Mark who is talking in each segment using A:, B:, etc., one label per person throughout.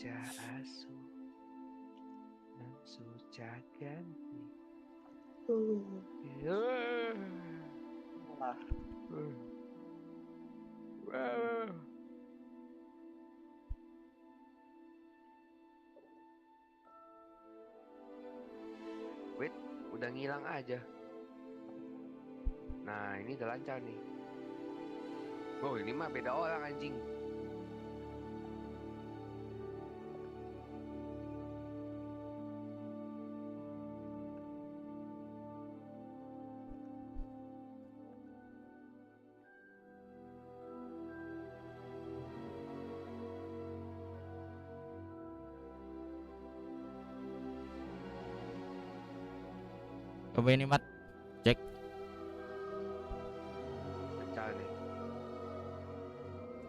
A: suja asu dan suja ganti.
B: Malah.
A: Wait, udah ngilang aja. Nah, ini udah lancar nih. Oh, ini mah beda orang anjing.
C: Coba ini Mat, cek.
A: Lancar nih.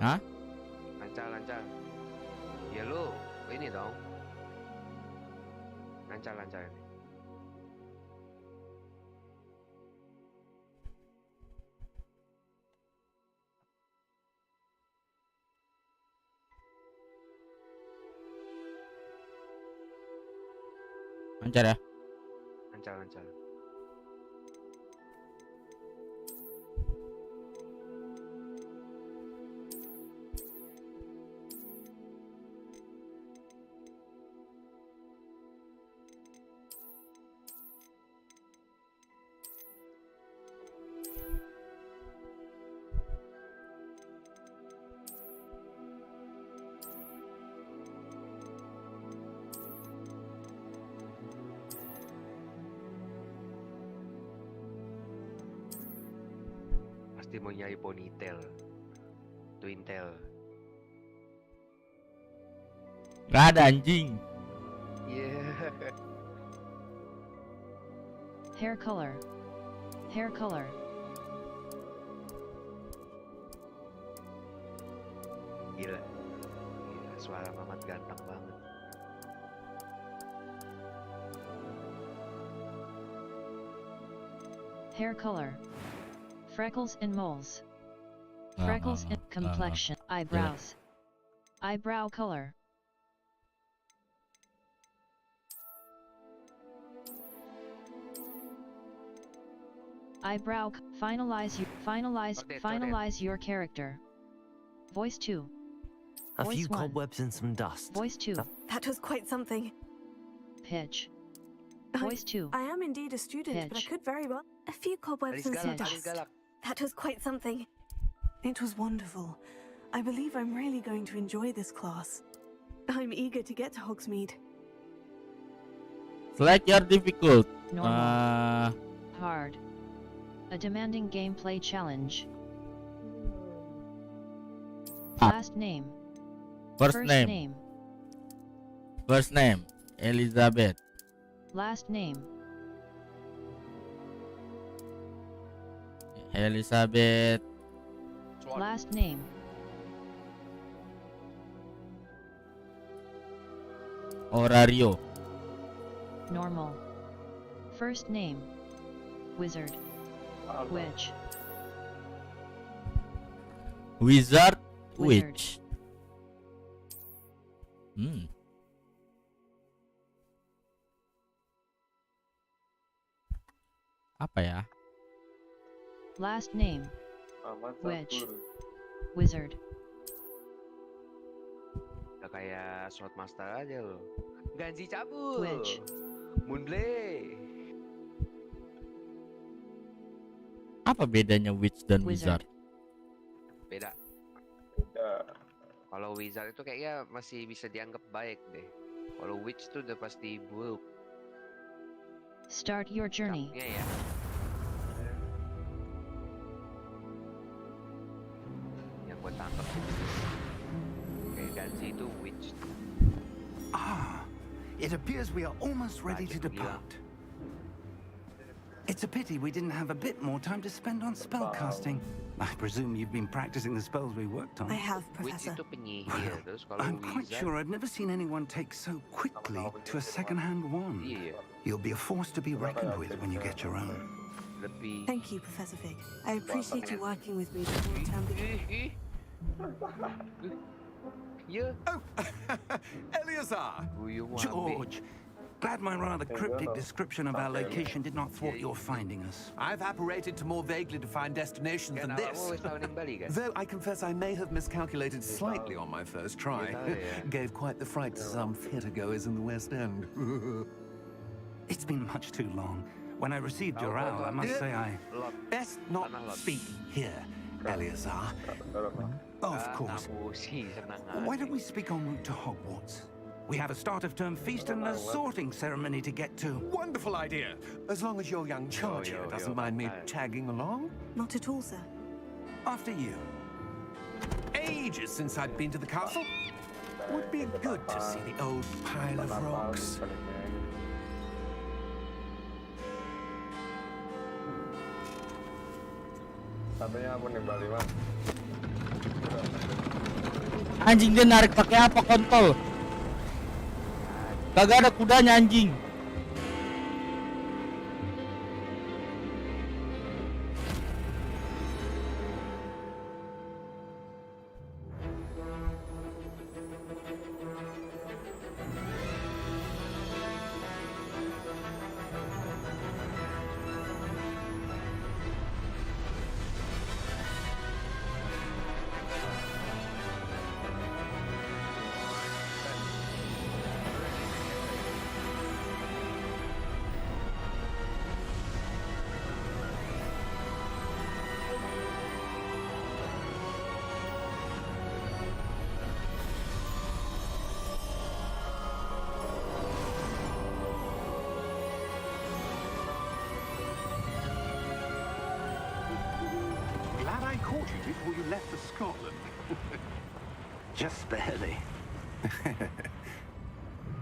C: Hah?
A: Lancar. Ya lu, ini dong. Lancar ini.
C: Lancar ya?
A: Lancar. Pasti mau nyari ponytail, twintail.
C: Gak ada anjing.
A: Yeah.
D: Hair color.
A: Gila, suara Mamat ganteng banget.
D: Hair color. Freckles and moles. Freckles and complexion. Eyebrows. Eyebrow color. Eyebrow. Finalize your character. Voice 2.
E: A
D: Voice
E: few
D: 1.
E: cobwebs and some dust.
D: Voice 2.
F: That was quite something.
D: Pitch. Voice 2.
F: I am indeed a student, but I
D: Pitch.
F: could very well. A few cobwebs and some
D: galak,
F: dust.
A: galak.
F: That was quite something. It was wonderful. I believe I'm really going to enjoy this class. I'm eager to get to Hogsmeade.
C: Select your difficult.
D: Normal. Hard. A demanding gameplay challenge. Last name.
C: First
D: First
C: name.
D: name.
C: First name Elizabeth.
D: Last name.
C: Elizabeth.
D: Last name.
C: Orario.
D: Normal. First name. Wizard. Witch.
C: Wizard.
D: Wizard.
C: Witch. Apa ya?
D: Last name.
B: Amat
D: Witch.
B: Sabur.
D: Wizard.
A: Udah kayak Swordmaster aja loh. Ganzi cabul.
D: Witch.
A: Moonblade.
C: Apa bedanya witch dan wizard?
D: Wizard.
A: Beda.
B: Ya.
A: Kalau wizard itu kayaknya masih bisa dianggap baik deh. Kalau witch tuh udah pasti buruk.
D: Start your journey.
A: Capnya ya. Yang gue tangkap kayak Ganzi itu witch.
G: Ah, it appears we are almost ready to
A: Raja gila.
G: depart. It's a pity we didn't have a bit more time to spend on spellcasting. I presume you've been practicing the spells we worked on.
F: I have,
A: Witch
F: Professor.
A: itu penyihir, terus kalau
G: I'm quite
A: wizard
G: sure I've never seen anyone take so quickly to a second-hand wand.
A: iya
G: You'll be a force to be reckoned with when you get your own.
A: lebih.
F: Thank you, Professor Fig. I appreciate you working with me before term begins.
A: Ya,
G: Oh, Eleazar!
A: guyu mo ambil.
G: George! Glad my rather cryptic description of our location did not thwart your finding us.
H: I've apparated to more vaguely defined destinations
A: Kan
H: than
A: awak
H: this.
A: mo wis tahu ning Bali kan?
H: Though I confess I may have miscalculated slightly on my first try.
A: Yeah.
H: Gave quite the fright to some theatre-goers in the West End.
G: It's been much too long. When I received your owl, I must say I...
A: Lot.
H: Best not speak here, Eleazar. Of course.
A: Tamusi senang.
G: Why don't we speak en route to Hogwarts? We have a start-of-term feast and a sorting ceremony to get to.
H: Wonderful idea. As long as your young charge here doesn't mind me tagging along.
F: Not at all, sir.
G: After you.
H: Ages since I'd been to the castle. Would be good to see the old pile of rocks.
B: Satunya apa nih Bali mas?
C: Anjing dia narik pakai apa kontol? Kagak ada kudanya anjing.
G: Glad I caught you before you left for Scotland. Just barely.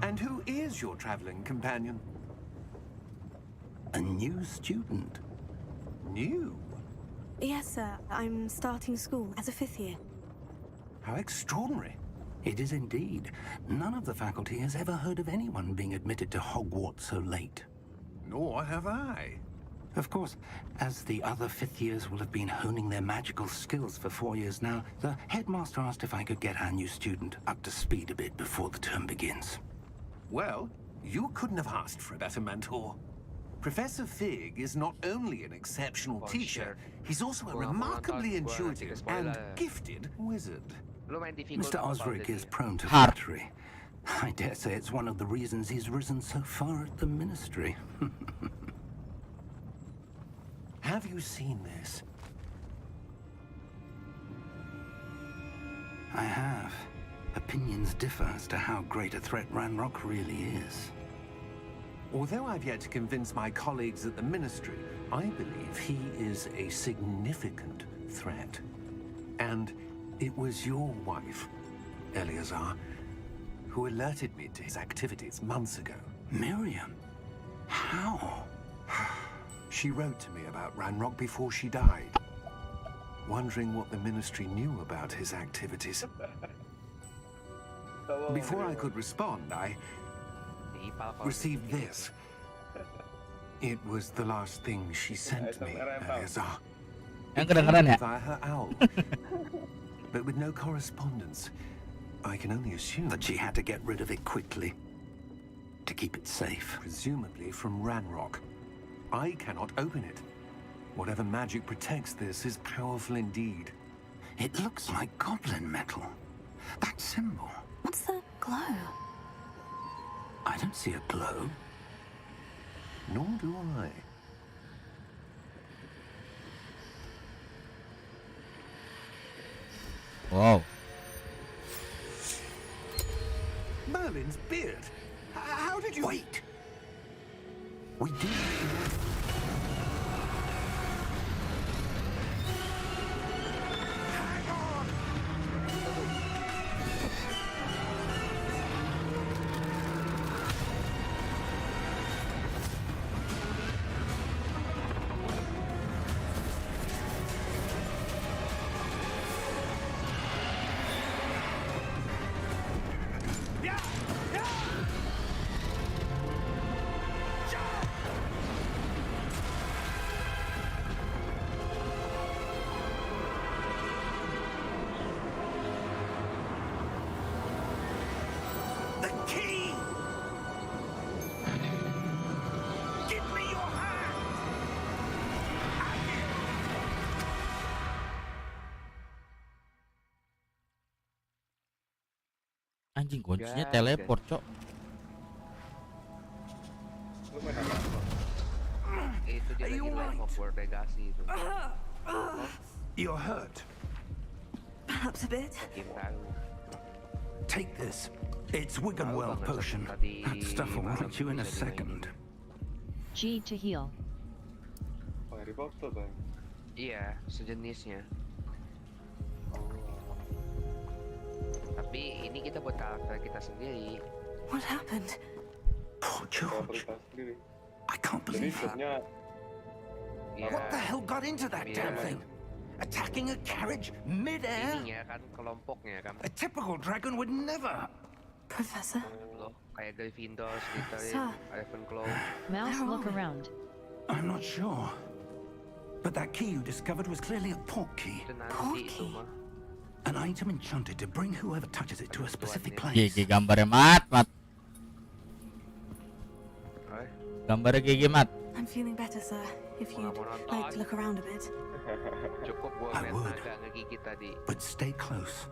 H: And who is your travelling companion?
G: A new student.
H: New?
F: Yes, sir. I'm starting school as a 5th year.
H: How extraordinary.
G: It is indeed. None of the faculty has ever heard of anyone being admitted to Hogwarts so late.
H: Nor have I.
G: Of course, as the other 5th years will have been honing their magical skills for 4 years now, the headmaster asked if I could get our new student up to speed a bit before the term begins.
H: Well, you couldn't have asked for a better mentor. Professor Fig is not only an exceptional teacher, he's also a remarkably intuitive and gifted wizard.
A: Lu main TV gua
G: Mr.
A: tak apa
G: Osric
A: jadi.
G: is prone to
C: Hard.
G: flattery. I dare say it's one of the reasons he's risen so far at the ministry.
H: Have you seen this?
G: I have. Opinions differ as to how great a threat Ranrock really is.
H: Although I've yet to convince my colleagues at the ministry, I believe he is a significant threat. And it was your wife, Eleazar, who alerted me to his activities months ago.
G: Miriam? How?
H: She wrote to me about Ranrock before she died, wondering what the ministry knew about his activities. Before I could respond, I received this. It was the last thing she sent me, Eleazar.
C: Yang kedengeran ya?
H: Via her owl. But with no correspondence, I can only assume
G: That she had to get rid of it quickly. To keep it safe.
H: presumably from Ranrock. I cannot open it. Whatever magic protects this is powerful indeed.
G: It looks like goblin metal. That symbol.
F: What's the glow?
G: I don't see a glow.
H: Nor do I.
C: Wow.
H: Merlin's beard. How did you...
G: Wait! We did. The key! Give me your hand!
C: Anjing kuncinya
A: Gas,
C: teleport, Cok.
B: Lu main apa?
A: Itu dia
G: Are you
A: lagi live
G: alright?
A: Hogwarts Legacy itu.
G: You're hurt.
F: Perhaps a bit.
A: Game tahu.
G: Take this. It's Wiggenweld potion. That stuff will right you in a second.
D: G to heal.
B: Oh, Harry Potter bang.
A: Iya, sejenisnya.
B: Oh.
A: Tapi ini kita buat karakter kita sendiri.
F: What happened?
G: Poor George.
B: Kita sendiri.
G: I can't
B: Jadi
G: believe that.
B: shotnya
A: Iya.
G: What the hell got into that damn thing? Attacking a carriage mid-air?
A: Ininya kan kelompoknya kan.
G: A typical dragon would never.
F: Professor?
A: Loh, kayak Gryffindor, Slytherin,
F: Sir.
A: Ravenclaw.
D: Mouse
F: Where are
D: look
F: we?
D: around.
G: I'm not sure. But that key you discovered was clearly a port key.
A: Itu nanti itu mah.
G: An item enchanted to bring whoever touches it to a specific place.
C: GG gambarnya mat.
A: Eh,
C: Gambarnya GG mat.
F: I'm feeling better, sir. If you'd like to look around a bit.
A: cukup gua
G: I
A: ngeliat
G: would.
A: naga ngegigit tadi.
G: But stay close.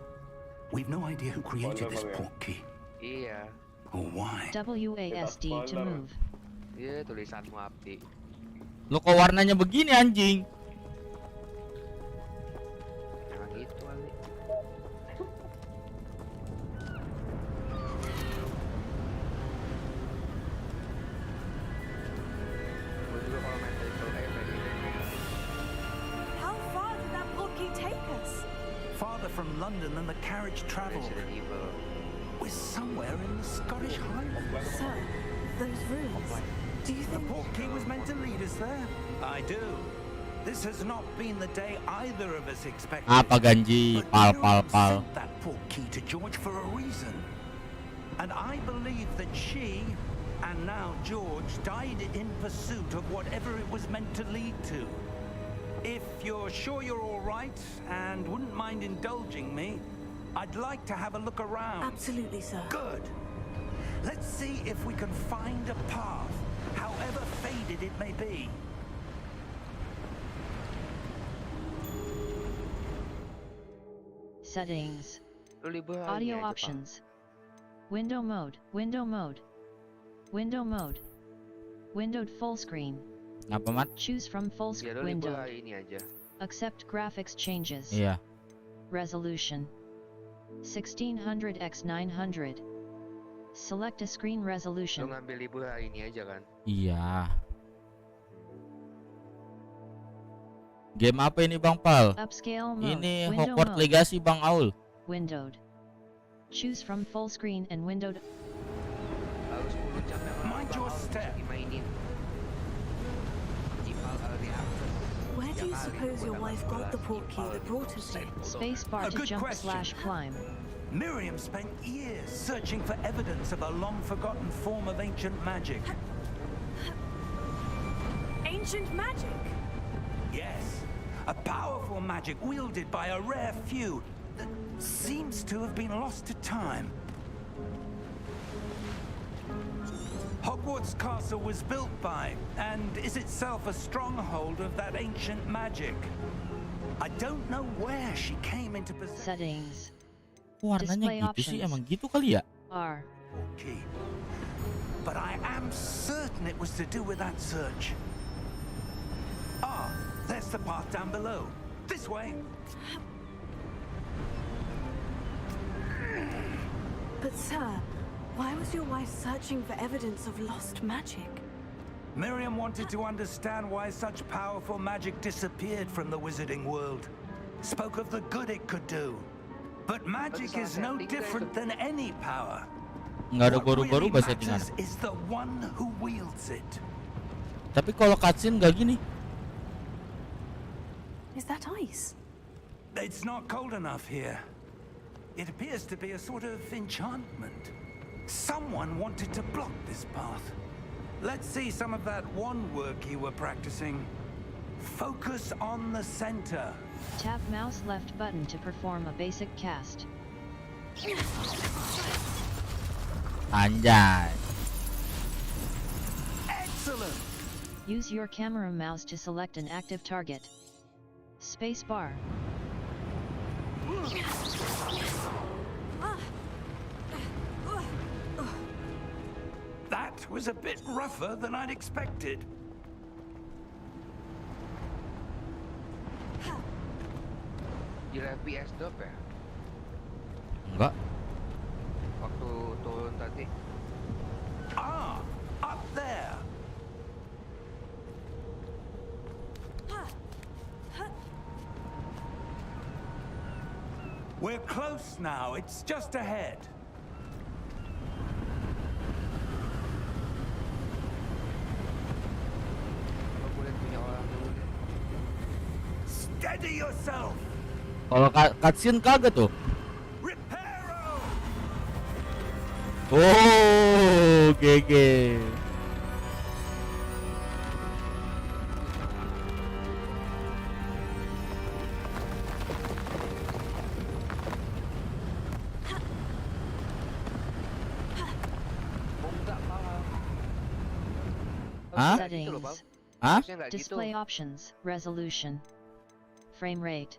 G: We've no idea who created this port key
A: Iya.
G: or why.
D: WASD to move.
A: Iya, tulisanmu Abdi.
C: Lo kok warnanya begini anjing?
A: Emang gitu kali. Gua juga kalau main Triple kayak gitu.
F: How far did that portkey take us?
G: Farther from London than the carriage traveled.
A: Resident Evil.
G: We're somewhere in the Scottish Highlands.
F: Sir, those rooms. Do you
G: The
F: think...
G: port key was meant to lead us there. I do. This has not been the day either of us expected.
C: Apa ganji?
G: But
C: Pal.
G: Miriam sent that port key to George for a reason. And I believe that she, and now George, died in pursuit of whatever it was meant to lead to. If you're sure you're all right and wouldn't mind indulging me, I'd like to have a look around.
F: Absolutely, sir.
G: Good. Let's see if we can find a path, however faded it may be.
D: Settings.
A: Lu libur hari
D: Audio
A: aja, Pak.
D: options. Window mode. Window mode. Window mode. Windowed full screen.
C: Apa mat?
D: Choose from full
A: Ya
D: screen.
A: lu libur
D: Window.
A: hari ini aja.
D: Accept graphics changes.
C: Iya.
D: Resolution 1600 x 900. Select a screen
A: Lu
D: resolution.
A: ngambil libur hari ini aja kan.
C: Iya. Game apa ini Bang Pal?
D: Upscale mode.
C: Ini
D: Window
C: Hogwarts
D: mode.
C: Legacy Bang Aul.
D: Windowed. Choose from full screen and windowed.
A: Harus 10 jam yang
G: Mind your step.
A: dimainin. Ipal early access.
F: Where do you
A: Tiap hari
F: suppose your
A: gua
F: wife
A: dapat
F: got the
A: 11
F: portkey
A: Ipal
F: that brought us here?
D: Space bar
G: A
D: to
G: good
D: jump
G: question.
D: / climb.
G: Miriam spent years searching for evidence of a long-forgotten form of ancient magic.
F: Ancient magic?
G: Yes, a powerful magic wielded by a rare few that seems to have been lost to time. Hogwarts Castle was built by, and is itself a stronghold of that ancient magic. I don't know where she came into possession.
D: Settings.
C: Warnanya
D: Display
C: gitu sih,
D: options.
C: emang gitu kali ya?
D: R.
G: Key. But I am certain it was to do with that search. Ah, there's the path down below. This way.
F: But sir, why was your wife searching for evidence of lost magic?
G: Miriam wanted to understand why such powerful magic disappeared from the wizarding world. Spoke of the good it could do. But magic is no different than any power.
C: Nggak ada
G: What
C: baru-baru
G: really
C: settingan.
G: matters is the one who wields it.
C: Tapi kalau cutscene nggak gini.
F: Is that ice?
G: It's not cold enough here. It appears to be a sort of enchantment. Someone wanted to block this path. Let's see some of that wand work you were practicing. Focus on the center.
D: Tap mouse left button to perform a basic cast.
C: Anjay.
G: Excellent!
D: Use your camera mouse to select an active target. Spacebar.
G: That was a bit rougher than I'd expected.
A: Gila FPS drop ya?
C: Enggak.
A: Waktu turun tadi.
G: Ah, up there. We're close now. It's just ahead.
A: Aku boleh punya orang dulu deh.
G: Steady yourself.
C: Kalau cutscene kagak tuh.
G: Reparo.
C: Oh, GG.
A: Oh enggak malah.
C: Hah?
A: Harusnya gitu loh, Bang.
C: Hah?
A: Harusnya nggak gitu.
D: Display options, resolution, frame rate,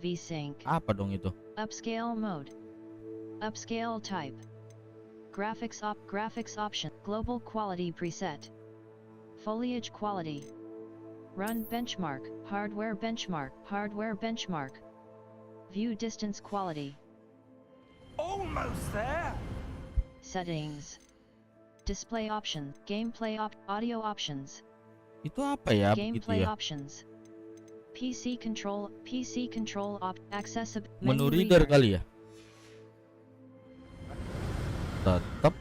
D: VSync,
C: Apa dong itu?
D: upscale mode, upscale type, graphics option, global quality preset, foliage quality, run benchmark, hardware benchmark, view distance quality,
G: Almost there.
D: settings, display option, gameplay audio options,
C: Itu apa ya begitu
D: gameplay
C: ya?
D: options, PC control accessible
C: Menu
D: menu
C: reader
D: reader.
C: kali ya? Tetap.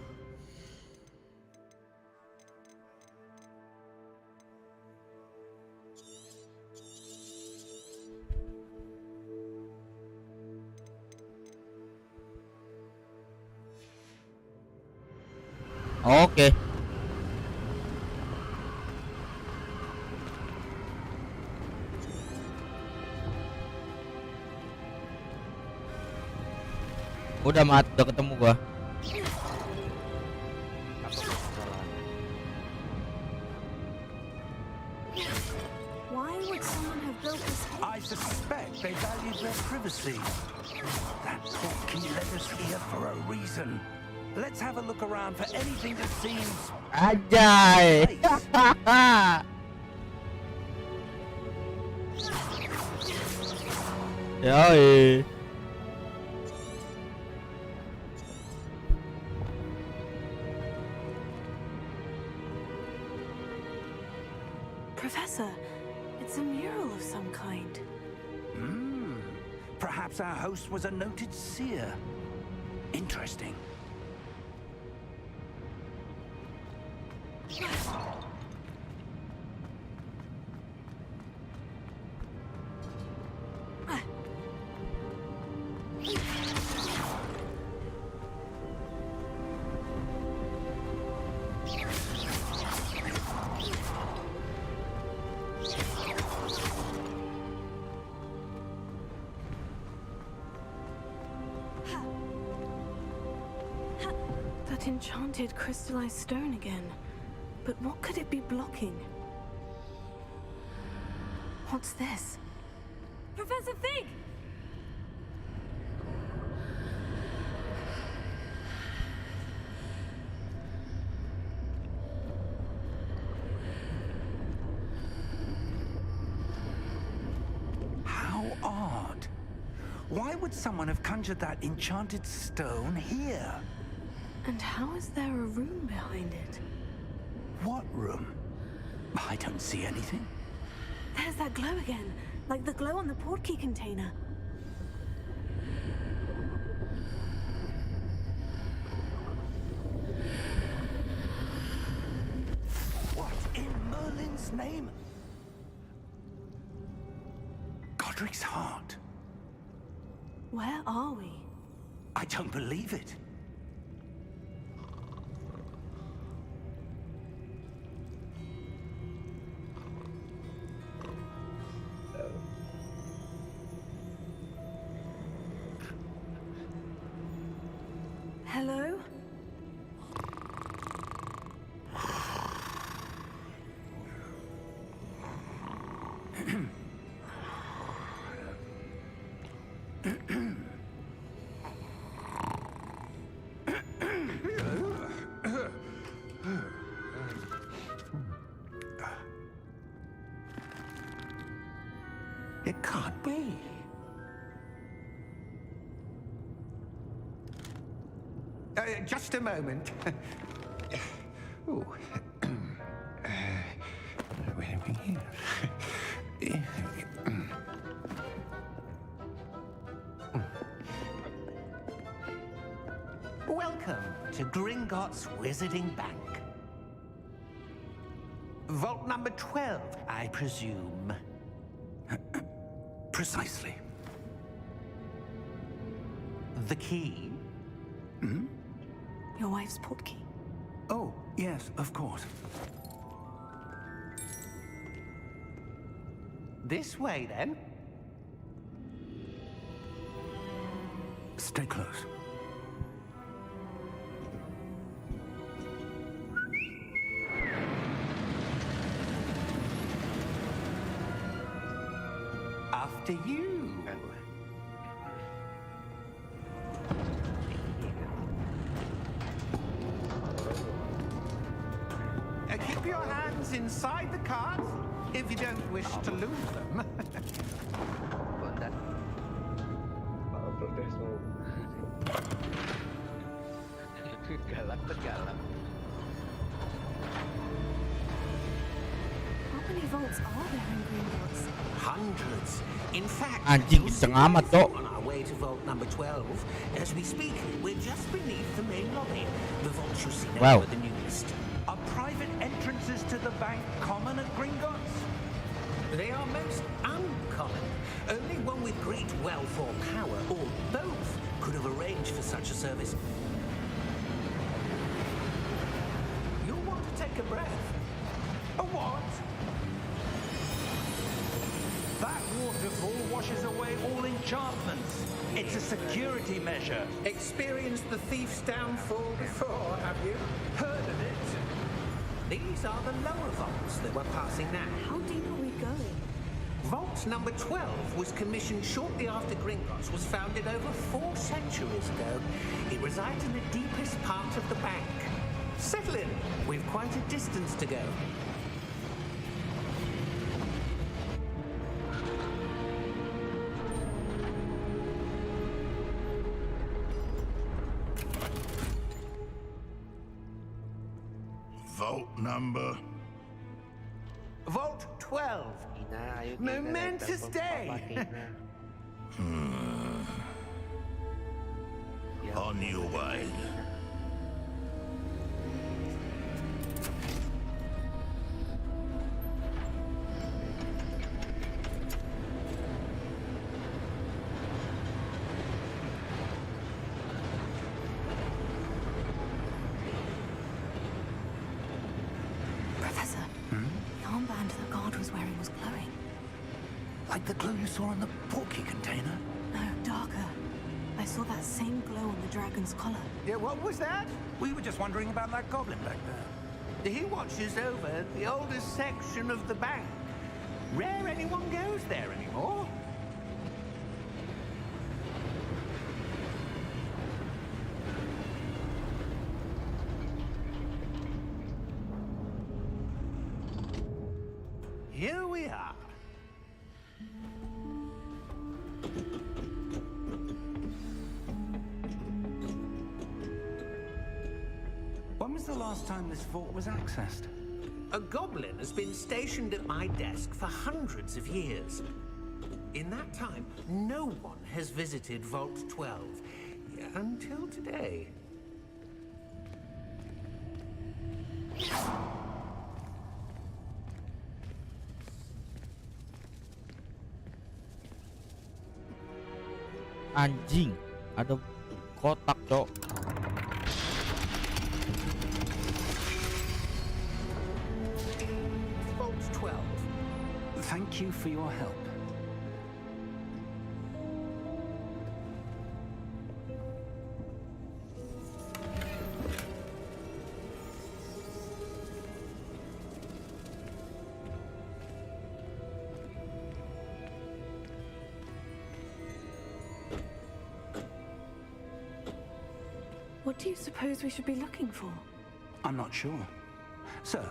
C: Oke. Udah ketemu gua.
A: Apa kesalahan?
F: Why would someone have built this?
G: I suspect they valued their privacy. That portkey led us here for a reason. Let's have a look around for anything that seems...
C: Anjay. Yoi.
F: Professor, it's a mural of some kind.
G: Perhaps our host was a noted seer. Interesting.
F: That enchanted crystallized stone again. But what could it be blocking? What's this? Professor Fig!
G: How odd. Why would someone have conjured that enchanted stone here?
F: And how is there a room behind it?
G: What room? I don't see anything.
F: There's that glow again, like the glow on the portkey container.
G: What in Merlin's name? Godric's heart.
F: Where are we?
G: I don't believe it.
F: Hello?
G: It can't be. Just a moment. Oh. Wait a minute. Welcome to Gringotts Wizarding Bank. Vault number 12, I presume. Precisely. The key?
F: Your wife's portkey.
G: Oh, yes, of course. This way, then. Stay close. After you. Keep your hands inside the cards if you don't wish to lose them.
A: Bunda.
B: Protes mau.
A: Galak tuh galak.
F: How many vaults are there in Gringotts?
G: Hundreds. In fact,
C: Anjing,
G: you'll
C: kenceng
G: see
C: amat, Cok.
G: on our way to vault number 12. As we speak, we're just beneath the main lobby. The vault you'll see now
C: Wow.
G: are the newest. Are private entrances to the bank common at Gringotts? They are most uncommon. Only one with great wealth or power, or both, could have arranged for such a service. You'll want to take a breath. A what? That waterfall washes away all enchantments. It's a security measure. Experienced the thief's downfall before, have you? Heard of it? These are the lower vaults that we're passing now.
F: How deep are we going?
G: Vault number 12 was commissioned shortly after Gringotts was founded over 4 centuries ago. It resides in the deepest part of the bank. Settle in. We've quite a distance to go.
I: Vault number.
G: Vault 12.
A: Ina, ayo kita
G: Momentous
A: datang
G: day.
A: Ya,
I: On your way.
F: Professor, the armband the guard was wearing was glowing.
G: Like the glow you saw in the porky container?
F: No, darker. I saw that same glow on the dragon's collar.
G: Yeah, what was that? We were just wondering about that goblin back there. He watches over the oldest section of the bank. Rare anyone goes there anymore. Here we are. When was the last time this vault was accessed? A goblin has been stationed at my desk for hundreds of years. In that time, no one has visited Vault 12 until today.
C: Anjing, ada kotak, Cok.
G: Vault 12.
J: Thank you for your help.
F: What do you suppose we should be looking for?
J: I'm not sure. Sir,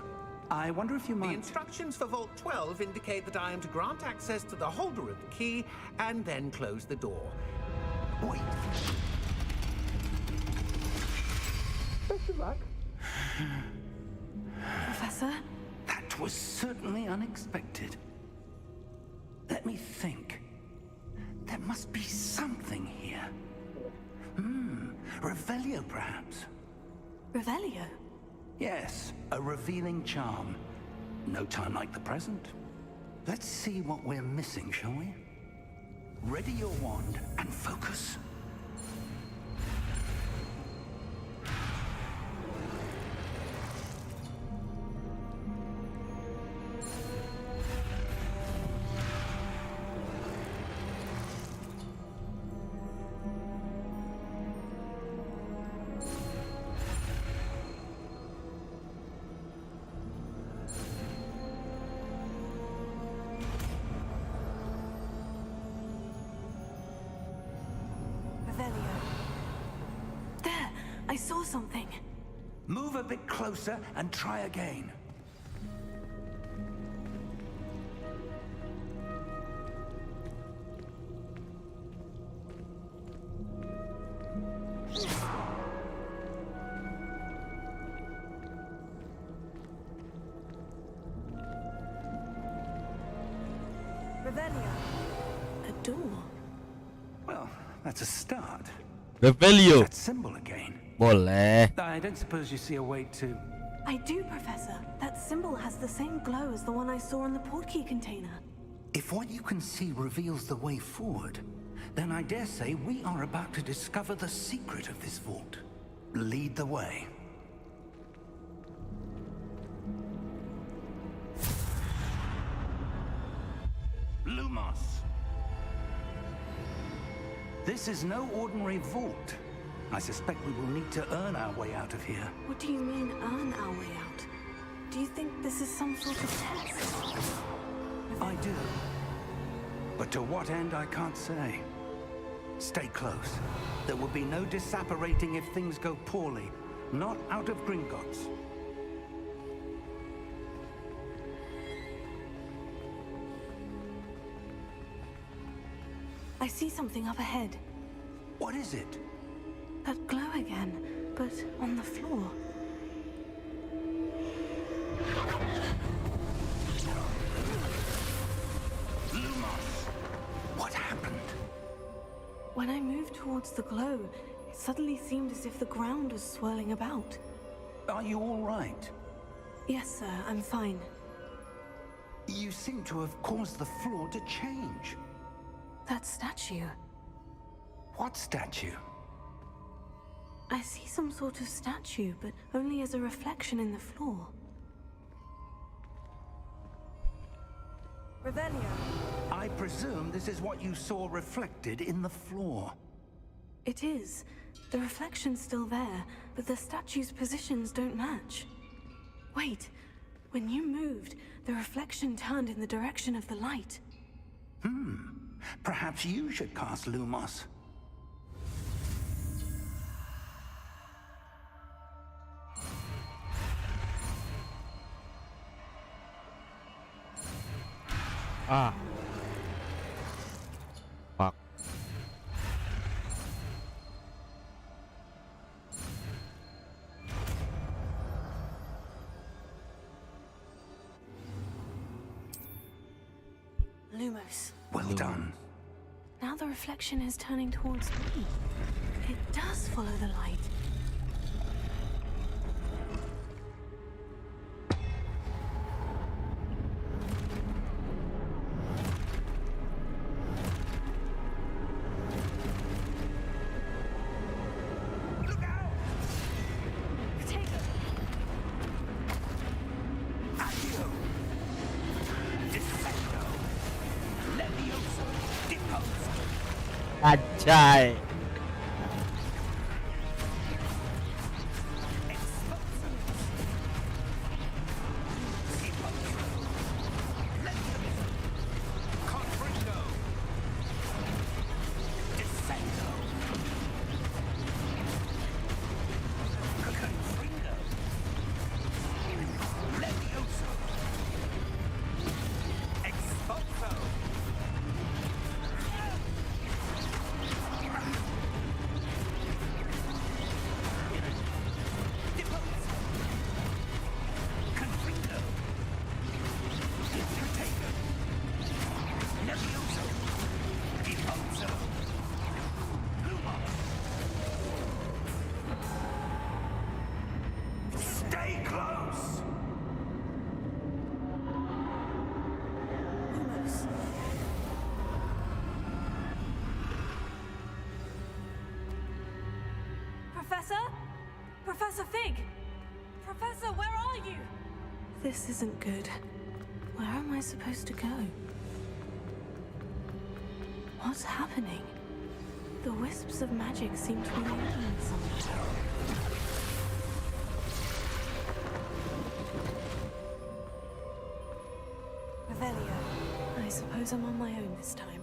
G: I wonder if you
H: The
G: might...
H: instructions for Vault 12 indicate that I am to grant access to the holder of the key and then close the door.
G: Wait.
H: Best of luck.
F: Professor?
G: That was certainly unexpected. Let me think. There must be something here. Revelio, perhaps?
F: Revelio?
G: Yes, a revealing charm. No time like the present. Let's see what we're missing, shall we? Ready your wand and focus.
F: Revelio. There! I saw something.
G: Move a bit closer and try again.
F: Revelio. A door.
G: Well, that's a start.
C: Revelio.
G: That symbol again.
C: Boleh.
G: I don't suppose you see a way to...
F: I do, Professor. That symbol has the same glow as the one I saw in the portkey container.
G: If what you can see reveals the way forward, then I dare say we are about to discover the secret of this vault. Lead the way. Lumos! This is no ordinary vault. I suspect we will need to earn our way out of here.
F: What do you mean, earn our way out? Do you think this is some sort of test?
G: I do. But to what end, I can't say. Stay close. There will be no disapparating if things go poorly. Not out of Gringotts.
F: I see something up ahead.
G: What is it?
F: That glow again, but on the floor.
G: Lumos! What happened?
F: When I moved towards the glow, it suddenly seemed as if the ground was swirling about.
G: Are you all right?
F: Yes, sir, I'm fine.
G: You seem to have caused the floor to change.
F: That statue.
G: What statue?
F: I see some sort of statue, but only as a reflection in the floor. Revelio.
G: I presume this is what you saw reflected in the floor.
F: It is. The reflection's still there, but the statue's positions don't match. Wait. When you moved, the reflection turned in the direction of the light.
G: Perhaps you should cast Lumos.
C: Ah. Fuck.
F: Lumos.
G: Well done.
F: Now the reflection is turning towards me. It does follow the light.
G: Look out!
F: Take it!
G: Accio! Descendo! Levioso! Depost!
C: Anjay.
G: Levioso!
F: Professor Fig! Professor, where are you? This isn't good. Where am I supposed to go? What's happening? The wisps of magic seem to be leading me somewhere. Revelio. I suppose I'm on my own this time.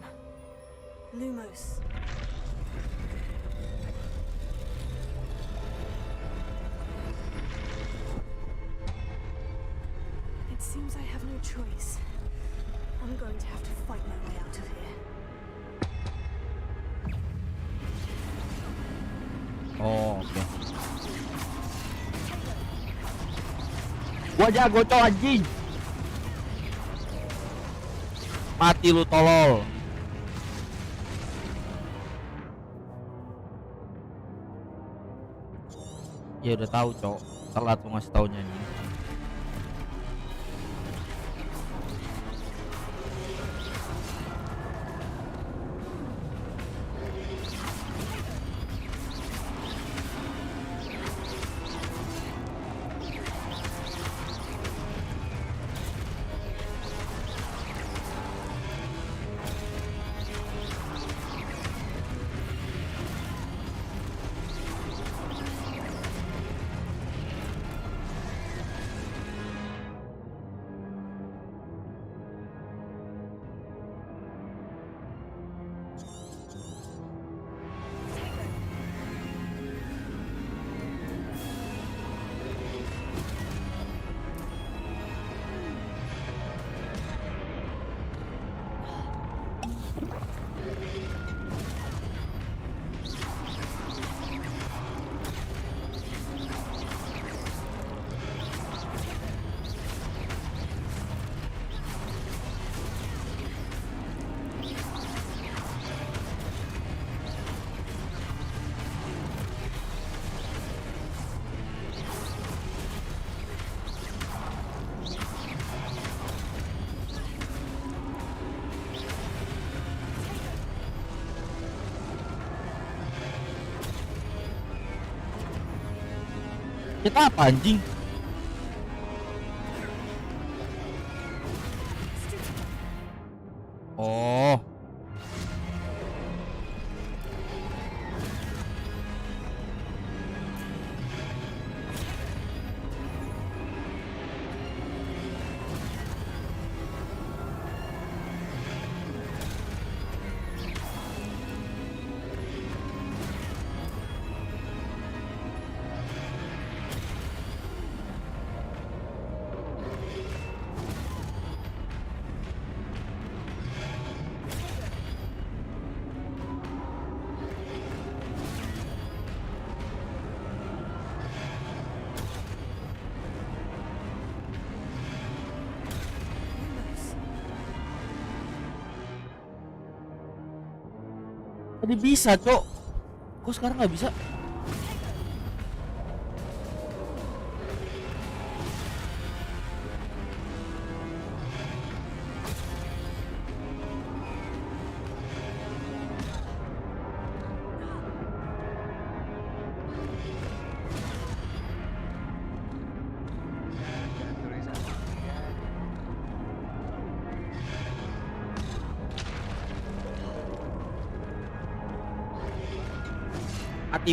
F: Lumos. It seems I have no choice. I'm going to have to fight my way out of here.
C: Oh, oke. Gua jago coy anjing. Mati lu tolol. Ya udah tahu, Cok. Telat lu ngasih taunya ini. Kita apa anjing? Oh. Tadi bisa, Cok. Kok sekarang nggak bisa?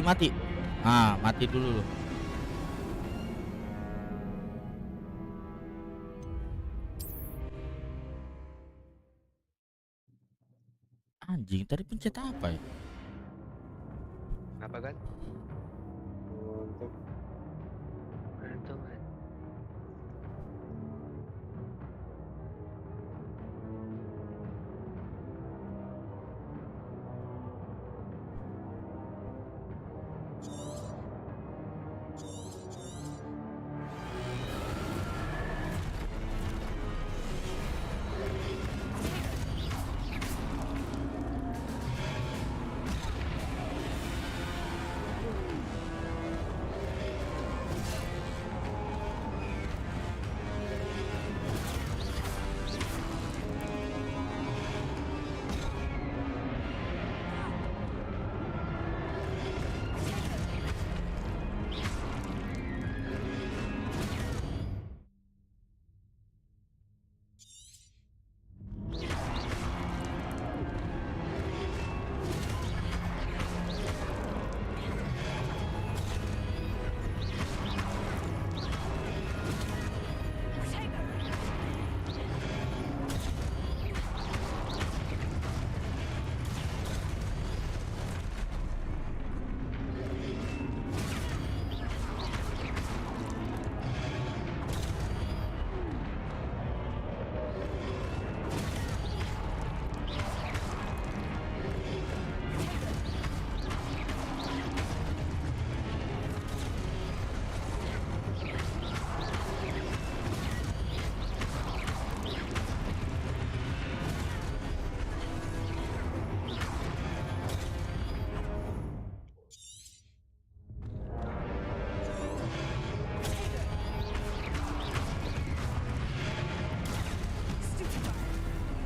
C: Mati. Ah, mati dulu loh. Anjing, tadi pencet apa ya?
A: Apa kan?
B: Untuk
A: Gantungan.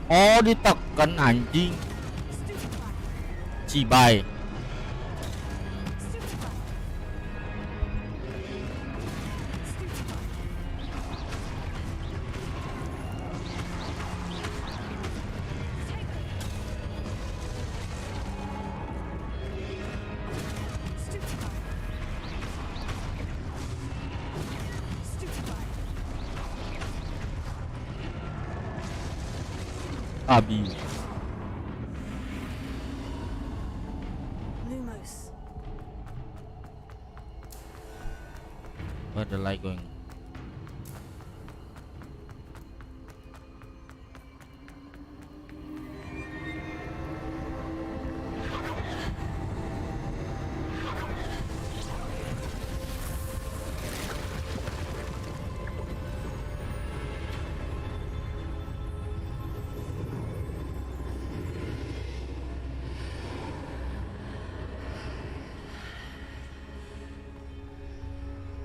C: Oh, ditekan anjing. Cibai. Abi.
F: Lumos.
C: Where the light going?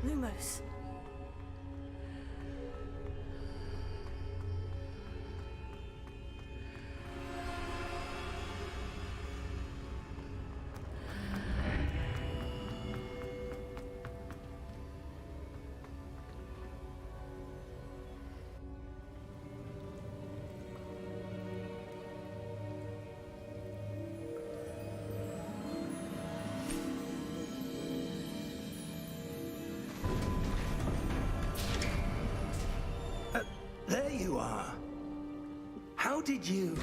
F: Lumos.
G: There you are. How did you...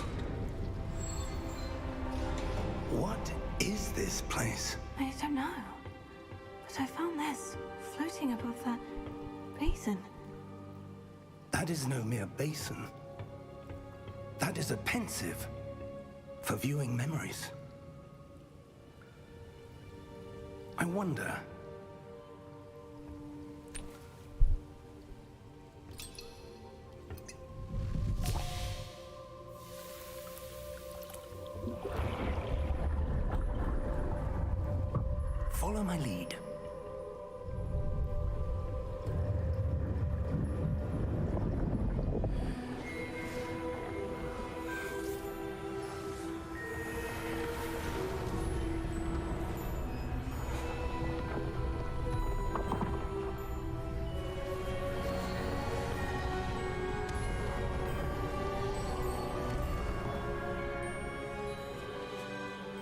G: What is this place?
F: I don't know. But I found this floating above that basin.
G: That is no mere basin. That is a pensive for viewing memories. I wonder... Follow my lead.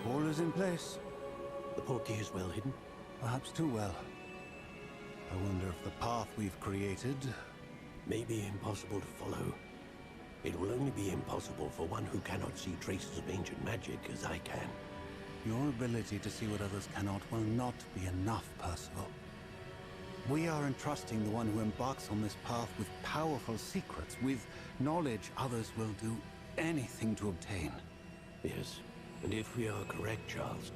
J: All is in place.
I: The portkey is well hidden.
J: Perhaps too well. I wonder if the path we've created...
I: May be impossible to follow. It will only be impossible for one who cannot see traces of ancient magic as I can.
J: Your ability to see what others cannot will not be enough, Percival. We are entrusting the one who embarks on this path with powerful secrets, with knowledge others will do anything to obtain.
I: Yes, and if we are correct, Charles,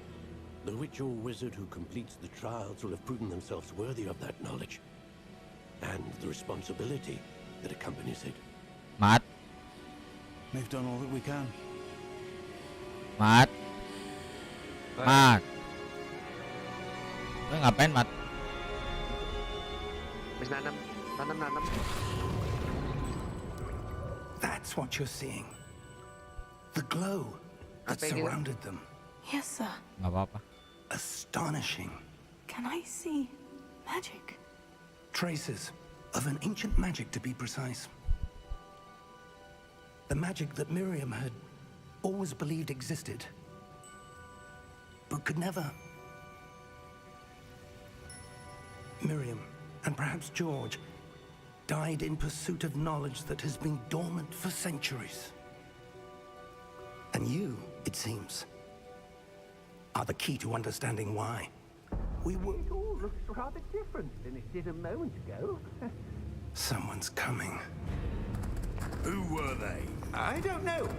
I: the witch or wizard who completes the trials will have proven themselves worthy of that knowledge, and the responsibility that accompanies it.
C: Mat.
J: We've done all that we can.
C: Mat. Mat. Lu ngapain, Mat?
A: Habis nanam.
G: That's what you're seeing. The glow that
A: Apa ini?
G: surrounded them.
F: Yes, sir.
C: Nggak apa-apa.
G: Astonishing.
F: Can I see magic?
G: Traces of an ancient magic, to be precise. The magic that Miriam had always believed existed, but could never. Miriam, and perhaps George, died in pursuit of knowledge that has been dormant for centuries. And you, it seems, are the key to understanding why. We were...
K: It all looks rather different than it did a moment ago.
G: Someone's coming.
K: Who were they? I don't know.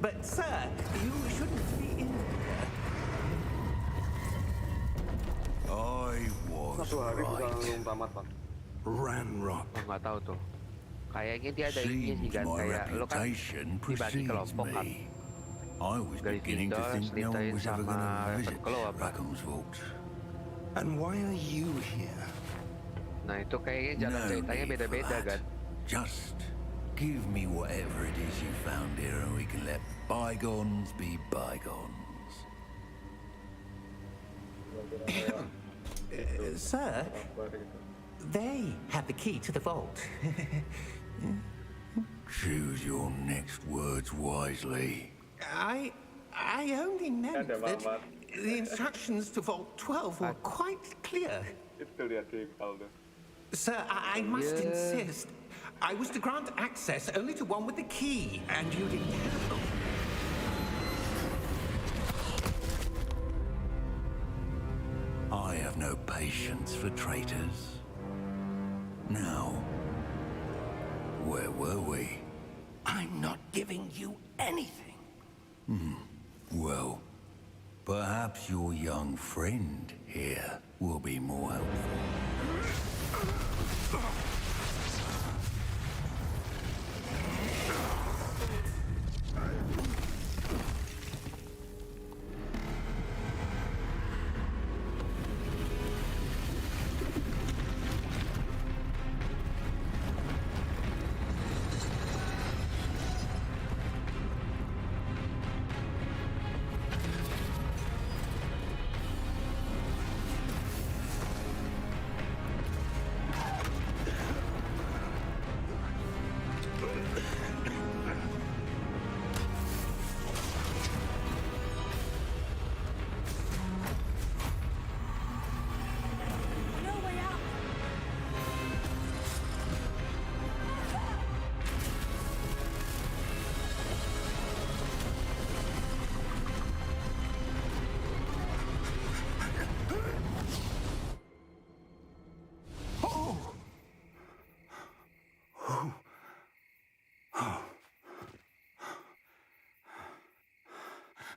K: But, sir, you shouldn't be in here. I was
B: Satu hari bukan
K: right.
B: belum tamat, Pak.
G: Ranrock.
A: Oh, nggak tahu tuh. Kayaknya dia ada ini sih
K: Seems
A: kan,
K: my
A: kayak lo kan
K: reputation
A: dibagi
K: precedes
A: kelompok kan.
K: me. I was
A: Dari
K: beginning to
A: Tinder,
K: think no one
A: ceritain
K: was ever
A: sama
K: going to visit
A: Kelo apa?
K: Rackham's Vault.
G: And why are you here?
A: Nah itu kayaknya jalan
K: No
A: ceritanya
K: need for
A: beda-beda
K: that.
A: kan.
K: Just Give me whatever it is you found here and we can let bygones be bygones. Sir, they have the key to the vault. Choose your next words wisely.
H: I only meant that the instructions to Vault 12 were quite clear. Sir, I must insist. I was to grant access only to one with the key, and you didn't have.
K: I have no patience for traitors. Now, where were we?
G: I'm not giving you anything.
K: Well, perhaps your young friend here will be more helpful.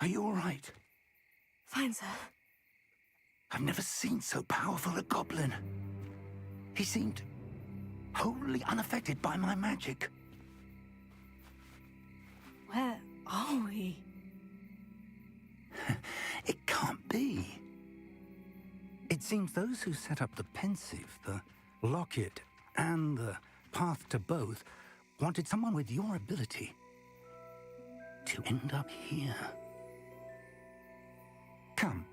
G: Are you all right?
F: Fine, sir.
G: I've never seen so powerful a goblin. He seemed wholly unaffected by my magic.
F: Where are we?
G: It can't be. It seems those who set up the pensive, the locket, and the path to both wanted someone with your ability to end up here. Come.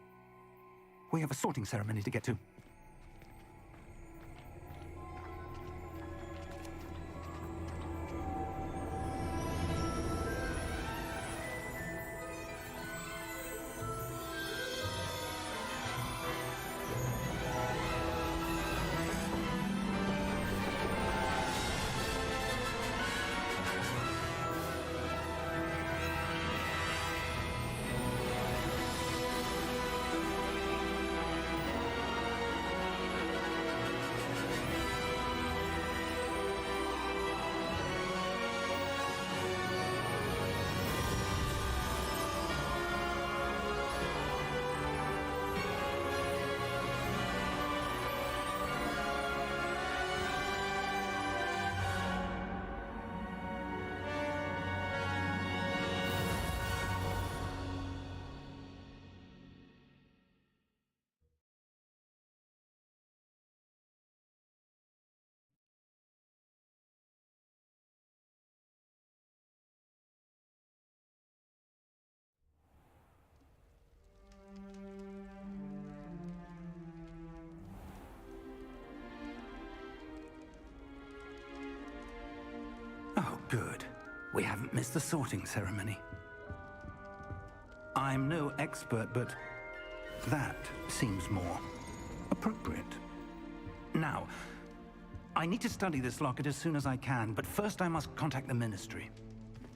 G: We have a sorting ceremony to get to. Oh, good. We haven't missed the sorting ceremony. I'm no expert, but that seems more appropriate. Now, I need to study this locket as soon as I can, but first I must contact the Ministry.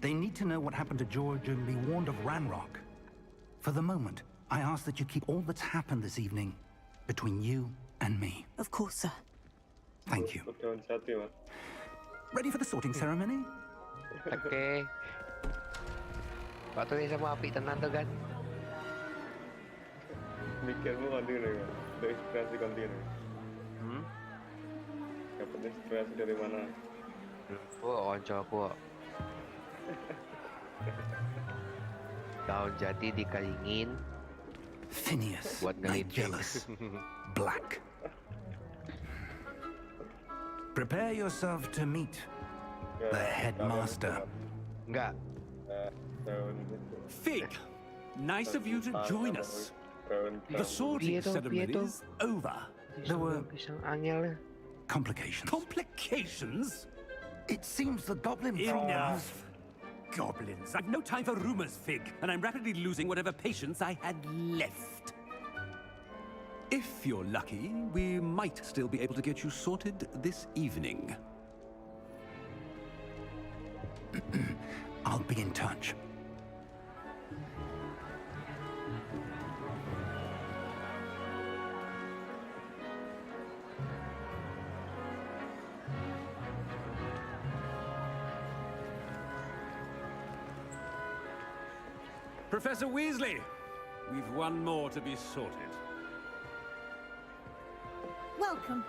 G: They need to know what happened to George and be warned of Ranrock. For the moment, I ask that you keep all that's happened this evening between you and me.
F: Of course, sir.
G: Thank you. Ready for the sorting ceremony?
A: Oke. Waktu ini sama api tenan tuh kan.
B: Mikirmu kontinu ya, ada inspirasi kontinu. Dapat inspirasi dari mana?
A: Onco aku. Daun jati dikeringin.
G: Phineas,
A: buat
G: made jealous. Black. Prepare yourself to meet The headmaster.
A: Enggak.
B: Tahun
G: Fig, nice of you to join us. The sorting ceremony is over. There were
A: Pisang angel.
G: complications. Complications?
K: It seems the goblin
G: Enough. Goblins. I've no time for rumors, Fig, and I'm rapidly losing whatever patience I had left. If you're lucky, we might still be able to get you sorted this evening.
J: I'll be in touch.
G: Professor Weasley, we've one more to be sorted.
L: Welcome.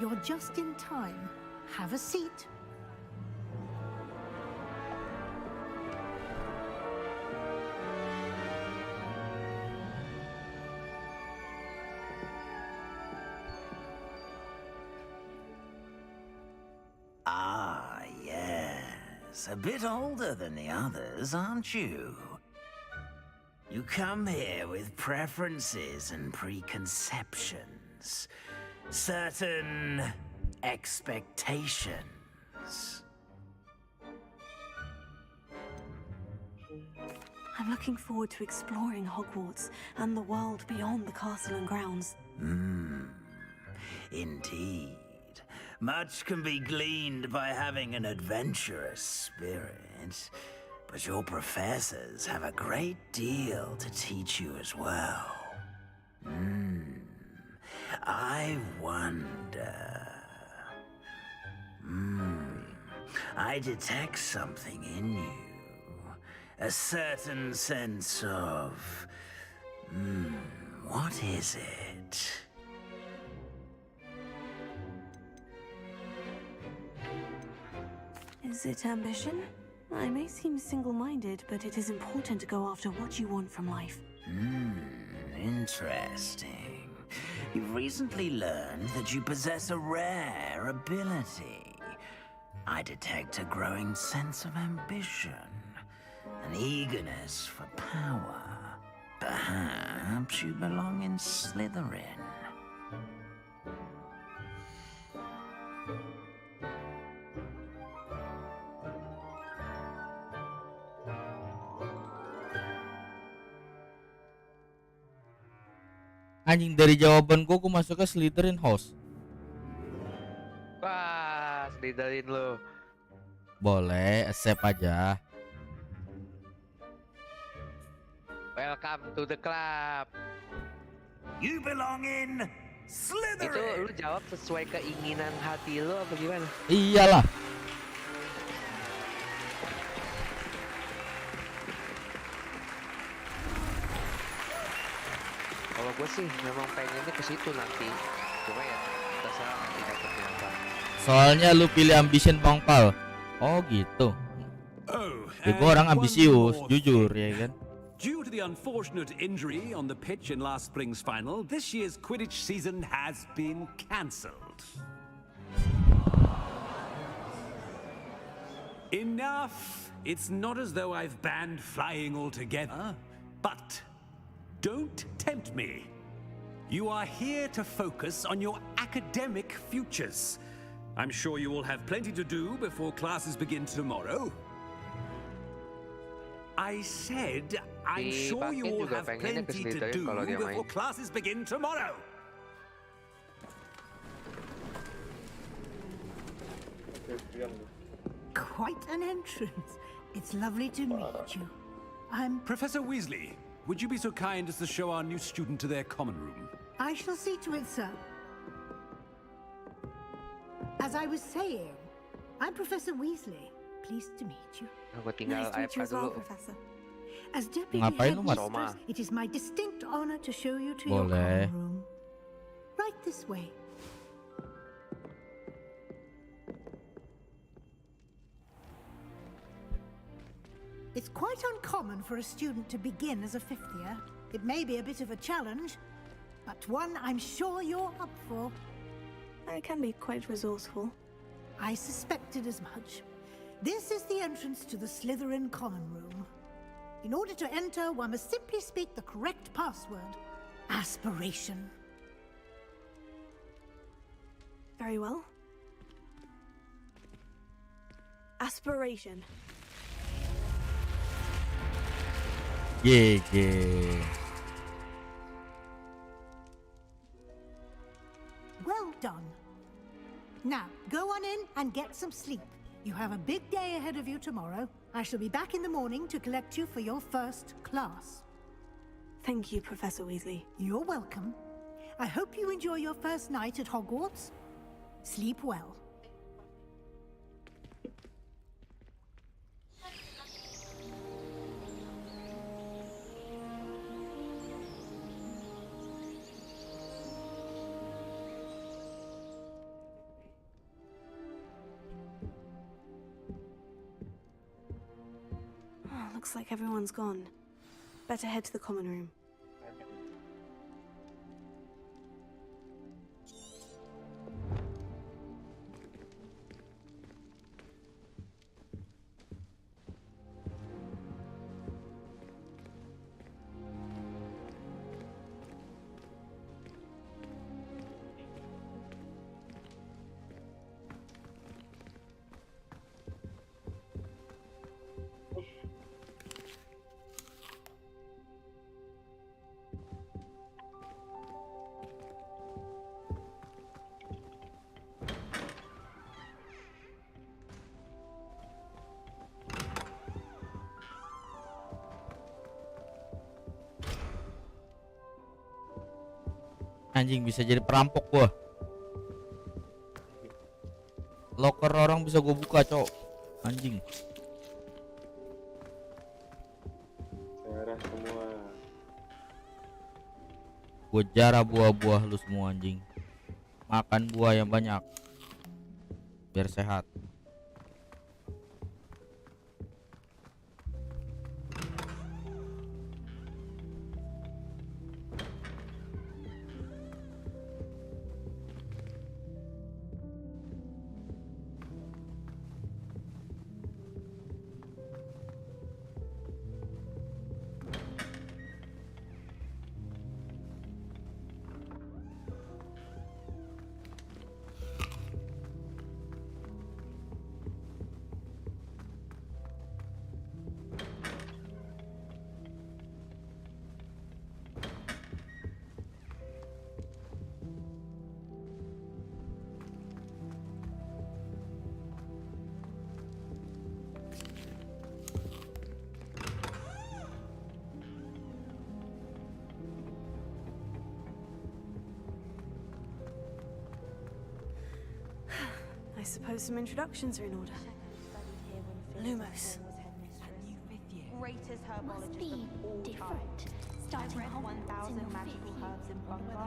L: You're just in time. Have a seat.
K: Ah, yes. A bit older than the others, aren't you? You come here with preferences and preconceptions. Certain expectations.
F: I'm looking forward to exploring Hogwarts and the world beyond the castle and grounds.
K: Indeed. Much can be gleaned by having an adventurous spirit, but your professors have a great deal to teach you as well. I wonder... I detect something in you. A certain sense of... what is it?
F: Is it ambition? I may seem single-minded, but it is important to go after what you want from life.
K: Interesting. You've recently learned that you possess a rare ability. I detect a growing sense of ambition, an eagerness for power. Perhaps you belong in Slytherin.
C: Anjing, dari jawaban gua masuk ke Slytherin house.
A: Wah, Slytherin lo.
C: Boleh, accept aja.
A: Welcome to the club.
K: You belong in Slytherin.
A: Itu lu jawab sesuai keinginan hati lu apa gimana?
C: Iyalah.
A: Kalau gue sih memang pengennya ke situ nanti. Cuma ya terserah nanti dapetnya apa.
C: Soalnya lu pilih ambition Bang Pal. Oh gitu. Ya, gue orang ambisius, jujur ya kan.
G: Due to the unfortunate injury on the pitch in last spring's final, this year's Quidditch season has been cancelled. Enough! It's not as though I've banned flying altogether, but don't tempt me. You are here to focus on your academic futures. I'm sure you will have plenty to do before classes begin tomorrow. I said, I'm sure you will have plenty to do before classes begin tomorrow.
L: Quite an entrance. It's lovely to meet you. I'm...
G: Professor Weasley, would you be so kind as to show our new student to their common room?
L: I shall see to it, sir. As I was saying, I'm Professor Weasley. Pleased to meet you.
F: Nice to meet you as well, Professor.
L: As Deputy
C: Ngapain lu, Mas?
L: Headmistress, it is my distinct honor to show you to your
C: Boleh.
L: common room. Right this way. It's quite uncommon for a student to begin as a fifth year. It may be a bit of a challenge, but one I'm sure you're up for.
F: I can be quite resourceful.
L: I suspected as much. This is the entrance to the Slytherin common room. In order to enter, one must simply speak the correct password. Aspiration.
F: Very well. Aspiration.
C: GG.
L: Well done. Now, go on in and get some sleep. You have a big day ahead of you tomorrow. I shall be back in the morning to collect you for your first class.
F: Thank you, Professor Weasley.
L: You're welcome. I hope you enjoy your first night at Hogwarts. Sleep well.
F: Looks like everyone's gone. Better head to the common room.
C: Anjing, bisa jadi perampok gua. Loker orang bisa gua buka, cok. Anjing.
B: Merah semua.
C: Gua jarah buah-buah lu semua, anjing. Makan buah yang banyak biar sehat.
F: I suppose some introductions are in order. Lumos.
M: Greatest herbologist of all time. Starting read 1,000 magical herbs and fungi.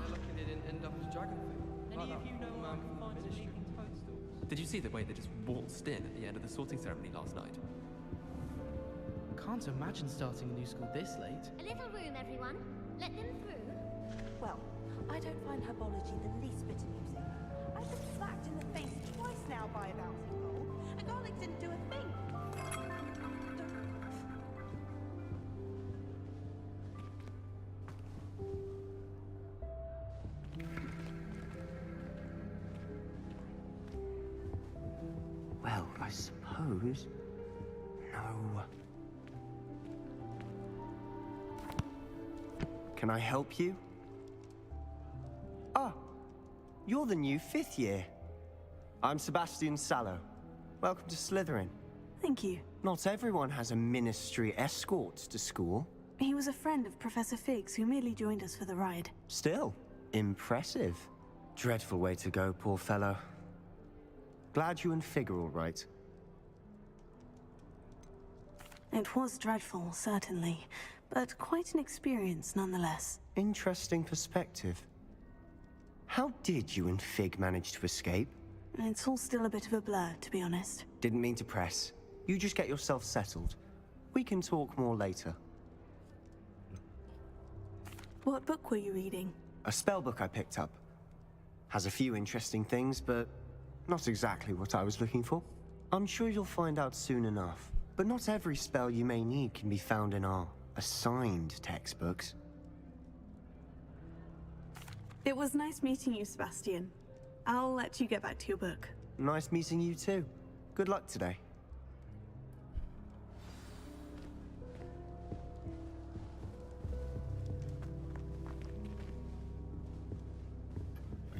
N: Lucky they didn't end up as dragonfly. Any of you know where I can find some leaking toadstools? Did you see the way they just waltzed in at the end of the sorting ceremony last night?
O: Can't imagine starting a new school this late.
M: A little room, everyone. Let them through.
P: Well, I don't find herbology the least bit amusing. I've been slapped in the face twice now by a bouncing ball, and Garlic didn't do a thing.
E: Well, I suppose... No. Can I help you? Ah, you're the new 5th year. I'm Sebastian Sallow. Welcome to Slytherin.
F: Thank you.
E: Not everyone has a ministry escort to school.
F: He was a friend of Professor Fig's who merely joined us for the ride.
E: Still, impressive. Dreadful way to go, poor fellow. Glad you and Fig are all right.
F: It was dreadful, certainly, but quite an experience nonetheless.
E: Interesting perspective. How did you and Fig manage to escape?
F: It's all still a bit of a blur, to be honest.
E: Didn't mean to press. You just get yourself settled. We can talk more later.
F: What book were you reading?
E: A spell book I picked up. Has a few interesting things, but not exactly what I was looking for. I'm sure you'll find out soon enough. But not every spell you may need can be found in our assigned textbooks.
F: It was nice meeting you, Sebastian. I'll let you get back to your book.
E: Nice meeting you too. Good luck today.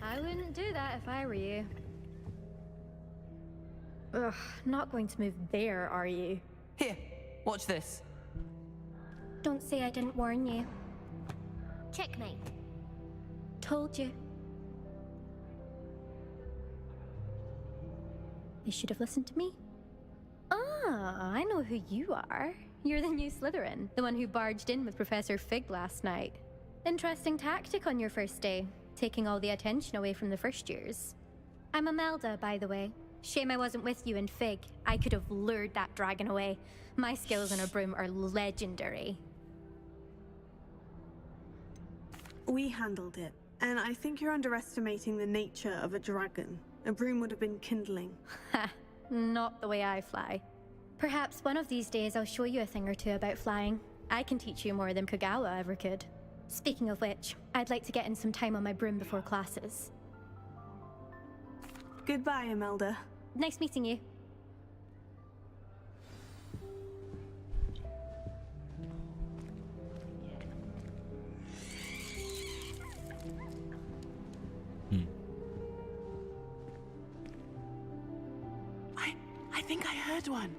Q: I wouldn't do that if I were you. Ugh, not going to move there, are you?
N: Here, watch this.
Q: Don't say I didn't warn you. Checkmate. Told you. You should have listened to me. Ah, I know who you are. You're the new Slytherin, the one who barged in with Professor Fig last night. Interesting tactic on your first day, taking all the attention away from the first years. I'm Imelda, by the way. Shame I wasn't with you in Fig. I could have lured that dragon away. My skills on a broom are legendary.
F: We handled it, and I think you're underestimating the nature of a dragon. A broom would have been kindling.
Q: Ha, not the way I fly. Perhaps one of these days I'll show you a thing or two about flying. I can teach you more than Kagawa ever could. Speaking of which, I'd like to get in some time on my broom before classes.
F: Goodbye, Imelda.
Q: Nice meeting you.
R: I think I heard one.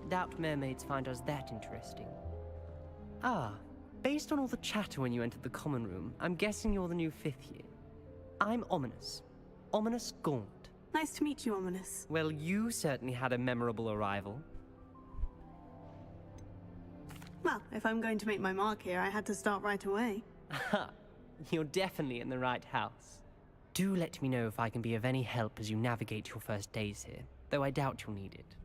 S: Doubt mermaids find us that interesting. Ah, based on all the chatter when you entered the common room, I'm guessing you're the new 5th year. I'm Ominous. Ominous Gaunt.
F: Nice to meet you, Ominous.
S: Well, you certainly had a memorable arrival.
F: Well, if I'm going to make my mark here, I had to start right away.
S: Aha, you're definitely in the right house. Do let me know if I can be of any help as you navigate your first days here, though I doubt you'll need it.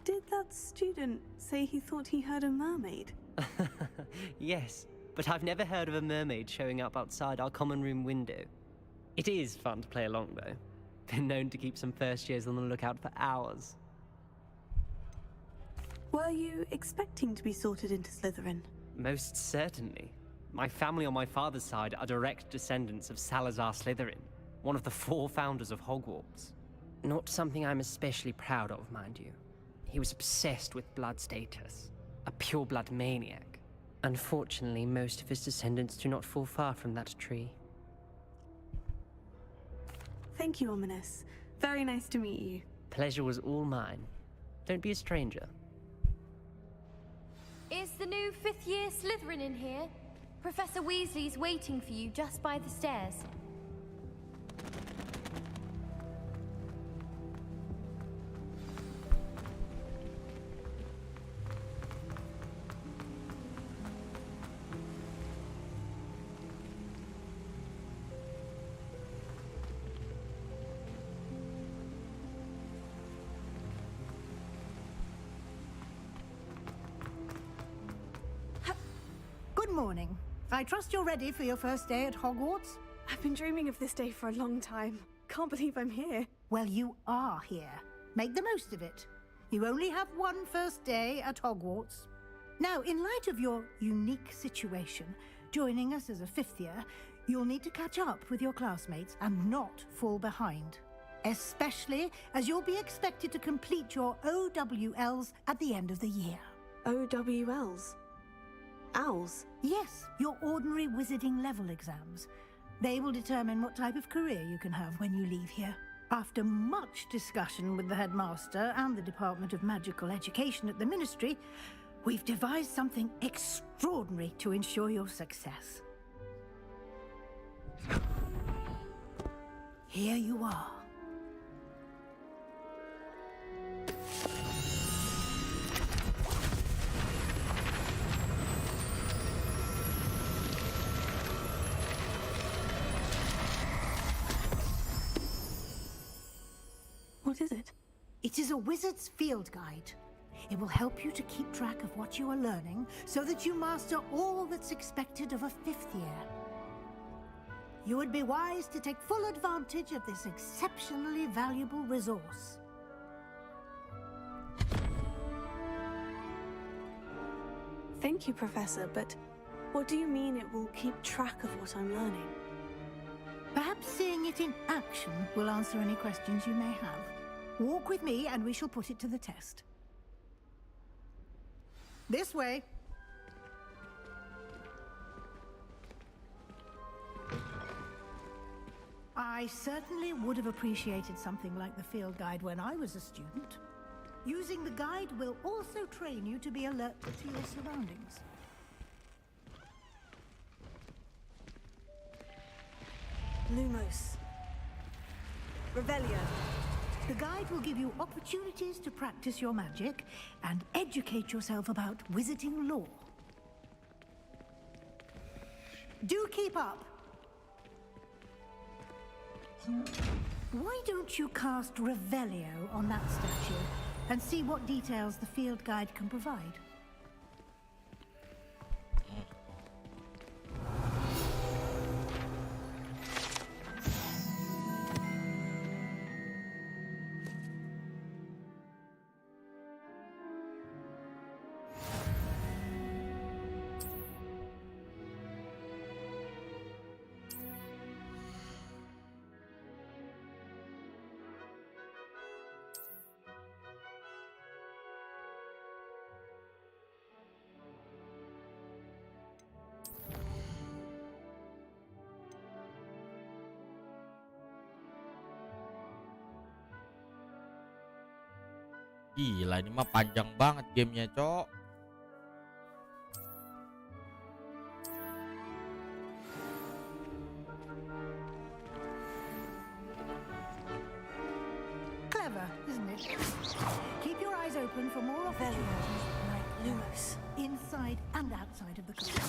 F: Did that student say he thought he heard a mermaid?
S: Yes, but I've never heard of a mermaid showing up outside our common room window. It is fun to play along, though. Been known to keep some first years on the lookout for hours.
F: Were you expecting to be sorted into Slytherin?
S: Most certainly. My family on my father's side are direct descendants of Salazar Slytherin, one of the 4 founders of Hogwarts. Not something I'm especially proud of, mind you. He was obsessed with blood status, a pure-blood maniac. Unfortunately, most of his descendants do not fall far from that tree.
F: Thank you, Ominous. Very nice to meet you.
S: Pleasure was all mine. Don't be a stranger.
Q: Is the new 5th year Slytherin in here? Professor Weasley's waiting for you just by the stairs.
L: Good morning. I trust you're ready for your first day at Hogwarts?
F: I've been dreaming of this day for a long time. Can't believe I'm here.
L: Well, you are here. Make the most of it. You only have one first day at Hogwarts. Now, in light of your unique situation, joining us as a 5th year, you'll need to catch up with your classmates and not fall behind. Especially as you'll be expected to complete your OWLs at the end of the year.
F: OWLs? Owls?
L: Yes, your ordinary wizarding level exams. They will determine what type of career you can have when you leave here. After much discussion with the headmaster and the Department of Magical Education at the Ministry, we've devised something extraordinary to ensure your success. Here you are.
F: What is it?
L: It is a wizard's field guide. It will help you to keep track of what you are learning so that you master all that's expected of a 5th year. you would be wise to take full advantage of this exceptionally valuable resource.
F: Thank you, Professor, but what do you mean it will keep track of what I'm learning?
L: Perhaps seeing it in action will answer any questions you may have. Walk with me and we shall put it to the test. This way. I certainly would have appreciated something like the field guide when I was a student. Using the guide will also train you to be alert to your surroundings.
F: Lumos. Revelio.
L: The guide will give you opportunities to practice your magic and educate yourself about wizarding lore. Do keep up. Why don't you cast Revelio on that statue and see what details the field guide can provide?
C: Gila, ini mah panjang banget gamenya, Cok.
L: Clever, isn't it? Keep your eyes open for more opportunities like Lumos, inside and outside of the castle.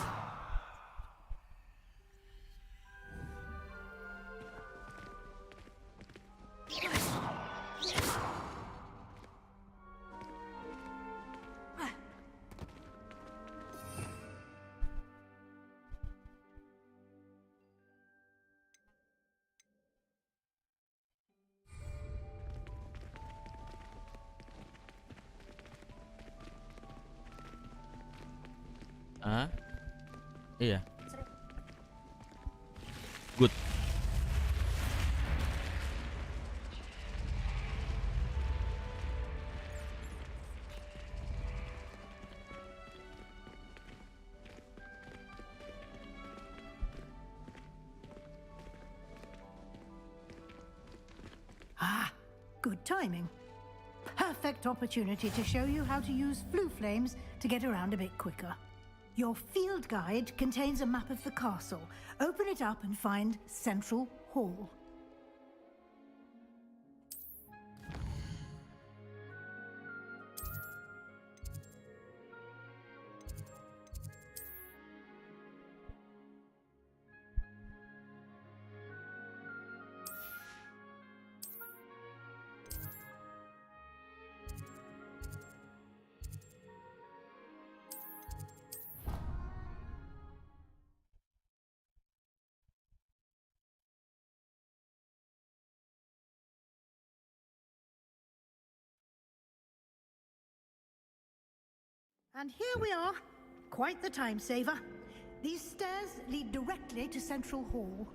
C: Hah? Iya. Good.
L: Ah, good timing. Perfect opportunity to show you how to use flue flames to get around a bit quicker. Your field guide contains a map of the castle. Open it up and find Central Hall. And here we are. Quite the time saver. These stairs lead directly to Central Hall.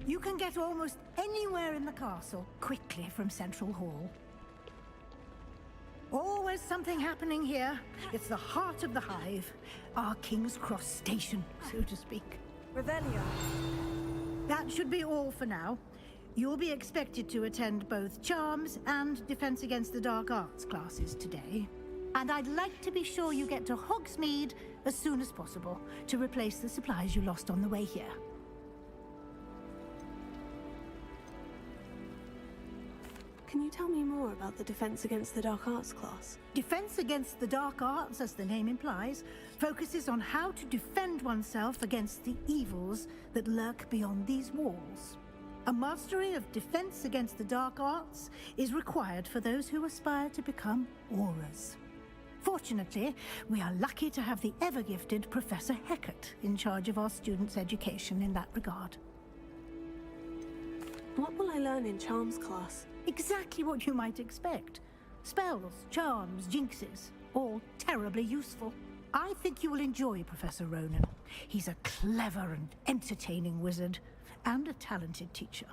L: You can get almost anywhere in the castle quickly from Central Hall. Always something happening here. It's the heart of the hive. Our King's Cross station, so to speak.
F: Revelio.
L: That should be all for now. You'll be expected to attend both Charms and Defense Against the Dark Arts classes today. And I'd like to be sure you get to Hogsmeade as soon as possible to replace the supplies you lost on the way here.
F: Can you tell me more about the Defense Against the Dark Arts class?
L: Defense Against the Dark Arts, as the name implies, focuses on how to defend oneself against the evils that lurk beyond these walls. A mastery of Defense Against the Dark Arts is required for those who aspire to become Aurors. Fortunately, we are lucky to have the ever-gifted Professor Heckert in charge of our students' education in that regard.
F: What will I learn in charms class?
L: Exactly what you might expect. Spells, charms, jinxes, all terribly useful. I think you will enjoy Professor Ronan. He's a clever and entertaining wizard, and a talented teacher.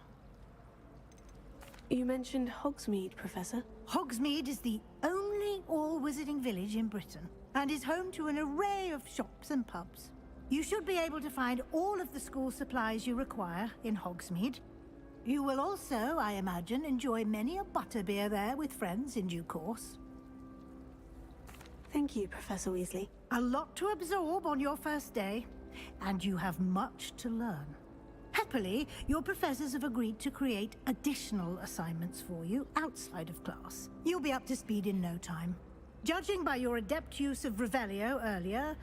F: You mentioned Hogsmeade, Professor.
L: Hogsmeade is the only all-wizarding village in Britain, and is home to an array of shops and pubs. You should be able to find all of the school supplies you require in Hogsmeade. You will also, I imagine, enjoy many a butterbeer there with friends in due course.
F: Thank you, Professor Weasley.
L: A lot to absorb on your first day, and you have much to learn. Happily, your professors have agreed to create additional assignments for you outside of class. You'll be up to speed in no time. Judging by your adept use of Revelio earlier,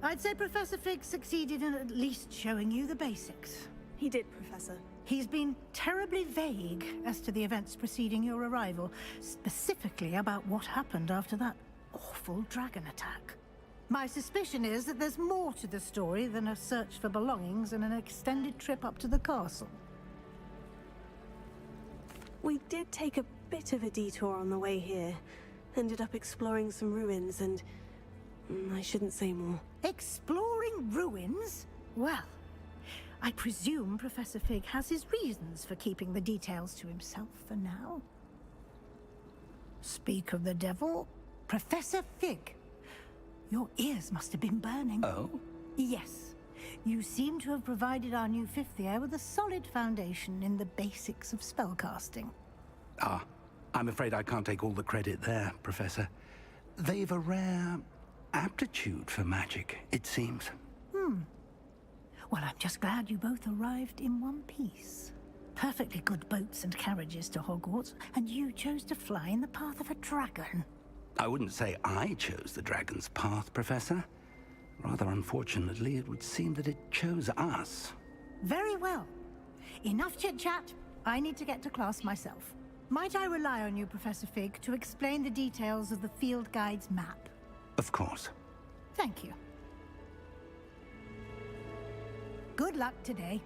L: I'd say Professor Fig succeeded in at least showing you the basics.
F: He did, Professor.
L: He's been terribly vague as to the events preceding your arrival, specifically about what happened after that awful dragon attack. My suspicion is that there's more to the story than a search for belongings and an extended trip up to the castle.
F: We did take a bit of a detour on the way here. Ended up exploring some ruins and... I shouldn't say more.
L: Exploring ruins? Well, I presume Professor Fig has his reasons for keeping the details to himself for now. Speak of the devil, Professor Fig. Your ears must have been burning.
H: Oh?
L: Yes. You seem to have provided our new fifth year with a solid foundation in the basics of spellcasting.
H: Ah, I'm afraid I can't take all the credit there, Professor. They've a rare aptitude for magic, it seems.
L: Well, I'm just glad you both arrived in one piece. Perfectly good boats and carriages to Hogwarts, and you chose to fly in the path of a dragon.
H: I wouldn't say I chose the dragon's path, Professor. Rather unfortunately, it would seem that it chose us.
L: Very well. Enough chit-chat. I need to get to class myself. Might I rely on you, Professor Fig, to explain the details of the field guide's map?
H: Of course.
L: Thank you. Good luck today.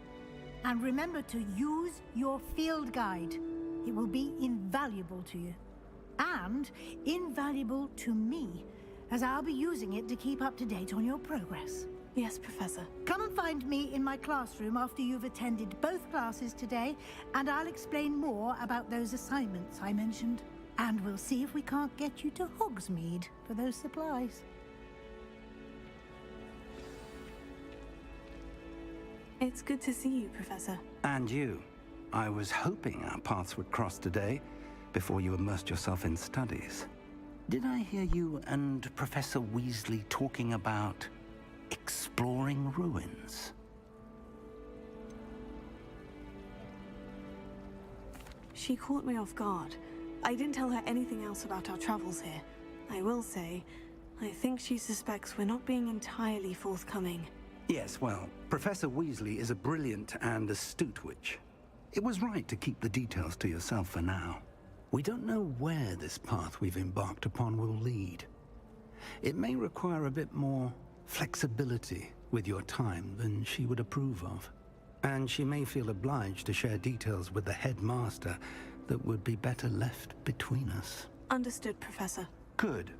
L: And remember to use your field guide. It will be invaluable to you. And invaluable to me, as I'll be using it to keep up to date on your progress.
F: Yes, Professor.
L: Come and find me in my classroom after you've attended both classes today, and I'll explain more about those assignments I mentioned. And we'll see if we can't get you to Hogsmeade for those supplies.
F: It's good to see you, Professor.
H: And you. I was hoping our paths would cross today, before you immersed yourself in studies. Did I hear you and Professor Weasley talking about exploring ruins?
F: She caught me off guard. I didn't tell her anything else about our travels here. I will say, I think she suspects we're not being entirely forthcoming.
H: Yes, well, Professor Weasley is a brilliant and astute witch. It was right to keep the details to yourself for now. We don't know where this path we've embarked upon will lead. It may require a bit more flexibility with your time than she would approve of. And she may feel obliged to share details with the headmaster that would be better left between us.
F: Understood, Professor.
H: Good.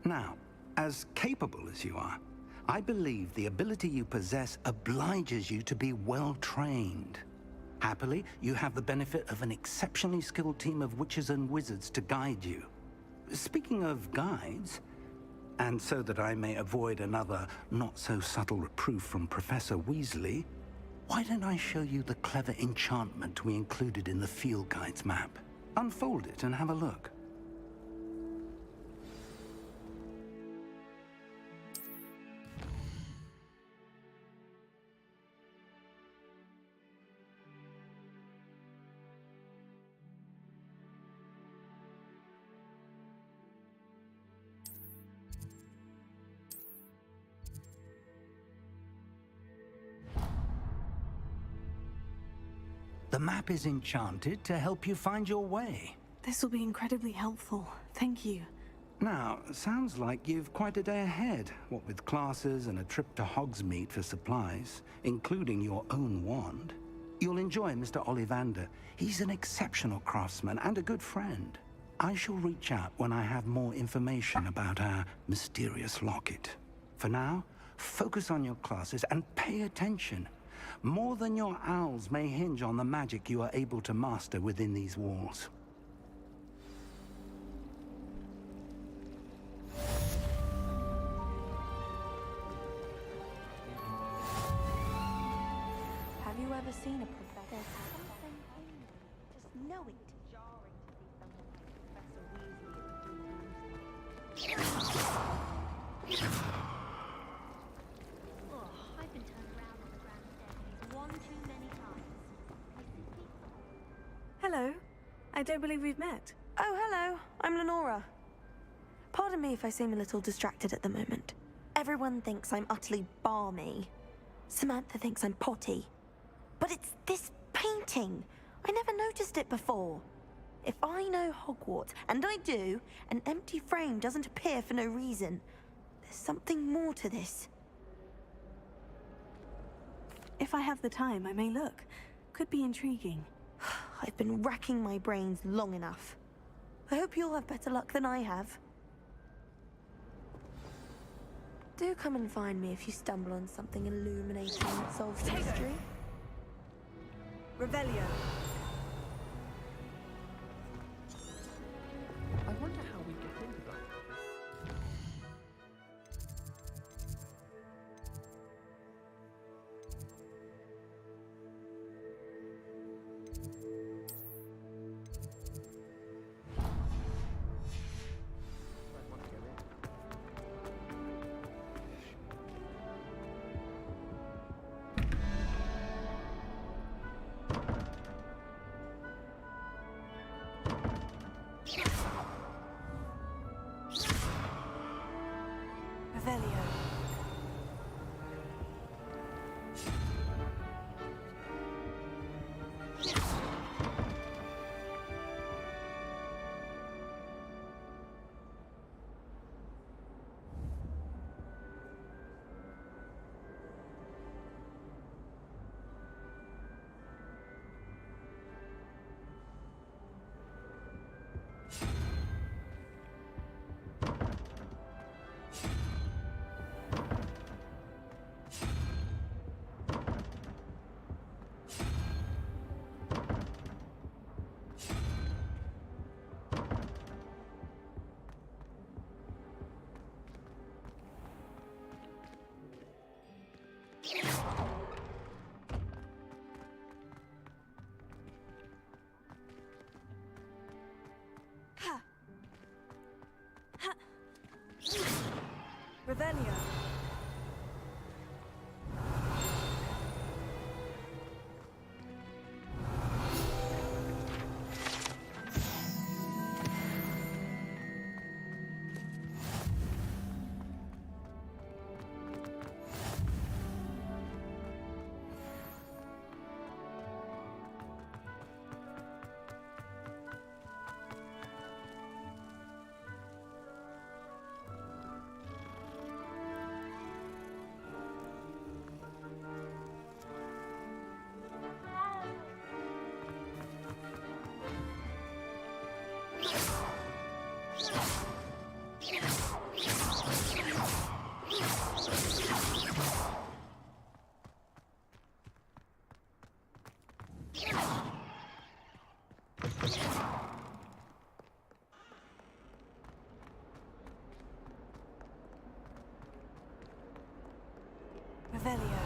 H: Now, as capable as you are, I believe the ability you possess obliges you to be well trained. Happily, you have the benefit of an exceptionally skilled team of witches and wizards to guide you. Speaking of guides, and so that I may avoid another not-so-subtle reproof from Professor Weasley, why don't I show you the clever enchantment we included in the field guide's map? Unfold it and have a look. The map is enchanted to help you find your way.
F: This will be incredibly helpful. Thank you.
G: Now, sounds like you've quite a day ahead, what with classes and a trip to Hogsmeade for supplies, including your own wand. You'll enjoy Mr. Ollivander. He's an exceptional craftsman and a good friend. I shall reach out when I have more information about our mysterious locket. For now, focus on your classes and pay attention. More than your owls may hinge on the magic you are able to master within these walls.
P: Have you ever seen a professor? Something angry. Just know it. Jarring to see someone like Professor Weasley at the
M: Oh, I've been turned around on the grand staircase one too many times.
F: Hello. I don't believe we've met.
P: Oh, hello. I'm Lenora. Pardon me if I seem a little distracted at the moment. Everyone thinks I'm utterly balmy. Samantha thinks I'm potty. But it's this painting. I never noticed it before. If I know Hogwarts, and I do, an empty frame doesn't appear for no reason. There's something more to this.
F: If I have the time, I may look. Could be intriguing.
P: I've been racking my brains long enough. I hope you'll have better luck than I have. Do come and find me if you stumble on something illuminating that solves the mystery.
F: Revelio.
N: I wonder how we get into that.
F: Revelio. Revelio. Revelio.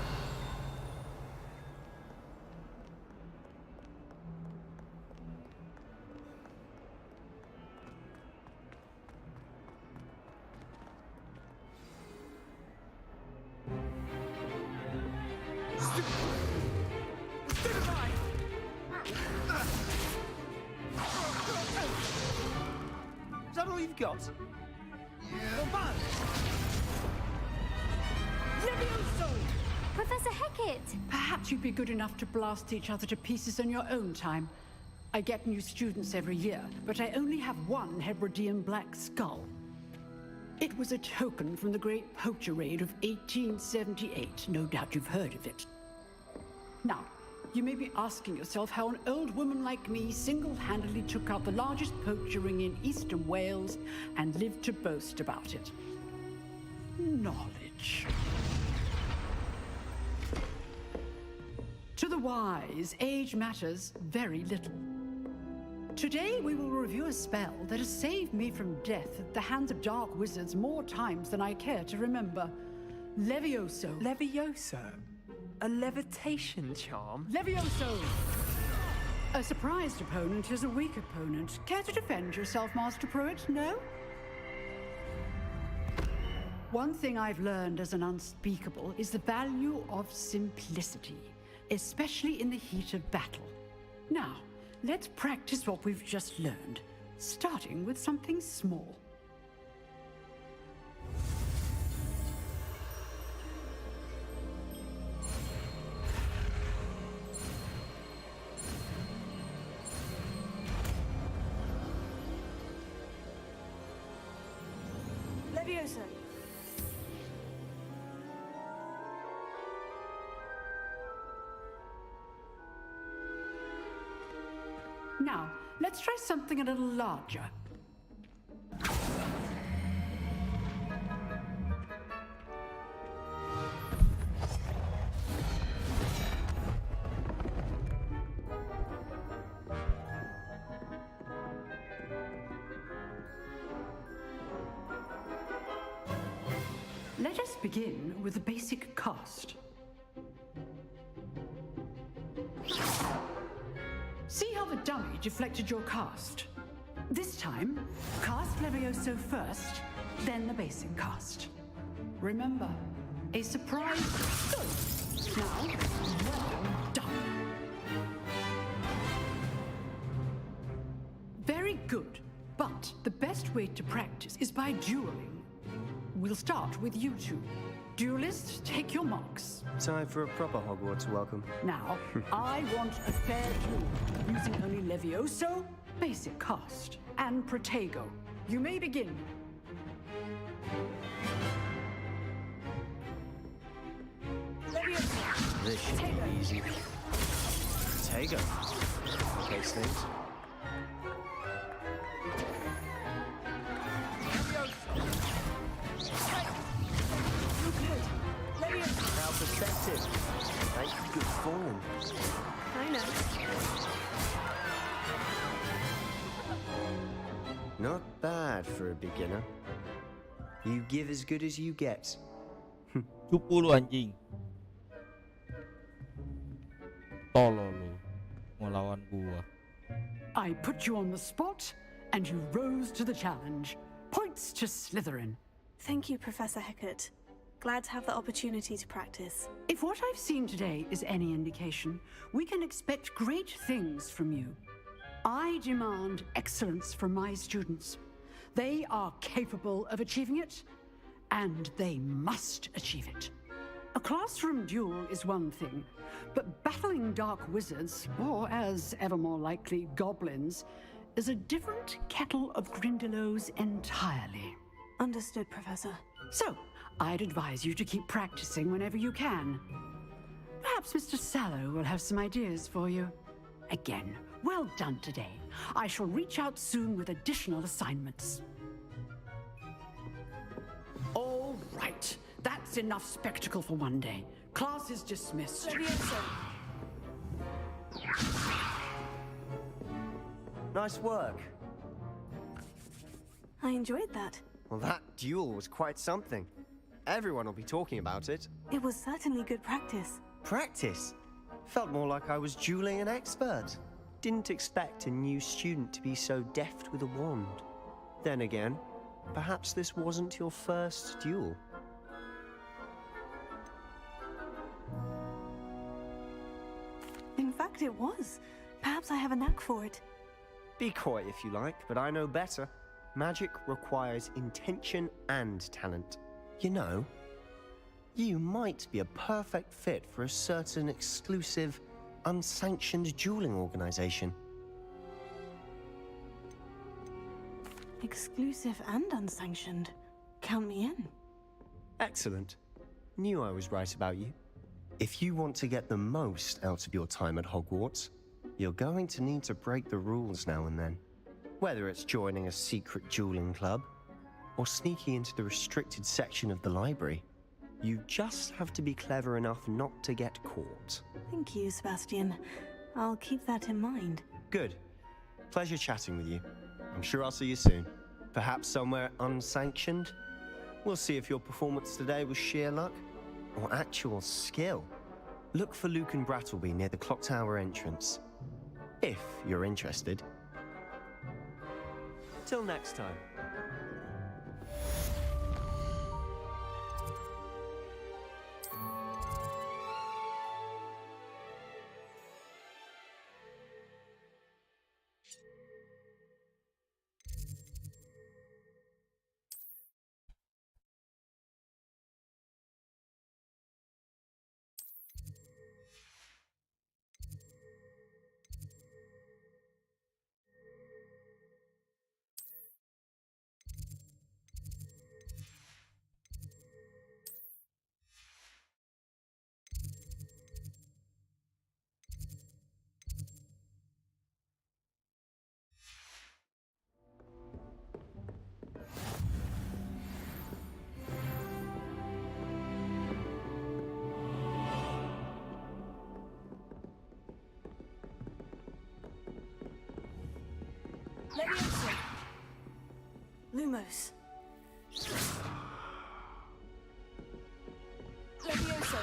T: Is that all you've got?
Q: Professor Hecat!
R: Perhaps you'd be good enough to blast each other to pieces on your own time. I get new students every year, but I only have one Hebridean black skull. It was a token from the Great Poacher Raid of 1878. No doubt you've heard of it. Now, you may be asking yourself how an old woman like me single-handedly took out the largest poacher ring in eastern Wales and lived to boast about it. Knowledge. To the wise, age matters very little. Today we will review a spell that has saved me from death at the hands of dark wizards more times than I care to remember. Levioso.
U: Levioso? A levitation charm?
R: Levioso! A surprised opponent is a weak opponent. Care to defend yourself, Master Pruitt? No? One thing I've learned as an unspeakable is the value of simplicity, especially in the heat of battle. Now, let's practice what we've just learned, starting with something small.
F: Levioso.
R: Now, let's try something a little larger. Let us begin with the basic cast. See how the dummy deflected your cast? This time, cast Levioso first, then the basic cast. Remember, a surprise. Good. Now, well done. Very good, but the best way to practice is by dueling. We'll start with you two. Duelists, take your marks.
V: Time for a proper Hogwarts welcome.
R: Now, I want a fair duel, using only Levioso, basic cast, and Protego. You may begin. Levioso.
V: This should be easy. Protego. Okay, Snakes. Now perspective. Right, good form.
F: I know.
V: Not bad for a beginner. You give as good as you get.
C: Cupu lu anjing. Tolol lu. Mau lawan gua.
R: I put you on the spot, and you rose to the challenge. Points to Slytherin.
F: Thank you, Professor Hecat. Glad to have the opportunity to practice.
R: If what I've seen today is any indication, we can expect great things from you. I demand excellence from my students. They are capable of achieving it, and they must achieve it. A classroom duel is one thing, but battling dark wizards, or as ever more likely, goblins, is a different kettle of Grindylows entirely.
F: Understood, Professor.
R: So, I'd advise you to keep practicing whenever you can. Perhaps Mr. Sallow will have some ideas for you. Again, well done today. I shall reach out soon with additional assignments. All right. That's enough spectacle for one day. Class is dismissed.
V: Nice work.
F: I enjoyed that.
V: Well, that duel was quite something. Everyone will be talking about it.
F: It was certainly good practice.
V: Practice? Felt more like I was dueling an expert. Didn't expect a new student to be so deft with a wand. Then again, perhaps this wasn't your first duel.
F: In fact, it was. Perhaps I have a knack for it.
V: Be coy if you like, but I know better. Magic requires intention and talent. You know, you might be a perfect fit for a certain exclusive, unsanctioned dueling organization.
F: Exclusive and unsanctioned. Count me in.
V: Excellent. Knew I was right about you. If you want to get the most out of your time at Hogwarts, you're going to need to break the rules now and then. Whether it's joining a secret dueling club, or sneaking into the restricted section of the library, you just have to be clever enough not to get caught.
F: Thank you, Sebastian. I'll keep that in mind.
V: Good. Pleasure chatting with you. I'm sure I'll see you soon. Perhaps somewhere unsanctioned? We'll see if your performance today was sheer luck or actual skill. Look for Luke and Brattleby near the clock tower entrance, if you're interested. Till next time.
F: Leviosa! Lumos. Leviosa!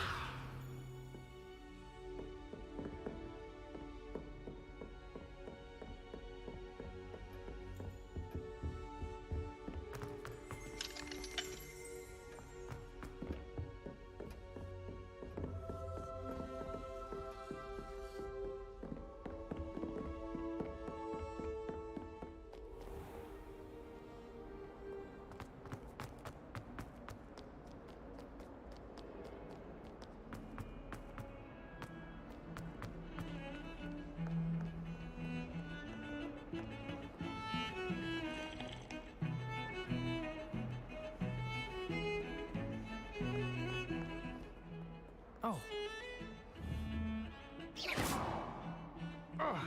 U: Oh. Ugh.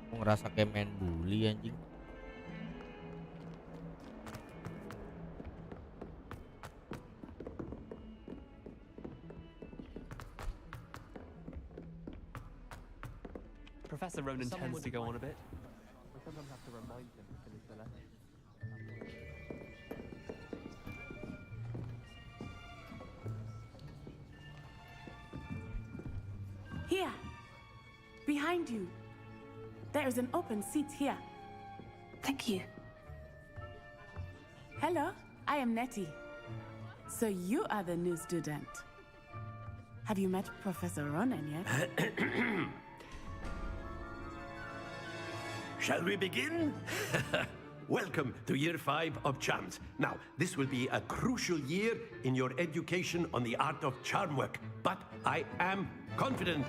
C: Aku ngerasa kayak main bully anjing.
N: Professor Ronan tends to go on a bit. We sometimes have to remind him to finish the lesson.
D: Here, behind you. There is an open seat here.
F: Thank you.
D: Hello, I am Nettie. So you are the new student. Have you met Professor Ronan yet?
I: Shall we begin? Welcome to Year 5 of Charms. Now, this will be a crucial year in your education on the art of charm work, but I am confident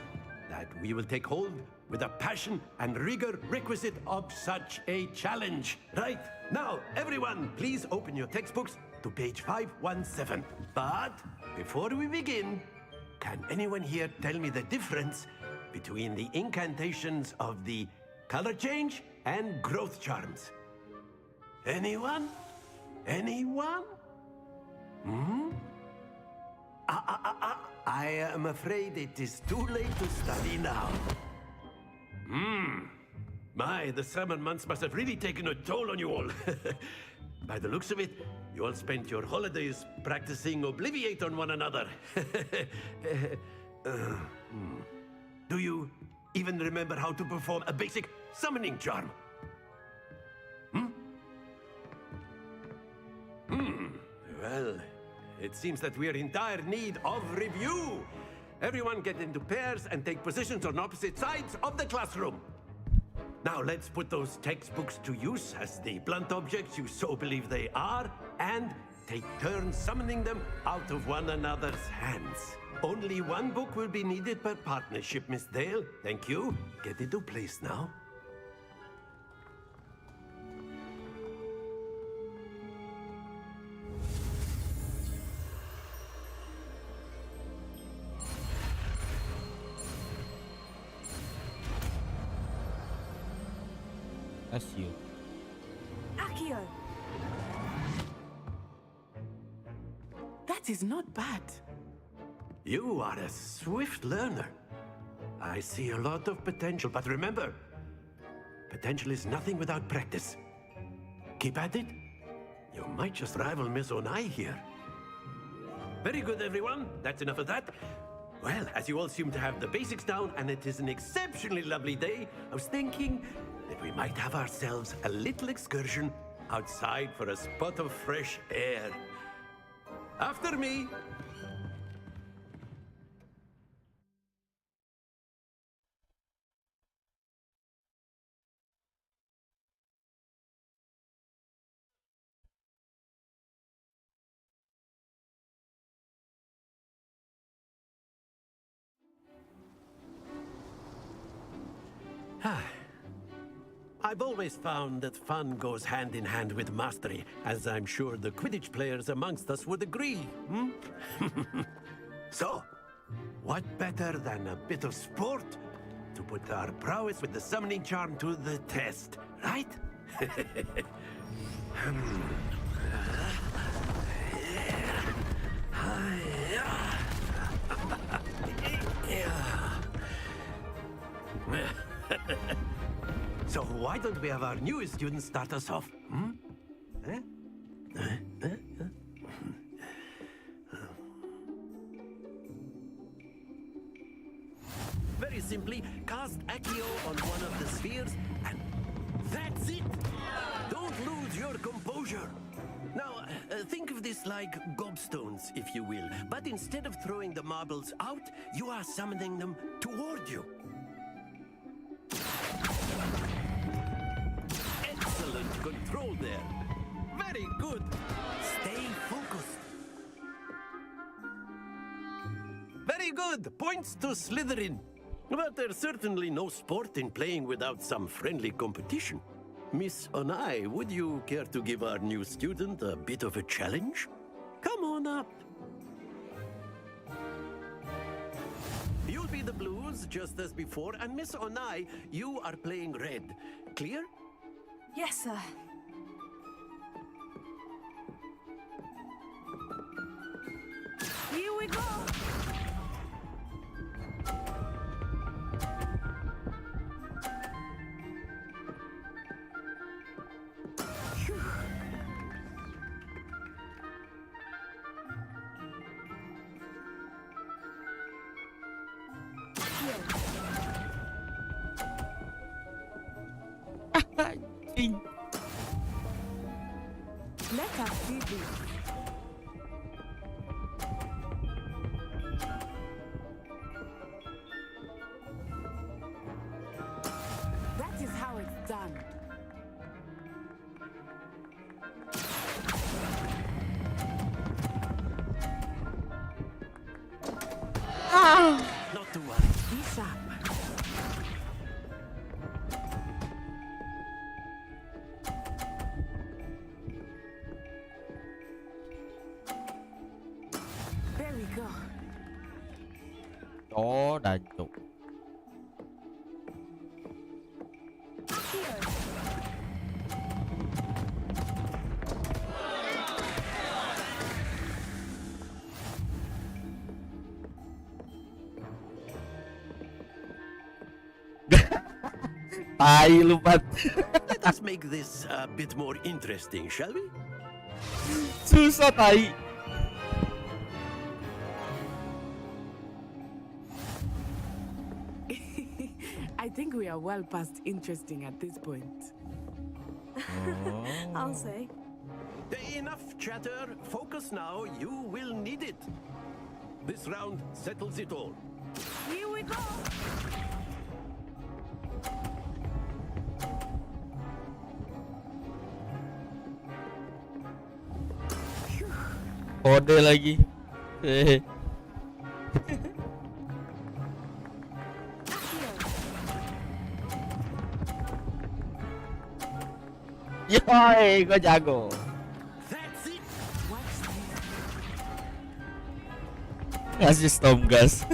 I: that we will take hold with the passion and rigor requisite of such a challenge. Right, now, everyone, please open your textbooks to page 517. But before we begin, can anyone here tell me the difference between the incantations of the color change and growth charms? Anyone? Anyone? Hmm? I am afraid it is too late to study now. My, the summer months must have really taken a toll on you all. By the looks of it, you all spent your holidays practicing Obliviate on one another. Do you even remember how to perform a basic summoning charm? Well, it seems that we are in dire need of review. Everyone get into pairs and take positions on opposite sides of the classroom. Now let's put those textbooks to use as the blunt objects you so believe they are, and take turns summoning them out of one another's hands. Only one book will be needed per partnership, Miss Dale. Thank you. Get into place now.
C: That's you.
F: Accio!
D: That is not bad.
I: You are a swift learner. I see a lot of potential, but remember, potential is nothing without practice. Keep at it. You might just rival Miss Onai here. Very good, everyone. That's enough of that. Well, as you all seem to have the basics down, and it is an exceptionally lovely day, I was thinking that we might have ourselves a little excursion outside for a spot of fresh air. After me. I've always found that fun goes hand in hand with mastery, as I'm sure the Quidditch players amongst us would agree. So, what better than a bit of sport to put our prowess with the summoning charm to the test, right? So why don't we have our newest student start us off? Very simply, cast Accio on one of the spheres, and that's it! Don't lose your composure! Now, think of this like gobstones, if you will, but instead of throwing the marbles out, you are summoning them toward you. Excellent control there. Very good. Stay focused. Very good. Points to Slytherin. But there's certainly no sport in playing without some friendly competition. Miss Onai, would you care to give our new student a bit of a challenge? Come on up. You'll be the blues, just as before, and Miss Onai, you are playing red. Clear?
F: Yes, sir. Here we go! Let us do this. That is how it's done.
I: Not to worry.
F: Be sharp. There we go.
C: Đó đã chụp. Tai lu Pat.
I: Let us make this a bit more interesting, shall we?
C: Susah tai.
D: I think we are well past interesting at this point.
F: I'll say.
I: Enough chatter. Focus now. You will need it. This round settles it all.
F: Here we go!
C: Kode lagi. Yoi, gue jago. Ngasih storm gas.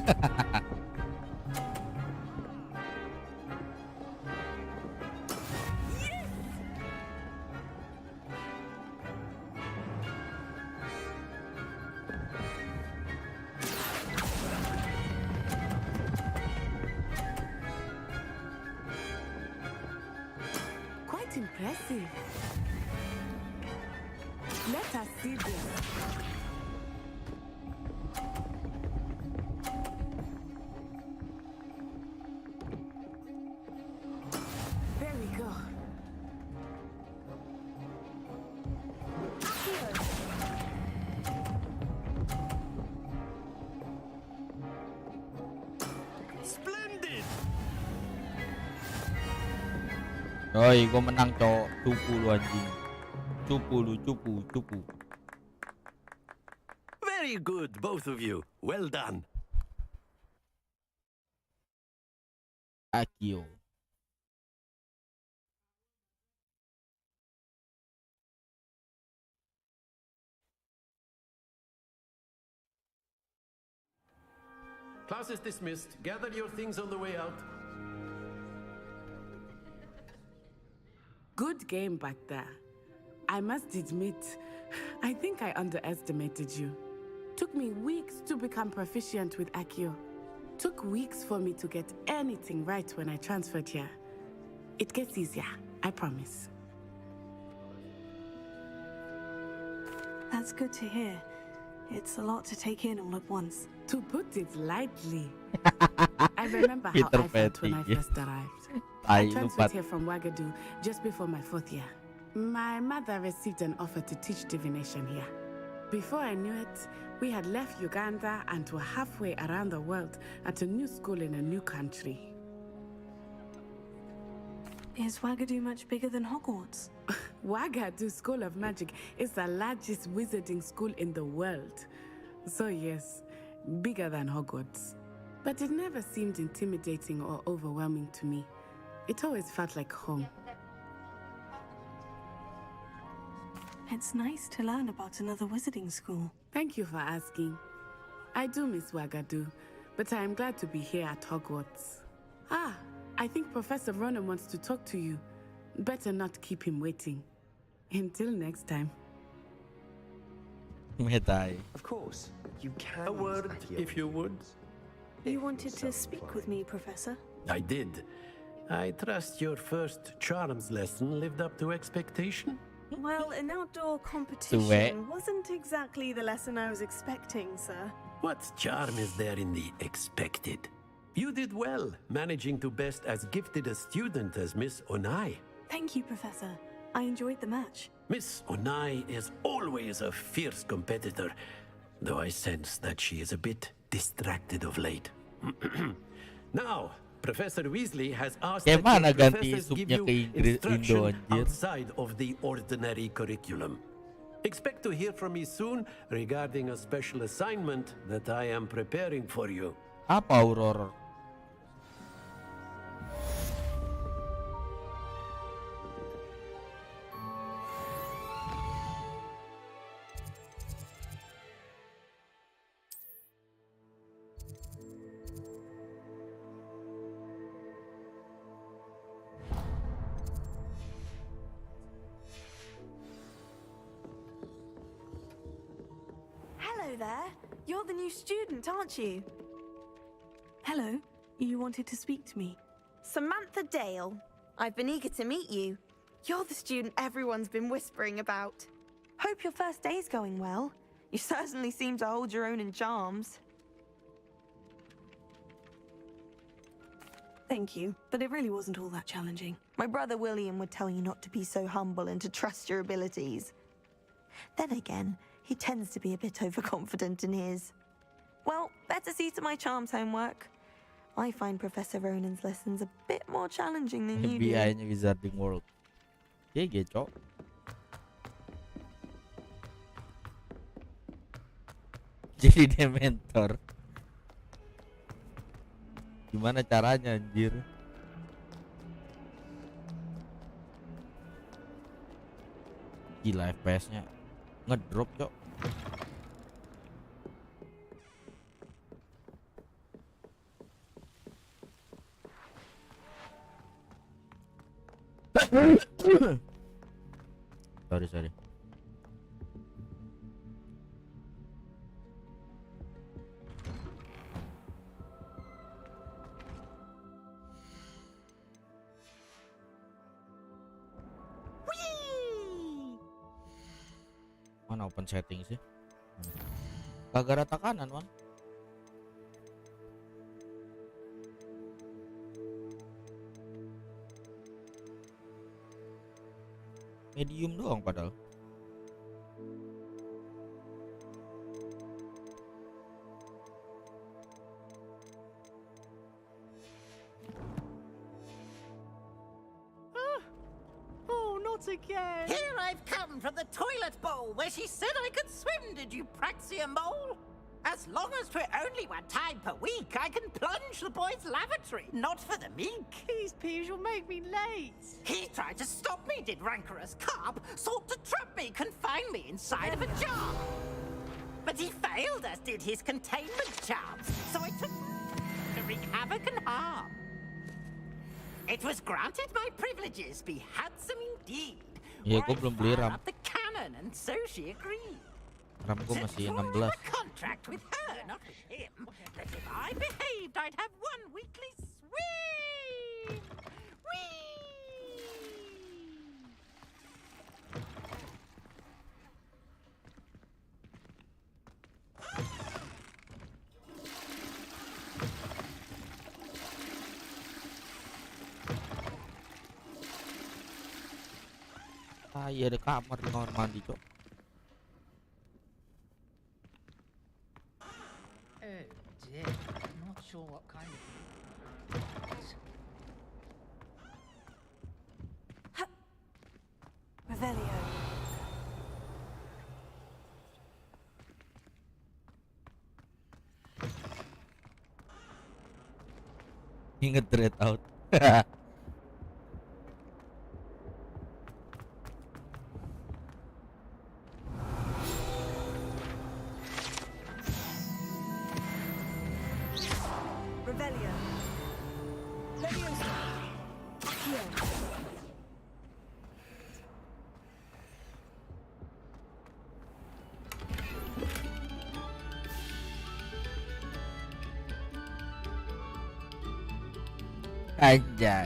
D: Quite impressive. Let us see this. There we go.
I: Splendid!
C: Oi, gue menang cok. Cupu lu anjing. Cupu.
I: Very good, both of you. Well done.
C: Akio.
I: Class is dismissed. Gather your things on the way out.
D: Good game back there. I must admit, I think I underestimated you. Took me weeks to become proficient with Accio. Took weeks for me to get anything right when I transferred here. It gets easier, I promise.
F: That's good to hear. It's a lot to take in all at once.
D: To put it lightly. I remember how I felt when I first arrived. I transferred here from Wagadu just before my 4th year. My mother received an offer to teach divination here. Before I knew it, we had left Uganda and were halfway around the world at a new school in a new country.
F: Is Wagadu much bigger than Hogwarts?
D: Wagadu School of Magic is the largest wizarding school in the world. So yes, bigger than Hogwarts. But it never seemed intimidating or overwhelming to me. It always felt like home.
F: It's nice to learn about another wizarding school.
D: Thank you for asking. I do miss Wagadu, but I am glad to be here at Hogwarts. Ah, I think Professor Ronan wants to talk to you. Better not keep him waiting. Until next time.
V: Of course, you can.
I: A word, if you would.
F: You wanted to speak with me, Professor?
I: I did. I trust your first charms lesson lived up to expectation?
J: Well, an outdoor competition wasn't exactly the lesson I was expecting, sir.
I: What charm is there in the expected? You did well, managing to best as gifted a student as Miss Onai.
F: Thank you, Professor. I enjoyed the match.
I: Miss Onai is always a fierce competitor, though I sense that she is a bit distracted of late. Now, Professor Weasley has asked that your professors give you instruction outside of the ordinary curriculum. Expect to hear from me soon regarding a special assignment that I am preparing for you.
C: Apa Aurora?
P: Hello there. You're the new student, aren't you?
F: Hello. You wanted to speak to me?
P: Samantha Dale. I've been eager to meet you. You're the student everyone's been whispering about. Hope your first day's going well. You certainly seem to hold your own in charms.
F: Thank you, but it really wasn't all that challenging.
P: My brother William would tell you not to be so humble and to trust your abilities. Then again, he tends to be a bit overconfident in his. Well, better see to my charms homework. I find Professor Ronan's lessons a bit more challenging than you do.
C: FBI-nya Wizarding World. GG, Cok. Jadi Dementor. Gimana caranya anjir? Gila FPS-nya ngedrop, cok. Sorry. Mana open setting sih? Kagak ada tekanan, Bang. Medium doang padahal.
A: Not again! Here I've come from the toilet bowl where she said I could swim, did you praxia mole? As long as for only 1 time per week, I can plunge the boys' lavatory, not for the meek. Please, Peeves, you'll make me late. He tried to stop me, did rancorous carp, sought to trap me, confine me inside of a jar. But he failed, as did his containment charms, so I took to wreak havoc and harm. It was granted my privileges be handsome indeed.
C: Iya, gue belum beli RAM.
A: The canon, and so she agreed.
C: RAM gue masih 16.
A: Contract with her, not with him. That if I behaved, I'd have 1 weekly swim. Whee!
C: Ah iya, ada kamar di kamar mandi, cok.
O: Oh dear, I'm not sure what kind of...
F: Revelio.
C: Ingat Dread Out.
F: Revelio. Leviosa. Here.
C: Anjay.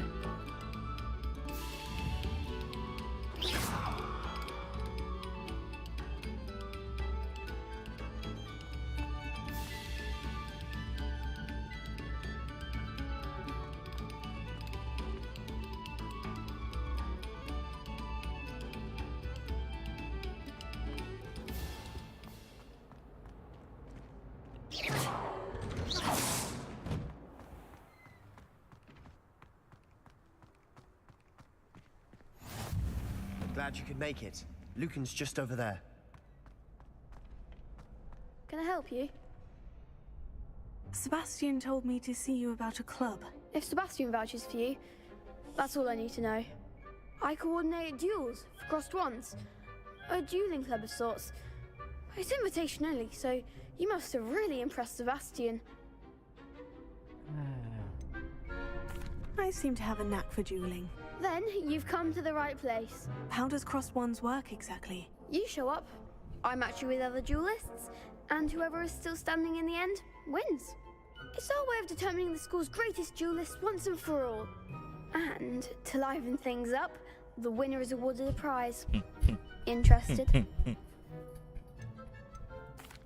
V: Glad you could make it. Lucan's just over there.
F: Can I help you? Sebastian told me to see you about a club.
K: If Sebastian vouches for you, that's all I need to know. I coordinate duels for crossed ones. A dueling club of sorts. It's invitation only, so you must have really impressed Sebastian.
F: I seem to have a knack for dueling.
K: Then you've come to the right place.
F: How does crossed ones work exactly?
K: You show up, I match you with other duelists, and whoever is still standing in the end wins. It's our way of determining the school's greatest duelist once and for all. And to liven things up, the winner is awarded a prize. Interested?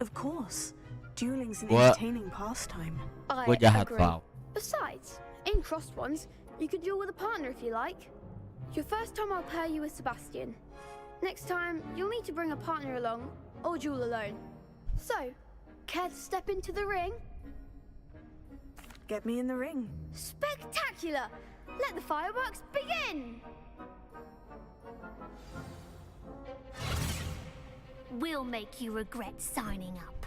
F: Of course. Dueling's an
C: What?
F: entertaining pastime.
K: I
C: Gue jahat,
K: agree.
C: Val.
K: Besides, in crossed ones, you could duel with a partner if you like. Your first time I'll pair you with Sebastian. Next time, you'll need to bring a partner along, or duel alone. So, care to step into the ring?
F: Get me in the ring.
K: Spectacular! Let the fireworks begin!
M: We'll make you regret signing up.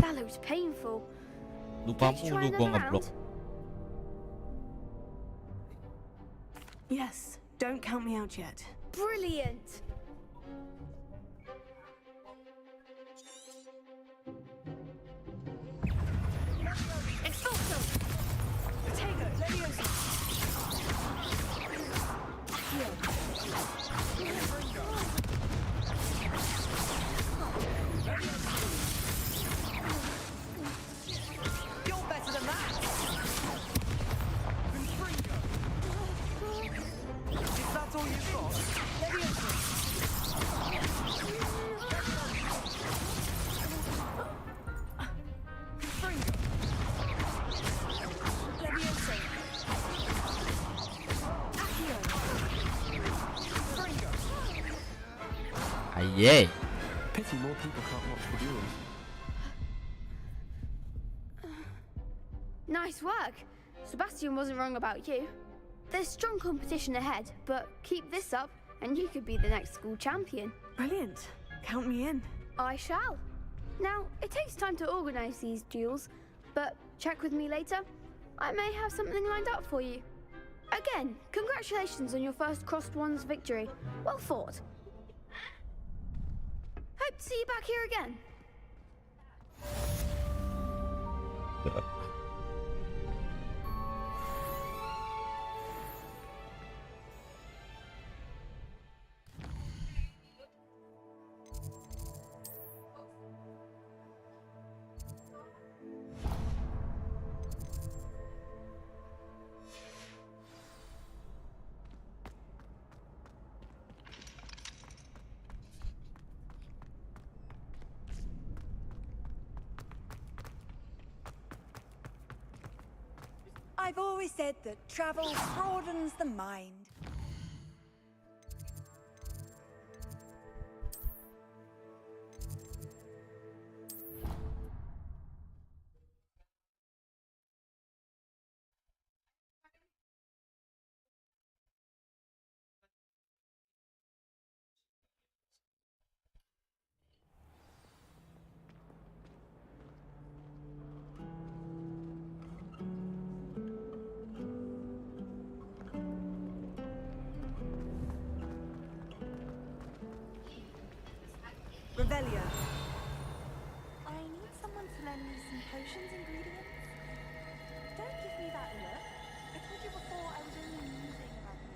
K: That looked painful.
C: Lupa
K: Did you try
C: mulu gua
K: another
C: ngeblok.
K: round?
J: Yes, don't count me out yet.
K: Brilliant. Expulso.
J: Potato, Leviosa.
A: You're better than that. If that's all you've got,
C: Aye.
N: Pity more people can't watch the duels.
K: Nice work. Sebastian wasn't wrong about you. There's strong competition ahead, but keep this up and you could be the next school champion.
J: Brilliant. Count me in.
K: I shall. Now, it takes time to organise these duels, but check with me later. I may have something lined up for you. Again, congratulations on your first Crossed Wands victory. Well fought. Hope to see you back here again.
B: I've always said that travel broadens the mind. Revelia.
M: I need someone to lend me some potions ingredients. Don't give me that look. I told you before I was only musing about you.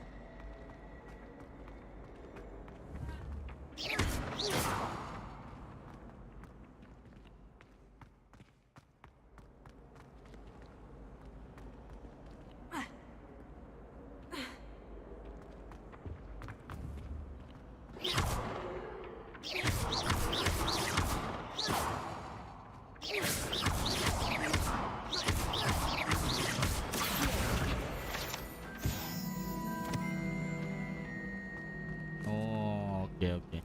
C: Oh, okay.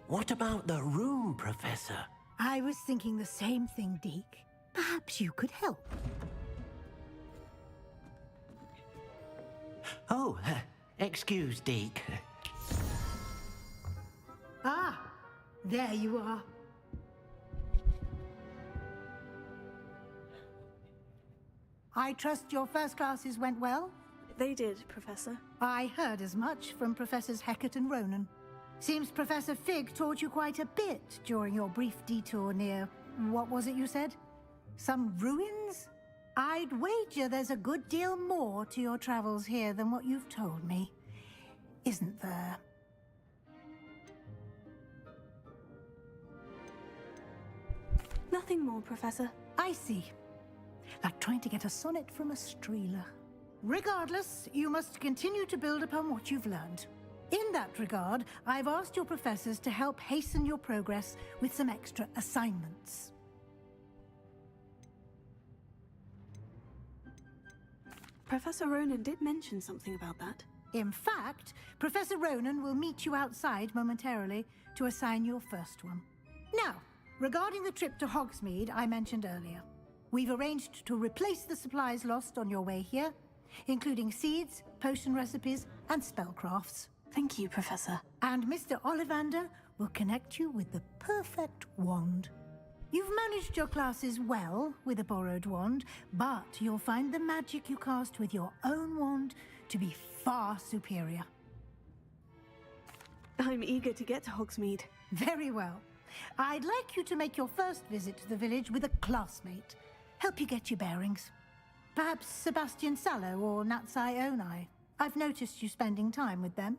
I: What about the room, Professor?
L: I was thinking the same thing, Deke. Perhaps you could help.
I: Oh, excuse, Deke.
L: Ah, there you are. I trust your first classes went well?
J: They did, Professor.
L: I heard as much from Professors Hecat and Ronan. Seems Professor Fig taught you quite a bit during your brief detour near... what was it you said? Some ruins? I'd wager there's a good deal more to your travels here than what you've told me. Isn't there?
F: Nothing more, Professor.
L: I see. Like trying to get a sonnet from a streeler. Regardless, you must continue to build upon what you've learned. In that regard, I've asked your professors to help hasten your progress with some extra assignments.
F: Professor Ronan did mention something about that.
L: In fact, Professor Ronan will meet you outside momentarily to assign your first one. Now, regarding the trip to Hogsmeade I mentioned earlier, we've arranged to replace the supplies lost on your way here, including seeds, potion recipes, and spellcrafts.
F: Thank you, Professor.
L: And Mr. Ollivander will connect you with the perfect wand. You've managed your classes well with a borrowed wand, but you'll find the magic you cast with your own wand to be far superior.
F: I'm eager to get to Hogsmeade.
L: Very well. I'd like you to make your first visit to the village with a classmate. Help you get your bearings. Perhaps Sebastian Sallow or Natsai Onai. I've noticed you spending time with them.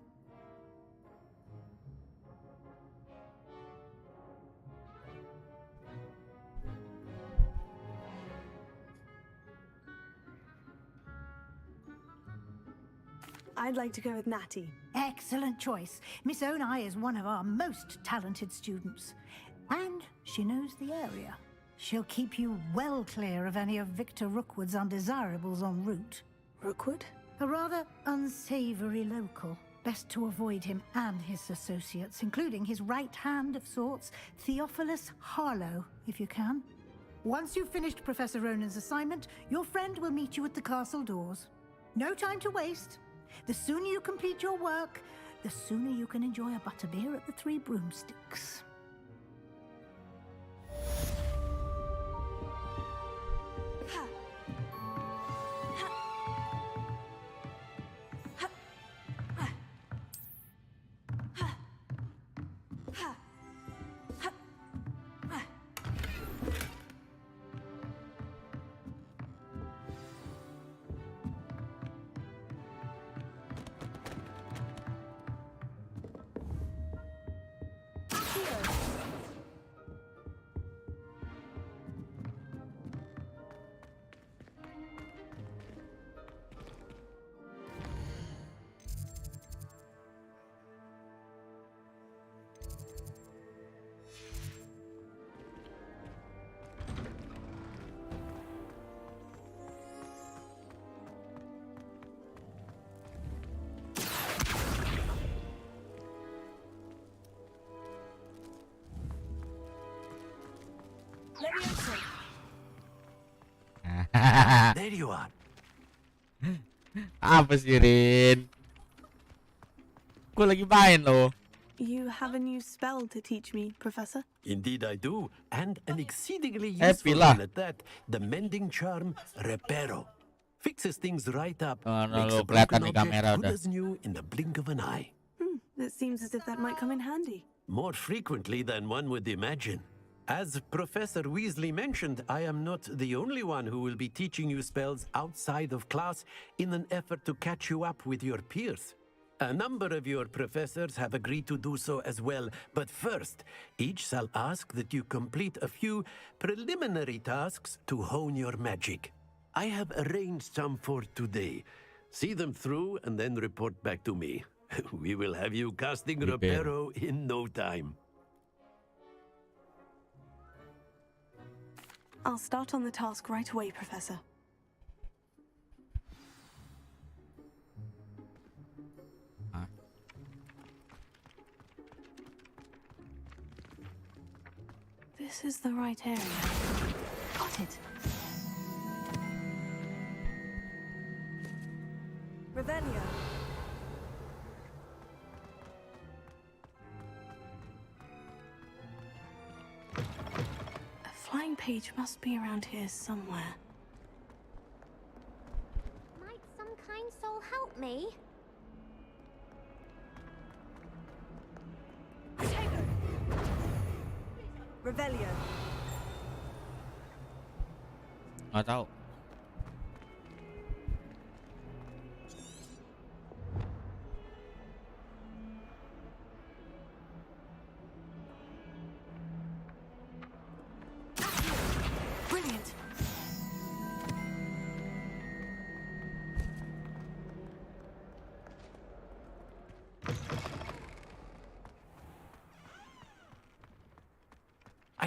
F: I'd like to go with Natty.
L: Excellent choice. Miss Onai is one of our most talented students. And she knows the area. She'll keep you well clear of any of Victor Rookwood's undesirables en route.
F: Rookwood?
L: A rather unsavory local. Best to avoid him and his associates, including his right hand of sorts, Theophilus Harlow, if you can. Once you've finished Professor Ronan's assignment, your friend will meet you at the castle doors. No time to waste. The sooner you complete your work, the sooner you can enjoy a butterbeer at the Three Broomsticks.
I: There you are.
C: Apa sih, Rin? Gue lagi main loh.
F: You have a new spell to teach me, Professor?
I: Indeed I do, and an exceedingly
C: Happy
I: useful
C: lah.
I: one at that. The mending charm, Reparo. Fixes things right up,
C: Oh, no,
I: makes
C: lo,
I: a broken
C: kelihatan di
I: object
C: kamera
I: good
C: udah.
I: as new in the blink of an eye.
F: It seems as if that might come in handy.
I: More frequently than one would imagine. As Professor Weasley mentioned, I am not the only one who will be teaching you spells outside of class in an effort to catch you up with your peers. A number of your professors have agreed to do so as well, but first, each shall ask that you complete a few preliminary tasks to hone your magic. I have arranged some for today. See them through and then report back to me. We will have you casting Reparo in no time.
F: I'll start on the task right away, Professor. This is the right area. Got it. Revelio. A flying page must be around here somewhere.
E: Might some kind soul help me?
F: Revelio.
C: Nggak tahu.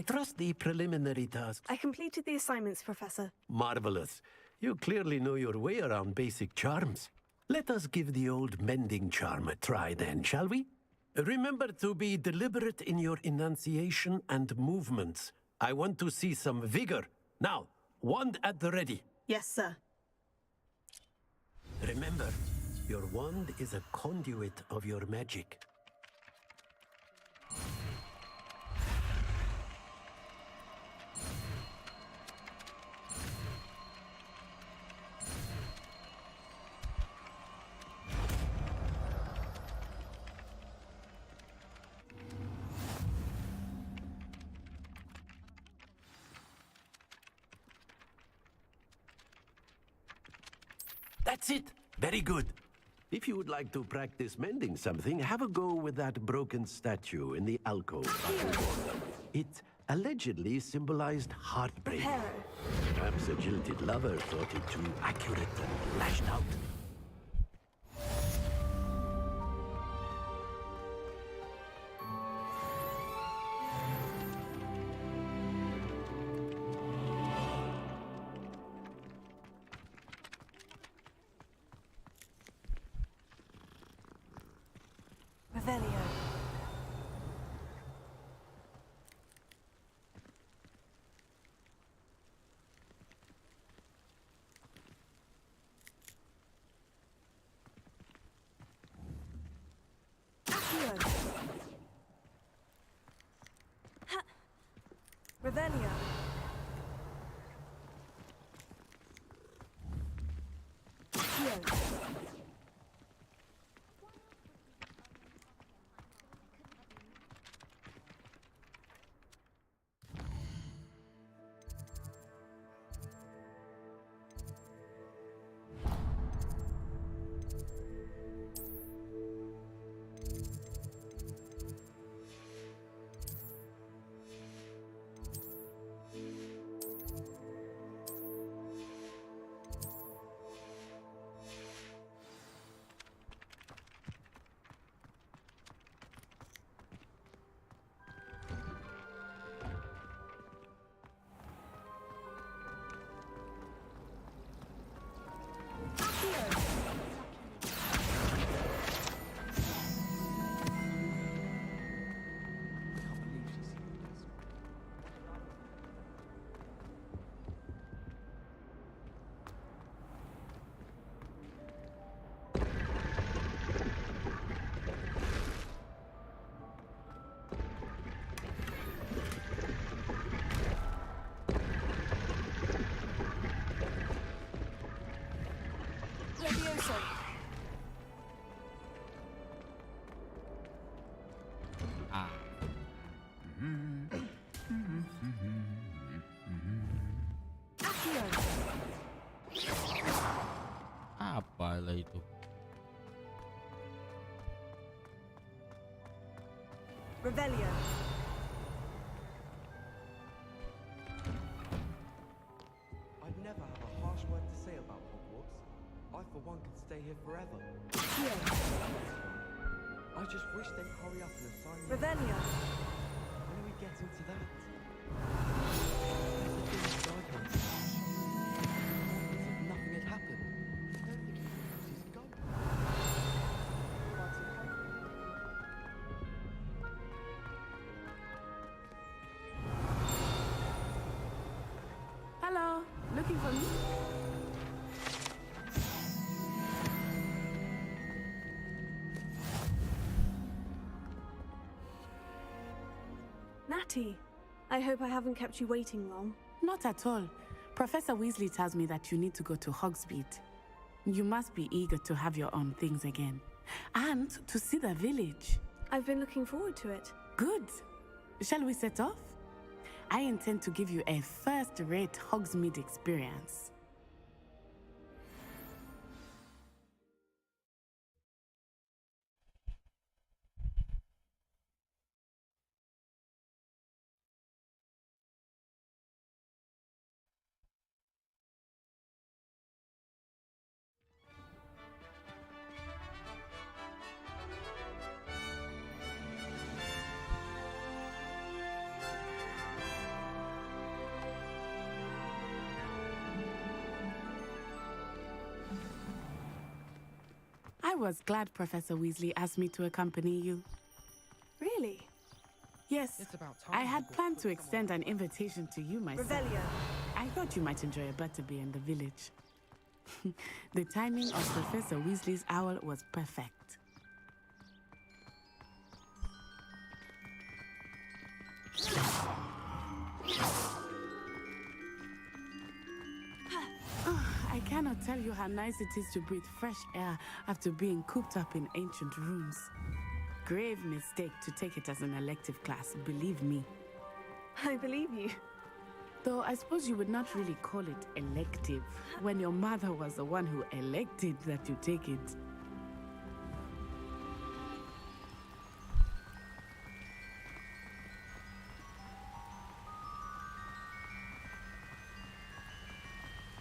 I: I trust the preliminary tasks.
J: I completed the assignments, Professor.
I: Marvelous. You clearly know your way around basic charms. Let us give the old mending charm a try then, shall we? Remember to be deliberate in your enunciation and movements. I want to see some vigor. Now, wand at the ready.
J: Yes, sir.
I: Remember, your wand is a conduit of your magic. That's it. Very good. If you would like to practice mending something, have a go with that broken statue in the alcove. It allegedly symbolized heartbreak. Perhaps a jilted lover thought it too accurate and lashed out.
F: Revelio. Accio. Revelio. Accio. Levioso.
C: Ah.
F: Accio.
C: Apalah itu?
F: Revelio.
N: I'd never have a harsh word to say about Hogwarts. I, for one, could stay here forever.
F: Accio.
N: I just wish they'd hurry up and assign me.
F: Revelio.
N: When are we getting to that? As if nothing had happened. I don't think he knows he's going.
D: Hello, looking for me?
J: Natty, I hope I haven't kept you waiting long.
D: Not at all. Professor Weasley tells me that you need to go to Hogsmeade. You must be eager to have your own things again. And to see the village.
J: I've been looking forward to it.
D: Good. Shall we set off? I intend to give you a first-rate Hogsmeade experience. was glad Professor Weasley asked me to accompany you.
J: Really?
D: Yes,
U: It's about time
D: I had
U: we
D: planned
U: put
D: to
U: someone
D: extend an invitation to you myself.
J: Revelio.
D: I thought you might enjoy a butterbeer in the village. The timing of Professor Weasley's owl was perfect. I cannot tell you how nice it is to breathe fresh air after being cooped up in ancient rooms. Grave mistake to take it as an elective class, believe me.
J: I believe you.
D: Though I suppose you would not really call it elective when your mother was the one who elected that you take it.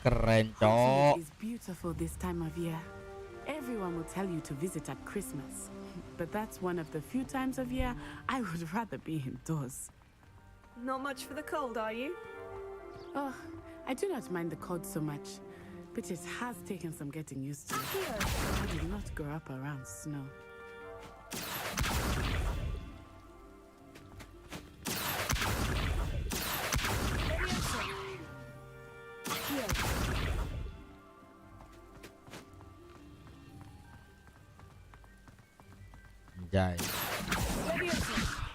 C: Keren, Cok.
D: Hogsmeade is beautiful this time of year. Everyone will tell you to visit at Christmas, but that's one of the few times of year I would rather be indoors.
J: Not much for the cold, are you?
D: Oh, I do not mind the cold so much, but it has taken some getting used to. I did not grow up around snow.
C: Jai.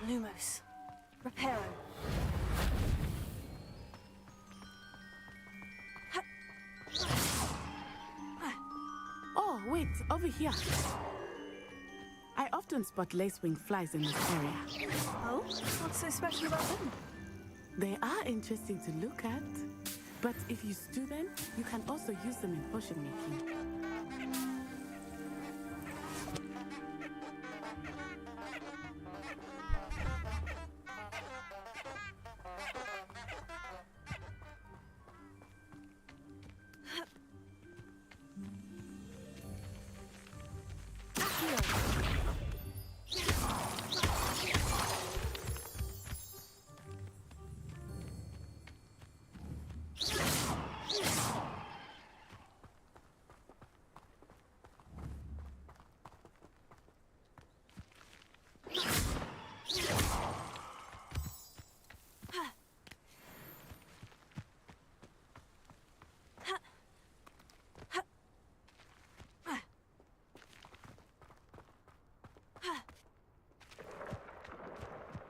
F: Lumos. Reparo.
D: Oh, wait, over here. I often spot lacewing flies in this area.
J: Oh? What's so special about them?
D: They are interesting to look at, but if you stew them, you can also use them in potion making.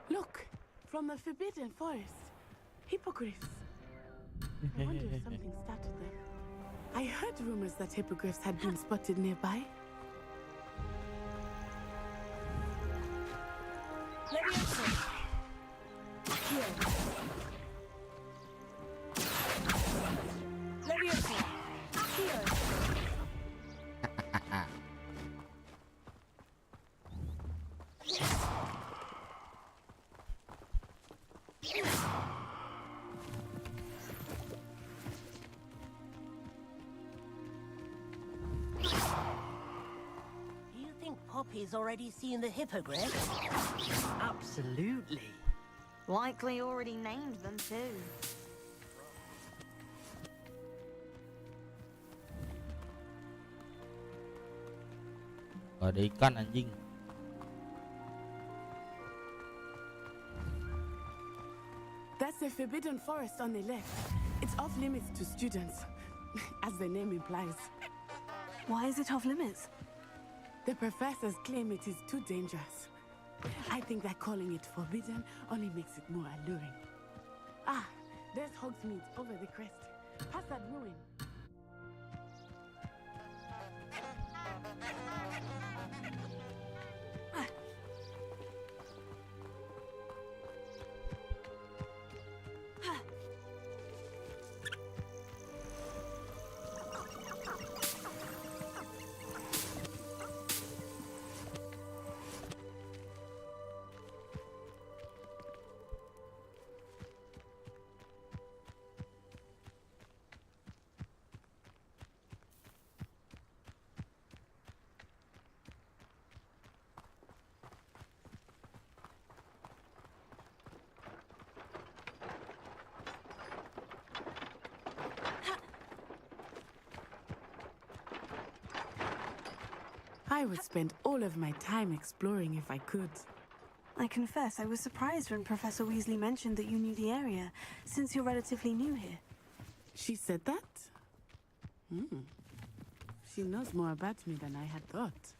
D: Look, from the Forbidden Forest. Hippogriffs. I wonder if something started them. I heard rumors that hippogriffs had been spotted nearby.
A: Poppy's already seen the hippogriff?
H: Absolutely.
F: Likely already named them too.
C: Gak ada ikan anjing.
D: That's the Forbidden Forest on the left. It's off limits to students, as the name implies.
J: Why is it off limits?
D: The professors claim it is too dangerous. I think that calling it forbidden only makes it more alluring. Ah, there's Hogsmeade over the crest. Past that ruin. I would spend all of my time exploring if I could.
F: I confess, I was surprised when Professor Weasley mentioned that you knew the area, since you're relatively new here.
D: She said that? She knows more about me than I had thought.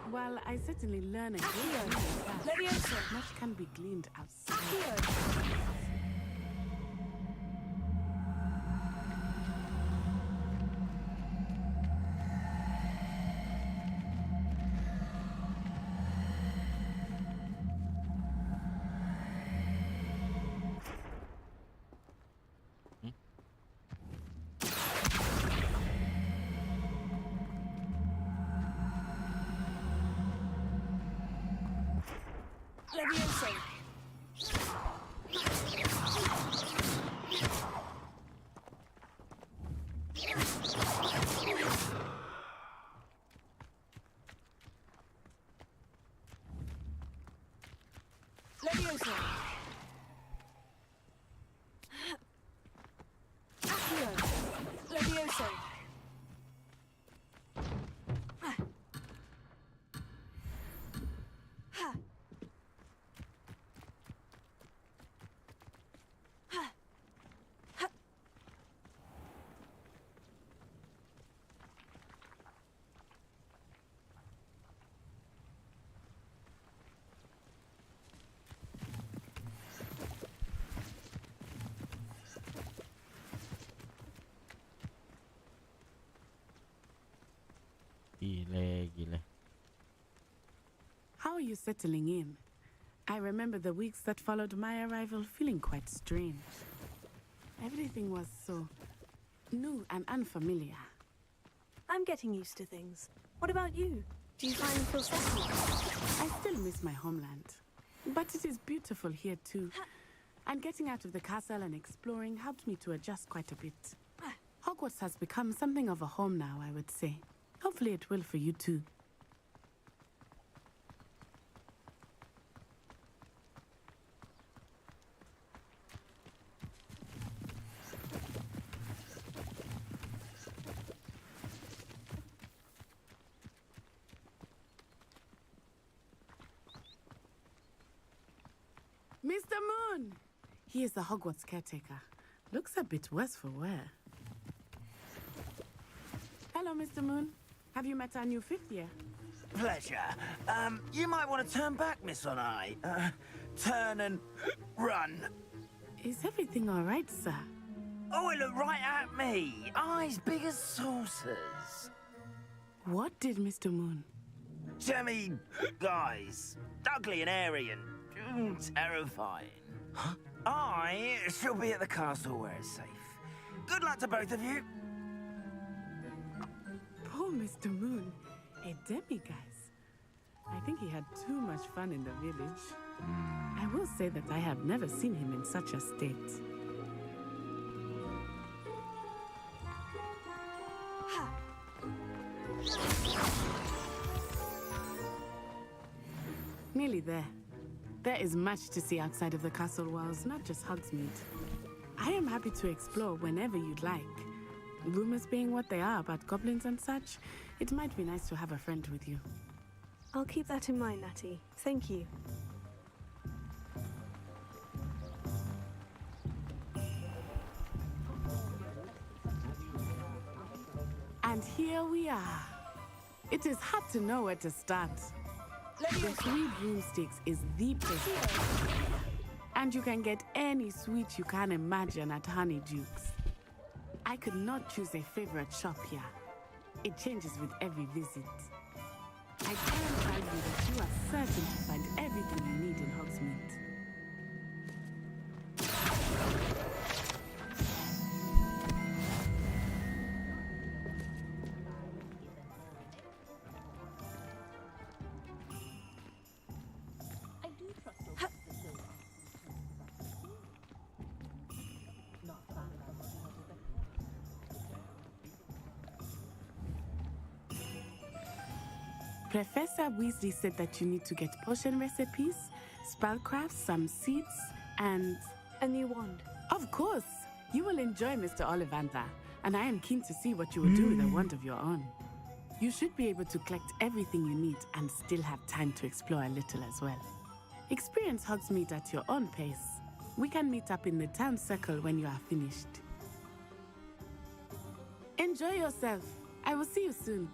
D: While I certainly learn a great deal, much can be gleaned outside.
F: Levioso. Levioso. Accio. Levioso.
C: Gile.
D: How are you settling in? I remember the weeks that followed my arrival feeling quite strange. Everything was so new and unfamiliar.
F: I'm getting used to things. What about you? Do you find you feel settled?
D: I still miss my homeland, but it is beautiful here too. And getting out of the castle and exploring helped me to adjust quite a bit. Hogwarts has become something of a home now, I would say. Hopefully it will for you too. Mr. Moon! He is the Hogwarts caretaker. Looks a bit worse for wear. Hello, Mr. Moon. Have you met our new fifth year?
T: Pleasure. You might want to turn back, Miss On-Eye. Turn and run.
D: Is everything all right, sir?
T: Oh, it looked right at me. Eyes big as saucers.
D: What did Mr. Moon?
T: Jemmy, guys. Ugly and airy and terrifying. Huh? I shall be at the castle where it's safe. Good luck to both of you.
D: Poor Mr. Moon. A demiguise. I think he had too much fun in the village. I will say that I have never seen him in such a state. Nearly there. There is much to see outside of the castle walls, not just Hogsmeade. I am happy to explore whenever you'd like. Rumors being what they are about goblins and such, it might be nice to have a friend with you.
F: I'll keep that in mind, Natty. Thank you.
D: And here we are. It is hard to know where to start. The Three Broomsticks is the place. And you can get any sweet you can imagine at Honeyduke's. I could not choose a favorite shop here. It changes with every visit. I can tell you that you are certain to find everything you need in Hogsmeade. Professor Weasley said that you need to get potion recipes, spellcrafts, some seeds, and...
F: a new wand.
D: Of course! You will enjoy Mr. Ollivander, and I am keen to see what you will do with a wand of your own. You should be able to collect everything you need and still have time to explore a little as well. Experience Hogsmeade at your own pace. We can meet up in the town circle when you are finished. Enjoy yourself. I will see you soon.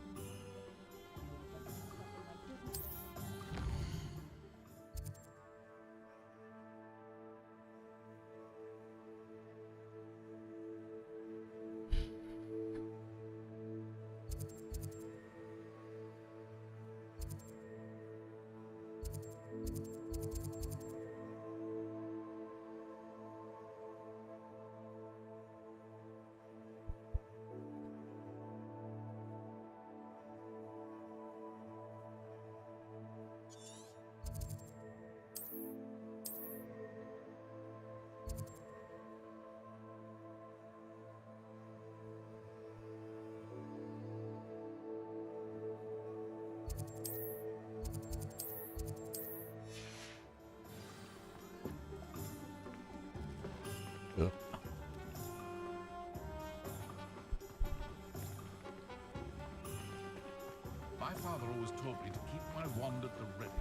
H: My father always told me to keep my wand at the ready.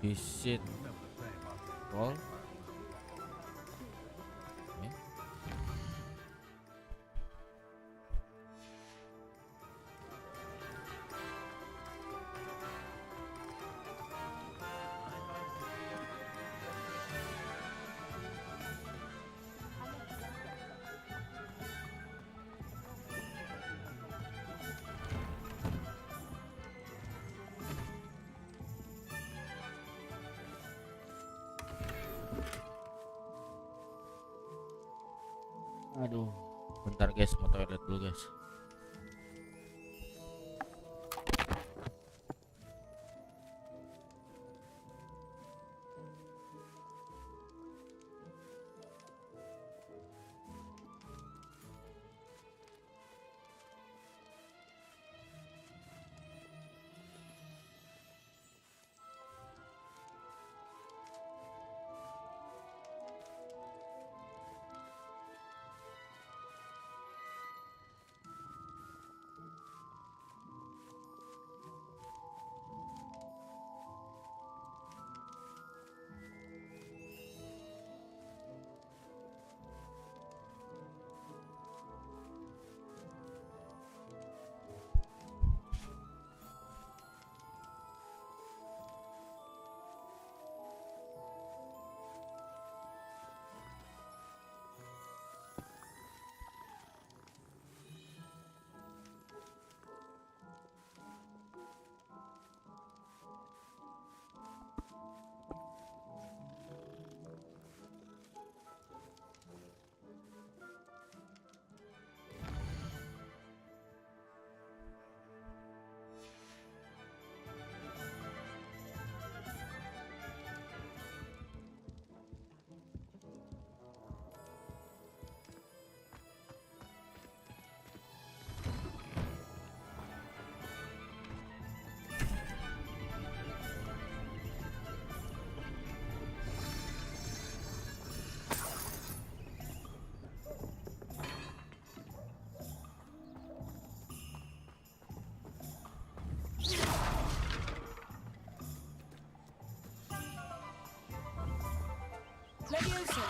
C: Visit roll. Aduh, bentar guys, mau toilet dulu guys.
B: Leviosa,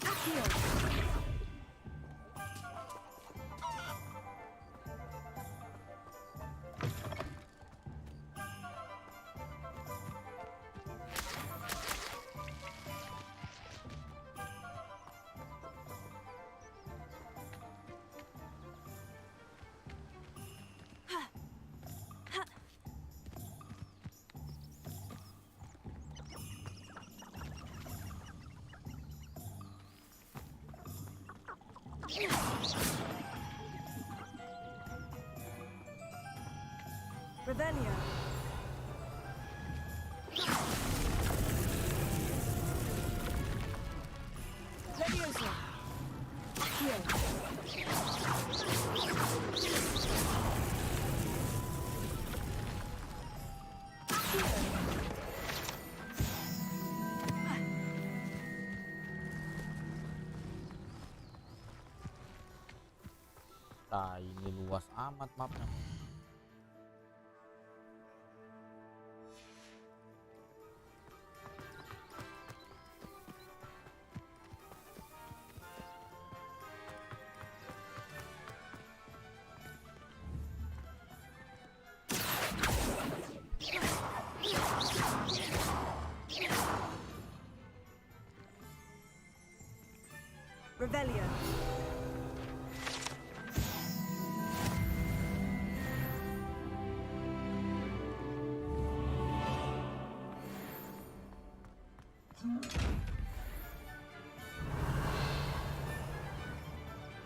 B: Accio. Revelio. Leviosa, Accio.
C: Nah, ini luas amat mapnya.
J: Revelio.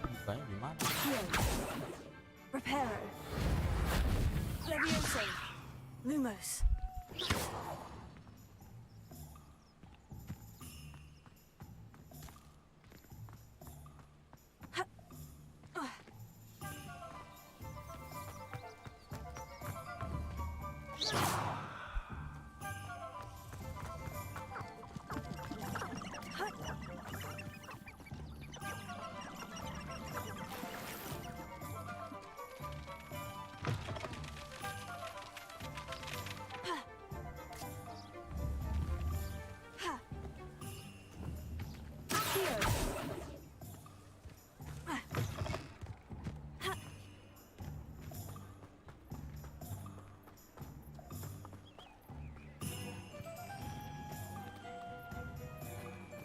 C: Bukanya gimana?
F: Reparo. Levioso. Lumos.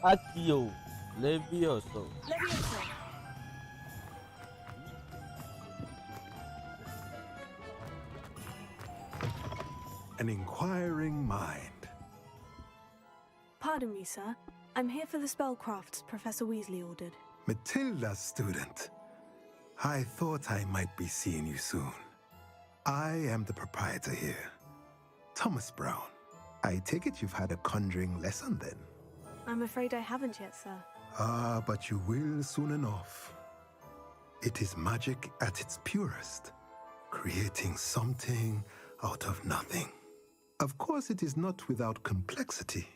C: Accio, Levioso.
F: Levioso.
G: An inquiring mind.
J: Pardon me, sir. I'm here for the spellcrafts Professor Weasley ordered.
G: Matilda's student. I thought I might be seeing you soon. I am the proprietor here, Thomas Brown. I take it you've had a conjuring lesson then?
J: I'm afraid I haven't yet, sir.
G: Ah, but you will soon enough. It is magic at its purest, creating something out of nothing. Of course, it is not without complexity,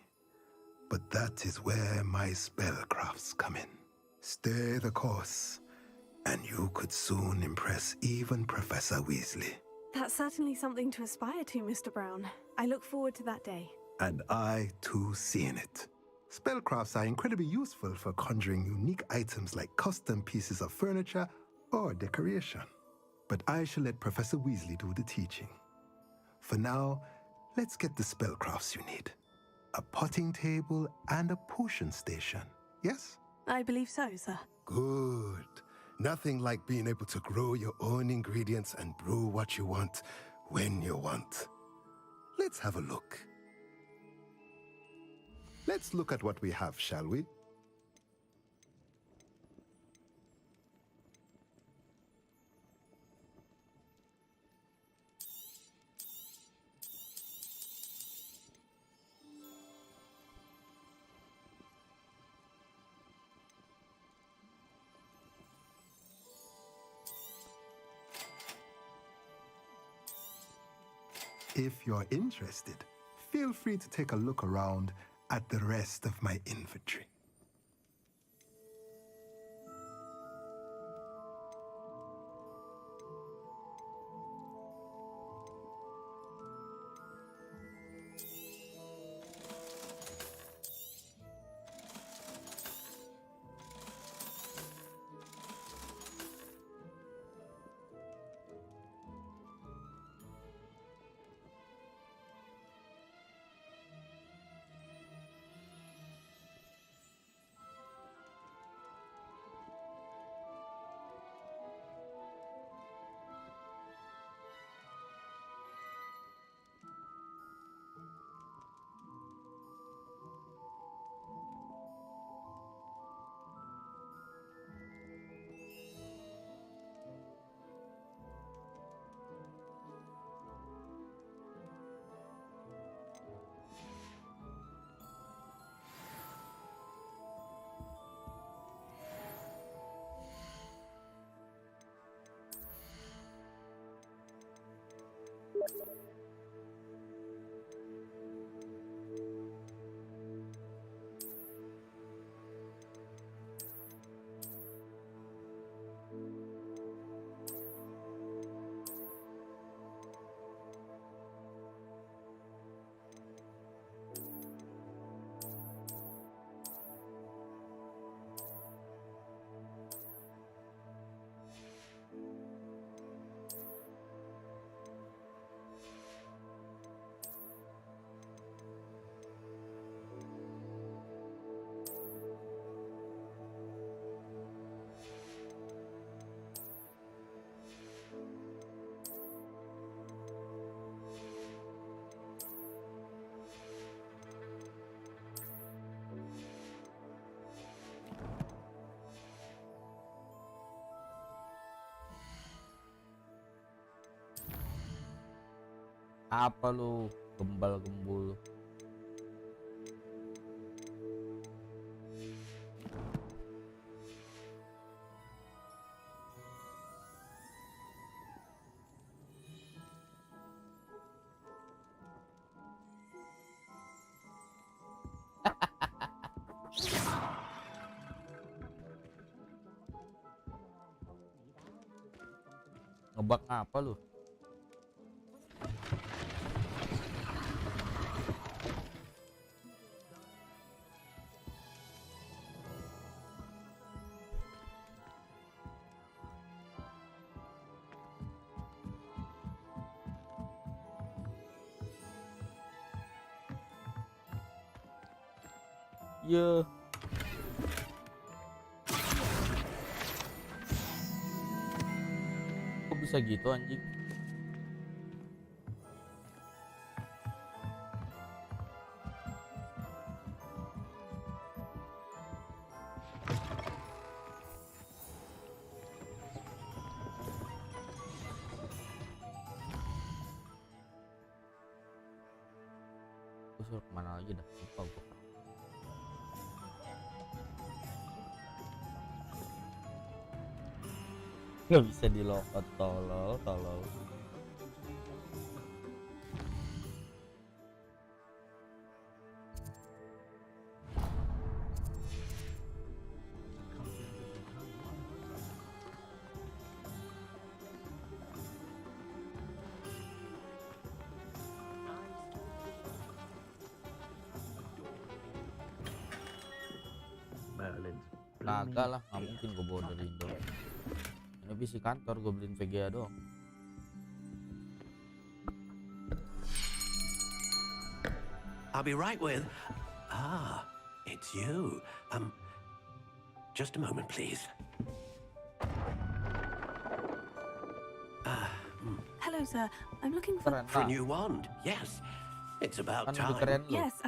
G: but that is where my spellcrafts come in. Stay the course, and you could soon impress even Professor Weasley.
J: That's certainly something to aspire to, Mr. Brown. I look forward to that day.
G: And I, too, seeing it. Spellcrafts are incredibly useful for conjuring unique items like custom pieces of furniture or decoration. But I shall let Professor Weasley do the teaching. For now, let's get the spellcrafts you need. A potting table and a potion station, yes?
J: I believe so, sir.
G: Good. Nothing like being able to grow your own ingredients and brew what you want when you want. Let's have a look. Let's look at what we have, shall we? If you're interested, feel free to take a look around at the rest of my inventory.
C: Apa lu gembal-gembul? Ngebak apa lu? Ya. Kok bisa gitu anjing? Gue suruh kemana lagi dah, lupa gue. Gak bisa dilokot, tolol. Kagak lah, nggak mungkin gue bawa dari Indo. Ini PC kantor, gue beliin VGA doang.
I: I'll be right with. Ah, it's you. Just a moment, please.
F: Hello, sir. I'm looking for
I: a new wand. Yes, it's about time.
F: Yes,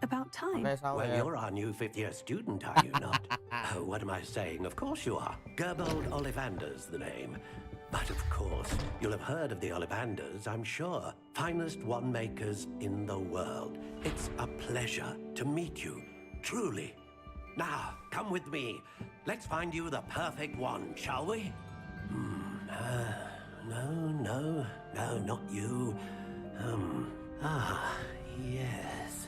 F: about time.
I: Well, you're our new fifth-year student, are you not? Oh, what am I saying? Of course you are. Gerbold Ollivander's the name. But of course, you'll have heard of the Ollivanders, I'm sure. Finest wand makers in the world. It's a pleasure to meet you, truly. Now, come with me. Let's find you the perfect wand, shall we? No, not you. Yes.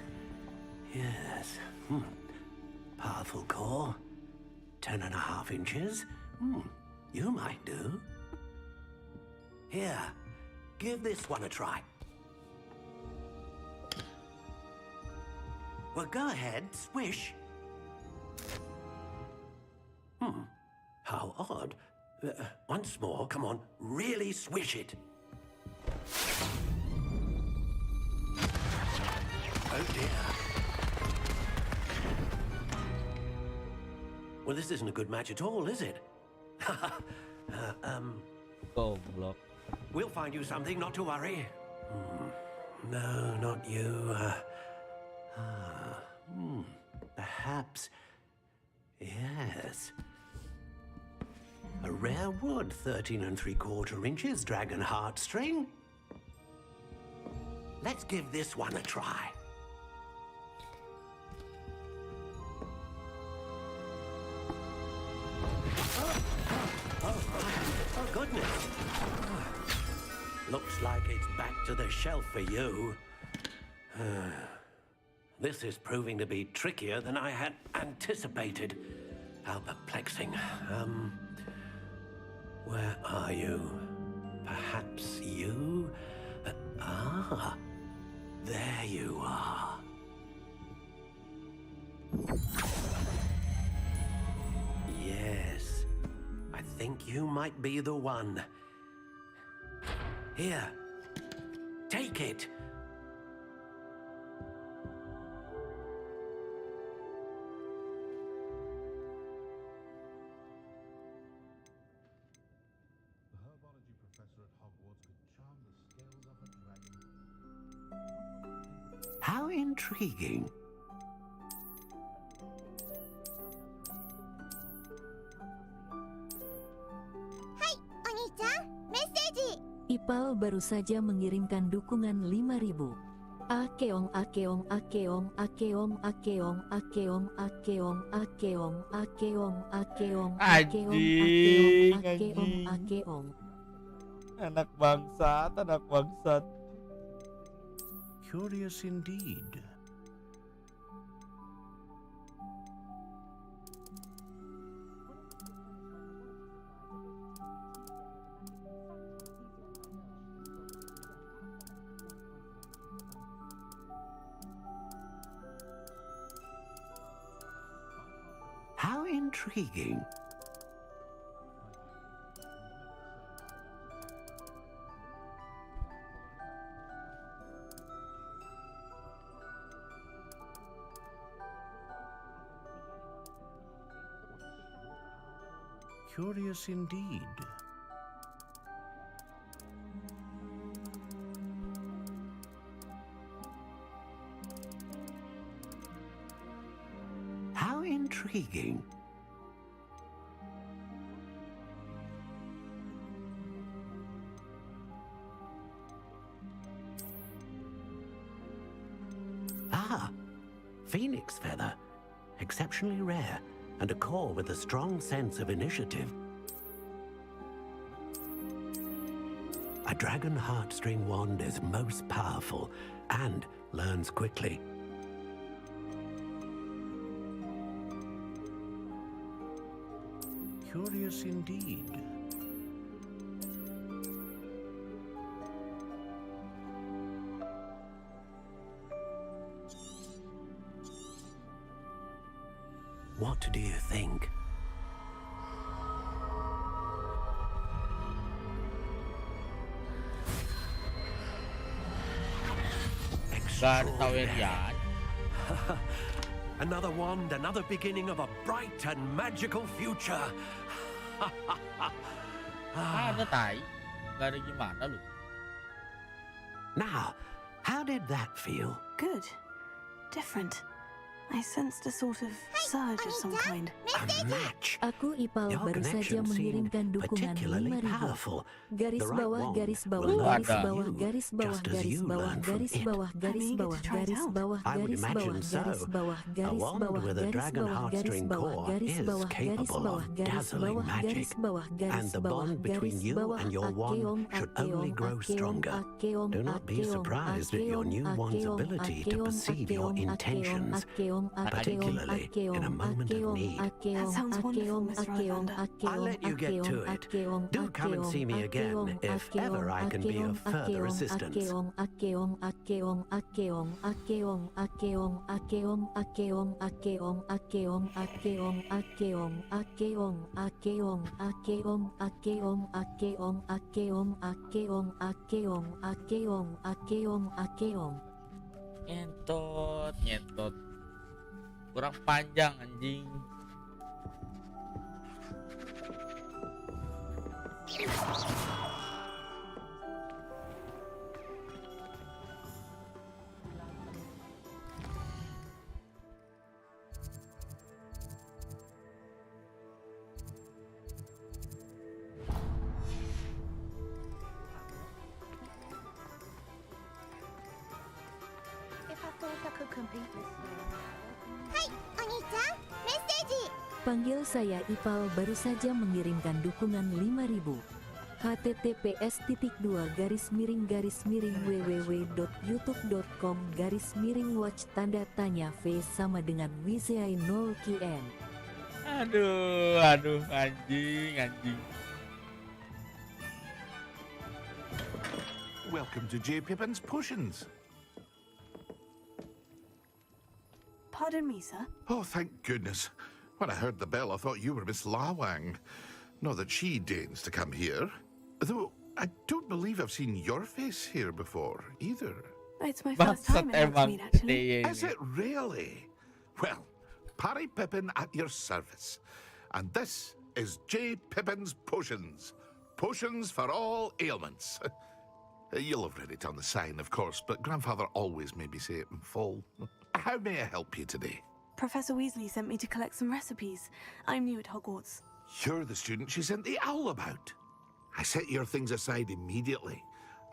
I: Powerful core. 10.5 inches. You might do. Here, give this one a try. Well, go ahead, swish. How odd. Once more, come on, really swish it. Oh dear. Well, this isn't a good match at all, is it?
C: Goblok.
I: We'll find you something, not to worry. No, not you. Perhaps. Yes. A rare wood, 13 3/4 inches, dragon heartstring. Let's give this one a try. Oh, goodness. Looks like it's back to the shelf for you. This is proving to be trickier than I had anticipated. How perplexing. Where are you? Perhaps you? There you are. Yes, I think you might be the one. Here, take it.
H: The herbology professor at Hogwarts could charm the scales off a dragon.
I: How intriguing.
E: Hi, Oni-chan. Message.
Q: Ipal baru saja mengirimkan dukungan 5.000. Akeong akeong akeong akeong akeong akeong akeong akeong akeong akeong
C: Anjing,
Q: akeong akeong.
C: Anak bangsat.
H: Curious indeed.
I: How intriguing.
H: Curious indeed.
I: How intriguing. Ah, phoenix feather. Exceptionally rare, and a core with a strong sense of initiative. A dragon heartstring wand is most powerful and learns quickly.
H: Curious indeed.
I: What do you think?
C: Extraordinary.
I: Another wand, another beginning of a bright and magical future.
C: Ada tai. Gak ada gimana lu.
I: Now, how did that feel?
F: Good. Different. I sensed a sort of surge of some kind.
I: A match.
Q: Aku Ipal
I: Your
Q: baru saja
I: connection seemed
Q: mengirimkan dukungan
I: particularly
Q: 5.000.
I: powerful.
Q: Garis
I: The right
Q: bawah,
I: wand
Q: garis bawah,
I: will
Q: garis
I: learn
Q: bawah,
I: you,
Q: garis bawah,
I: just as
Q: garis
I: you
Q: bawah,
I: learn from
Q: garis
I: it.
Q: bawah, garis bawah, garis bawah,
I: I would
Q: garis bawah,
I: imagine so.
Q: garis bawah,
I: A
Q: garis
I: wand
Q: bawah,
I: with a
Q: garis
I: dragon
Q: bawah, garis
I: heartstring
Q: bawah,
I: core
Q: garis
I: is
Q: bawah, garis
I: capable
Q: bawah,
I: of
Q: garis
I: dazzling
Q: bawah,
I: magic.
Q: garis bawah, garis
I: And the
Q: bawah,
I: bond between
Q: garis
I: you
Q: bawah,
I: and your wand
Q: akeong,
I: should only
Q: akeong,
I: grow
Q: akeong,
I: stronger.
Q: akeong,
I: Do not be
Q: akeong,
I: surprised at your
Q: akeong,
I: new wand's
Q: akeong,
I: ability to
Q: akeong,
I: perceive your
Q: akeong,
I: intentions,
Q: akeong, akeong,
I: particularly in a moment of need.
F: That sounds wonderful, Miss Rylander.
I: I'll let you get to it. Do come and see me again if ever I can be of further assistance.
C: Nyentot. Kurang panjang anjing.
M: If I thought I could compete with you.
E: Hai, Oni-chan, message.
Q: Panggil saya Ipal baru saja mengirimkan dukungan 5.000. https://www.youtube.com/watch tanda tanya V sama dengan Wizai 0 KN.
C: Aduh, anjing.
H: Welcome to J. Pippin's Potions.
F: Pardon me, sir.
H: Oh, thank goodness. When I heard the bell, I thought you were Miss Lawang. Not that she deigns to come here. Though, I don't believe I've seen your face here before, either.
F: It's my first time in Hogsmeade, actually.
H: Is it really? Well, Parry Pippin at your service. And this is J. Pippin's Potions. Potions for all ailments. You'll have read it on the sign, of course, but Grandfather always made me say it in full. How may I help you today?
F: Professor Weasley sent me to collect some recipes. I'm new at Hogwarts.
H: You're the student she sent the owl about. I set your things aside immediately.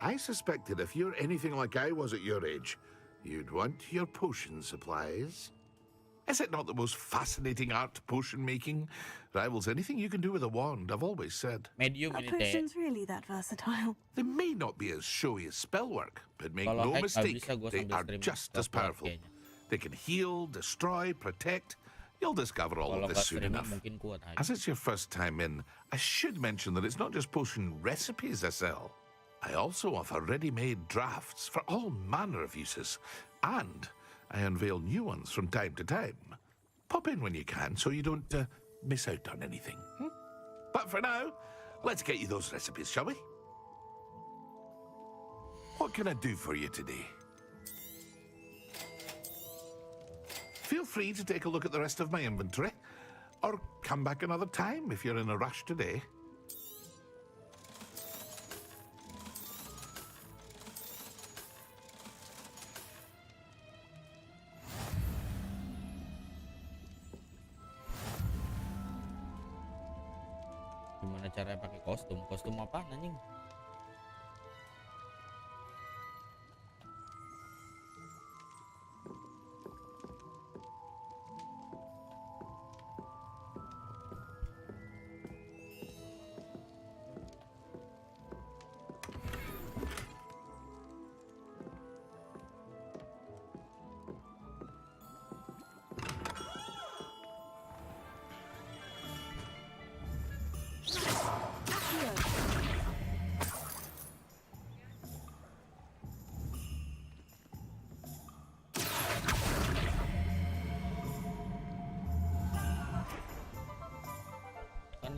H: I suspected if you're anything like I was at your age, you'd want your potion supplies. Is it not the most fascinating art, potion making? Rivals anything you can do with a wand, I've always said.
F: Are potions really that versatile?
H: They may not be as showy as spellwork, but make no mistake, they are just as powerful. They can heal, destroy, protect. You'll discover all of this soon enough. As it's your first time in, I should mention that it's not just potion recipes I sell. I also offer ready-made drafts for all manner of uses, and I unveil new ones from time to time. Pop in when you can so you don't miss out on anything. But for now, let's get you those recipes, shall we? What can I do for you today? Feel free to take a look at the rest of my inventory, or come back another time if you're in a rush today.
C: Gimana caranya pakai kostum? Kostum apa anjing?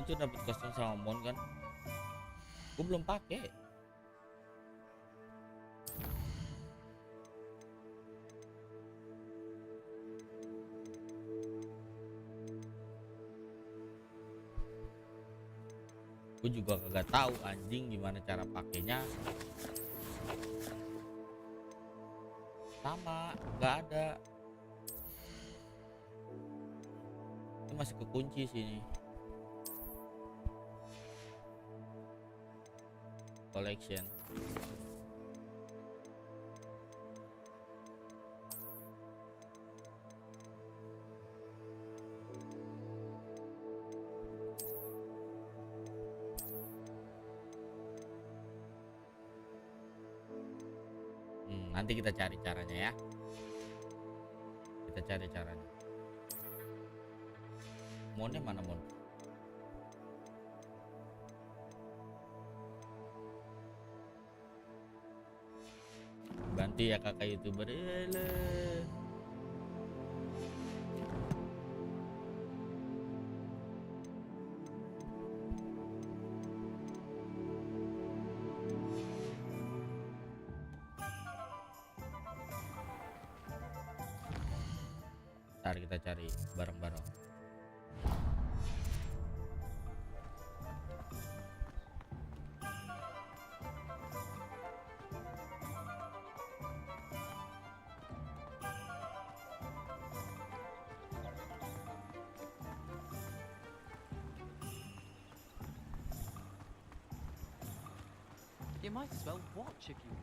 C: Itu dapat kostum salmon kan? Gue belum pakai. Gue juga kagak tahu anjing gimana cara pakainya. Sama, nggak ada. Ini masih kekunci sini. Collection. Nanti kita cari caranya ya. Kita cari caranya. Monnya mana mon? Bantu ya kakak YouTuber. Ntar kita cari bareng-bareng.
O: You might as well watch if you.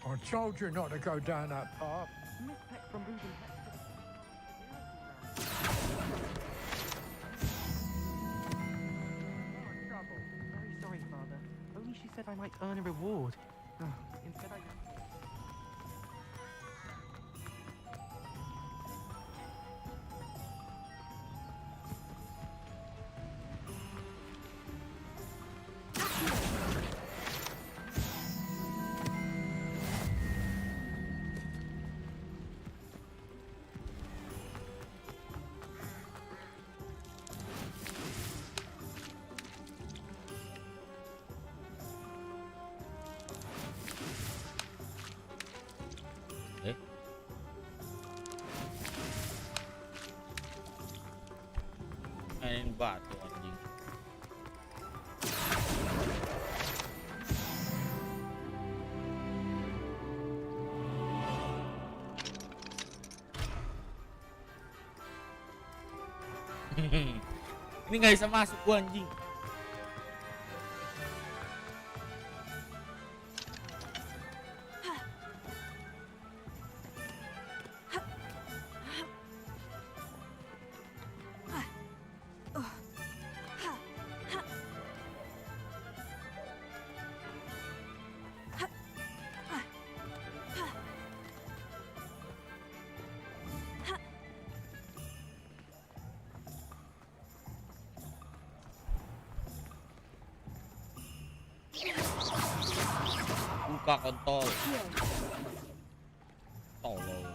R: I told you not to go down that path.
O: Mispec from moving. Very sorry, Father. Only she said I might earn a reward. Instead I...
C: Main batu anjing. Ini nggak bisa masuk gua anjing. Buka kontol. Tolol.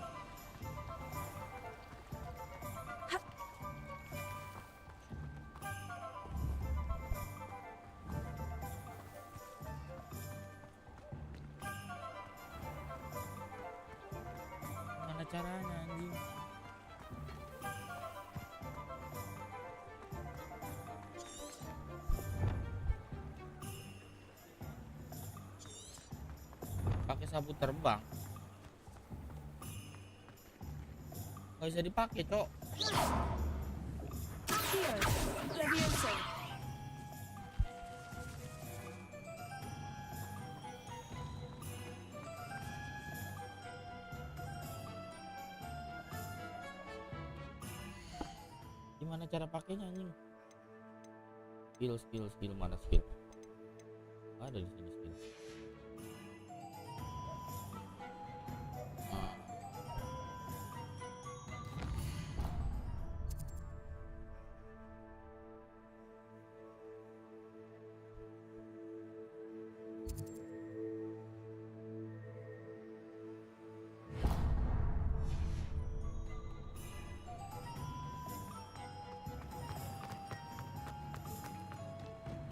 C: Mana caranya anjing? Pakai sabut terbang nggak bisa dipakai, cok. Gimana cara pakainya anjing? Skill mana skill? Ada di sini skill.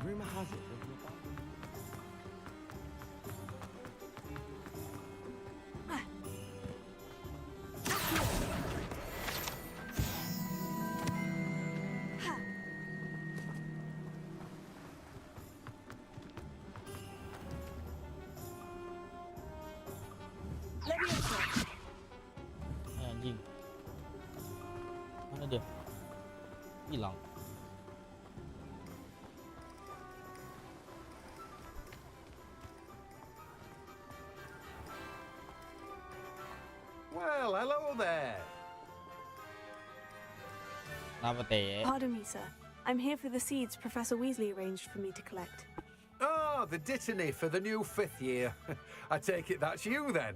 P: Rumor has it
C: Anjing. Mana dia? Hilang.
I: Well, hello there.
F: Pardon me, sir. I'm here for the seeds Professor Weasley arranged for me to collect.
I: Oh, the dittany for the new 5th year. I take it that's you then.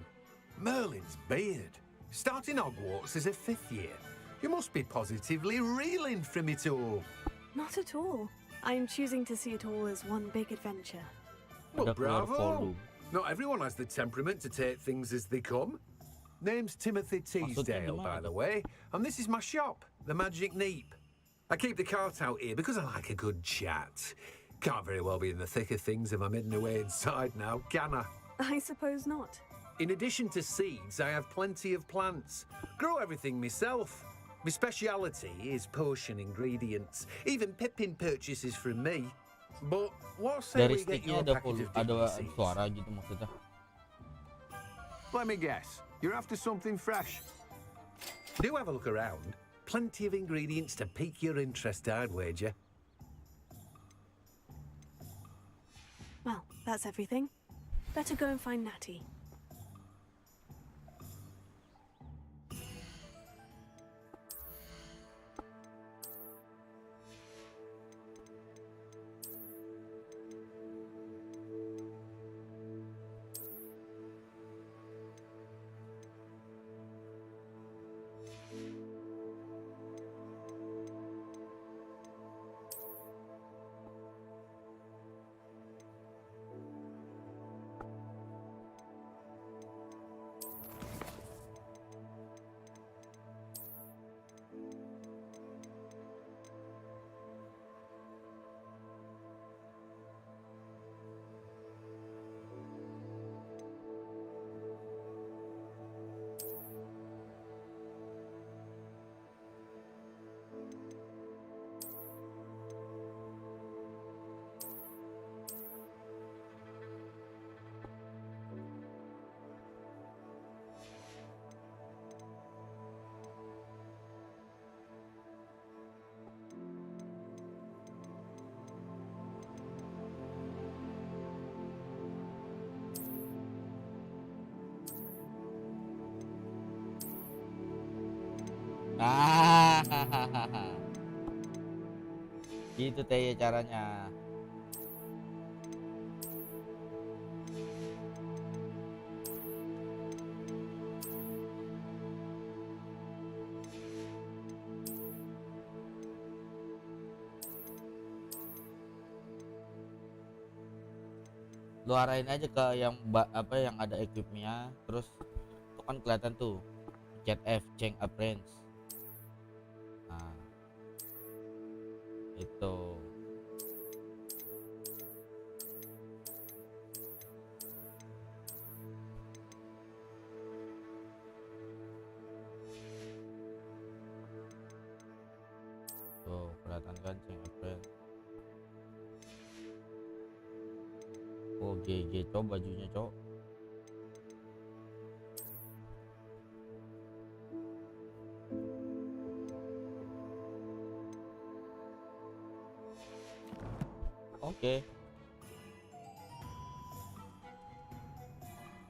I: Merlin's beard. Starting Hogwarts as a 5th year. You must be positively reeling from it all.
F: Not at all. I'm choosing to see it all as one big adventure.
I: Well, bravo. Not everyone has the temperament to take things as they come. Name's Timothy Teasdale, by the way, and this is my shop, the Magic Neep. I keep the cart out here because I like a good chat. Can't very well be in the thick of things if I'm hidden away inside now, can I?
F: I suppose not.
I: In addition to seeds, I have plenty of plants. Grow everything myself. My speciality is potion ingredients. Even Pippin purchases from me. But what say
C: Dari
I: we get
C: sticknya
I: your
C: ada
I: package of
C: ada
I: seeds?
C: suara gitu maksudnya.
I: Let me guess. You're after something fresh. Do have a look around. Plenty of ingredients to pique your interest, I'd wager.
F: Well, that's everything. Better go and find Natty.
C: Ah, gitu teh caranya. Lu arahin aja ke yang apa yang ada equipnya, terus itu kan kelihatan tuh chat F change appearance. Nah itu tuh kelihatan kan change appearance. Oh GG cok bajunya cok. Oke.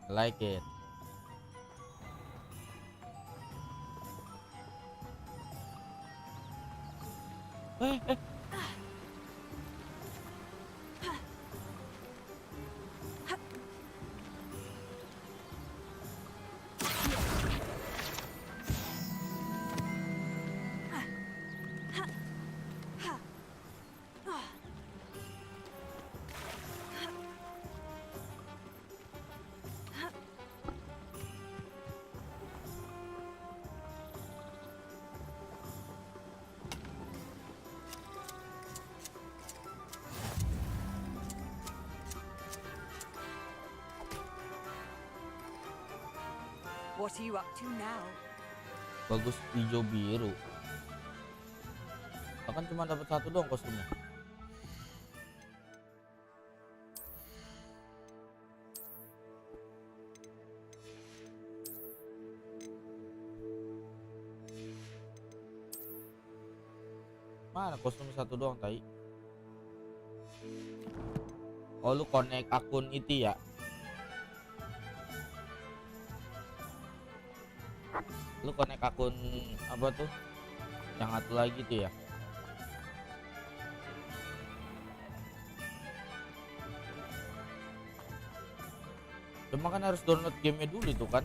C: Like it.
B: What are you up to now?
C: Bagus hijau biru. Bahkan cuma dapat satu doang kostumnya. Mana kostum satu doang tai? Oh lu connect akun itu ya? Lu connect akun apa tuh yang satu lagi tuh ya? Cuma kan harus download gamenya dulu itu kan?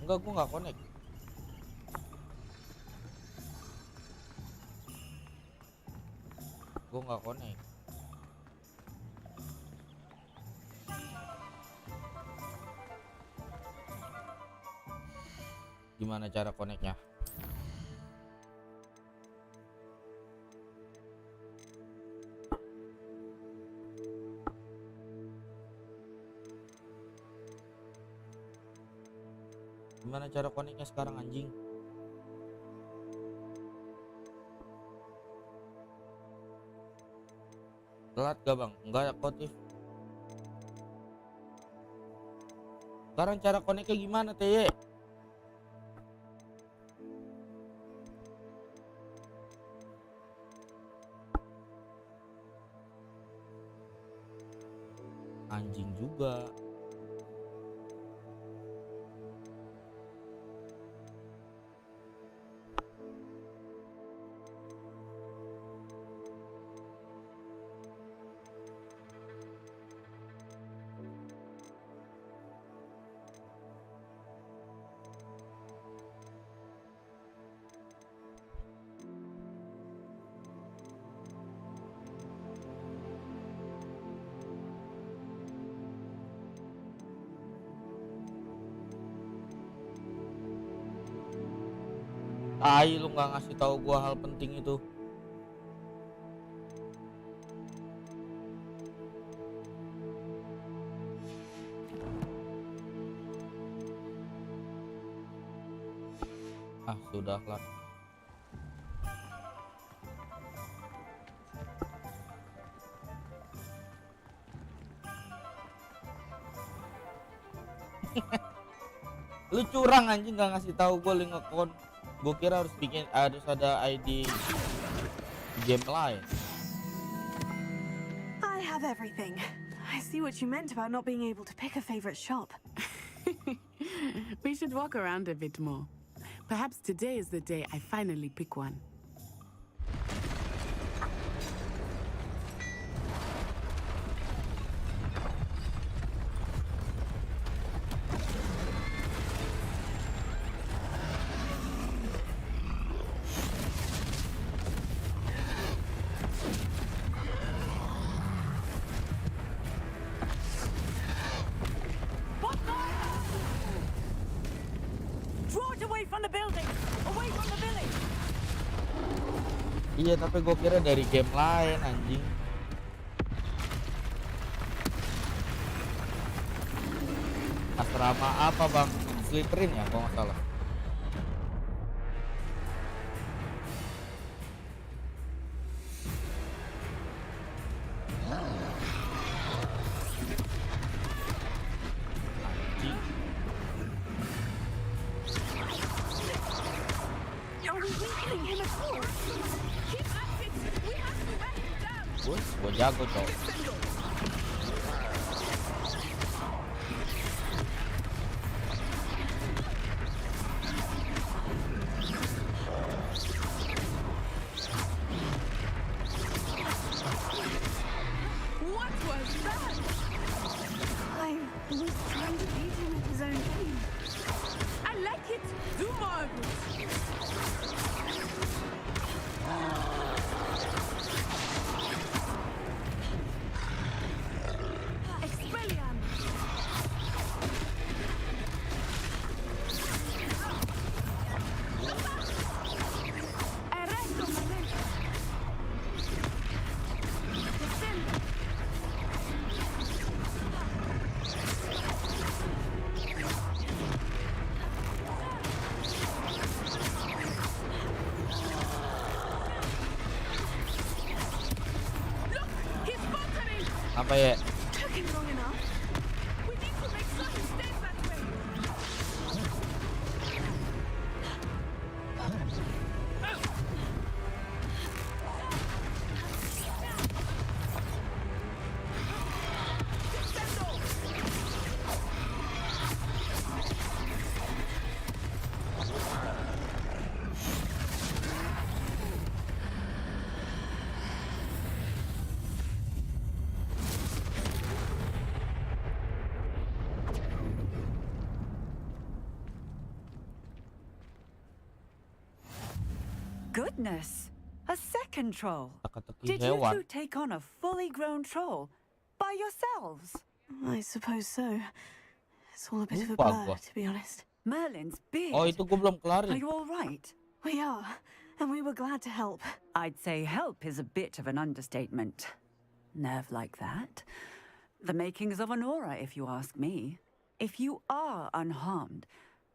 C: Enggak, gua nggak connect. Gua nggak connect. Gimana cara connectnya? Gimana cara connectnya sekarang anjing? Telat gak bang? Enggak aktif. Sekarang cara connectnya gimana teh? Anjing juga. Tai lu nggak ngasih tahu gua hal penting itu. Ah sudahlah. Lu curang anjing nggak ngasih tahu gua link account. Gue kira harus ada ID game lain.
F: I have everything. I see what you meant about not being able to pick a favorite shop.
D: We should walk around a bit more. Perhaps today is the day I finally pick one.
B: Draw it away from the building! Away from the village!
C: Iya, tapi gue kira dari game lain anjing. Asrama apa bang? Slytherin ya kalau nggak salah.
F: Are we weakening him at all? Keep at it! We have to wear him down!
C: Gue jago cowok.
F: What was that? I was trying to beat him at his own game. I like it! Do more of it! Expelliarmus! Arresto momento! Descendo! He's faltering!
C: Apa ya?
F: Took him long enough. We need to make sure he stays that way.
B: Goodness! A second troll!
C: Teka-teki
B: Did you
C: hewan.
B: two take on a fully grown troll by yourselves?
F: I suppose so. It's all a bit of a
C: Lupa
F: blur,
C: gua.
F: to be honest.
B: Merlin's beard.
C: Oh itu gue belum
B: Are
C: kelarin.
B: you all right?
F: We are, and we were glad to help.
B: I'd say help is a bit of an understatement. Nerve like that. The makings of an aura, if you ask me. If you are unharmed,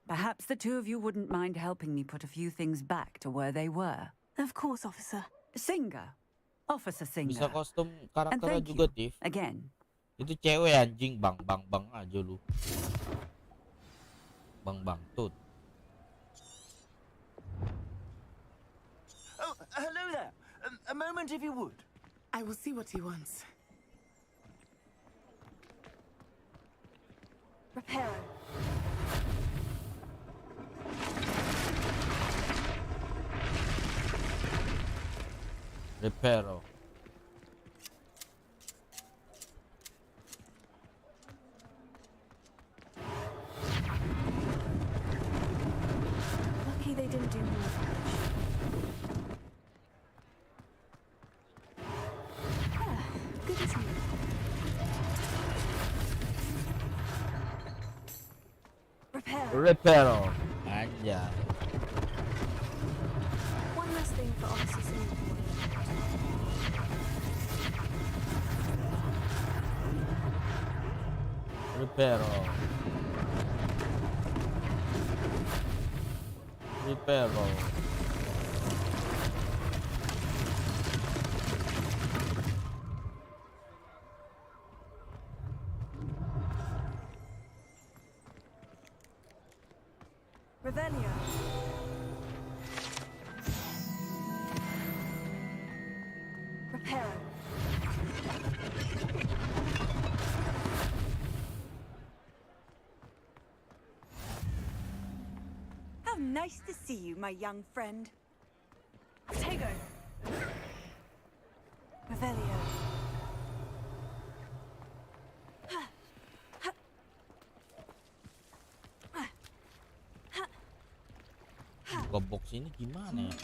B: perhaps the two of you wouldn't mind helping me put a few things back to where they were.
F: Of course, officer.
B: Singer. Officer Singer.
C: Bisa kostum
B: And
C: karakternya
B: thank
C: juga,
B: you,
C: Tiff.
B: again.
C: Itu cewek anjing, bang aja lu. Bang tut.
T: Oh, hello there. A moment if you would.
D: I will see what he wants.
B: Reparo.
C: Reparo.
F: Lucky they didn't do more damage. Good as new.
C: Reparo. Anjay.
F: One last thing for Officer Singer.
C: Reparo. Reparo.
B: Revelio. Reparo. How nice to see you, my young friend.
F: Tego. Revelio.
C: Buka box ini gimana ya?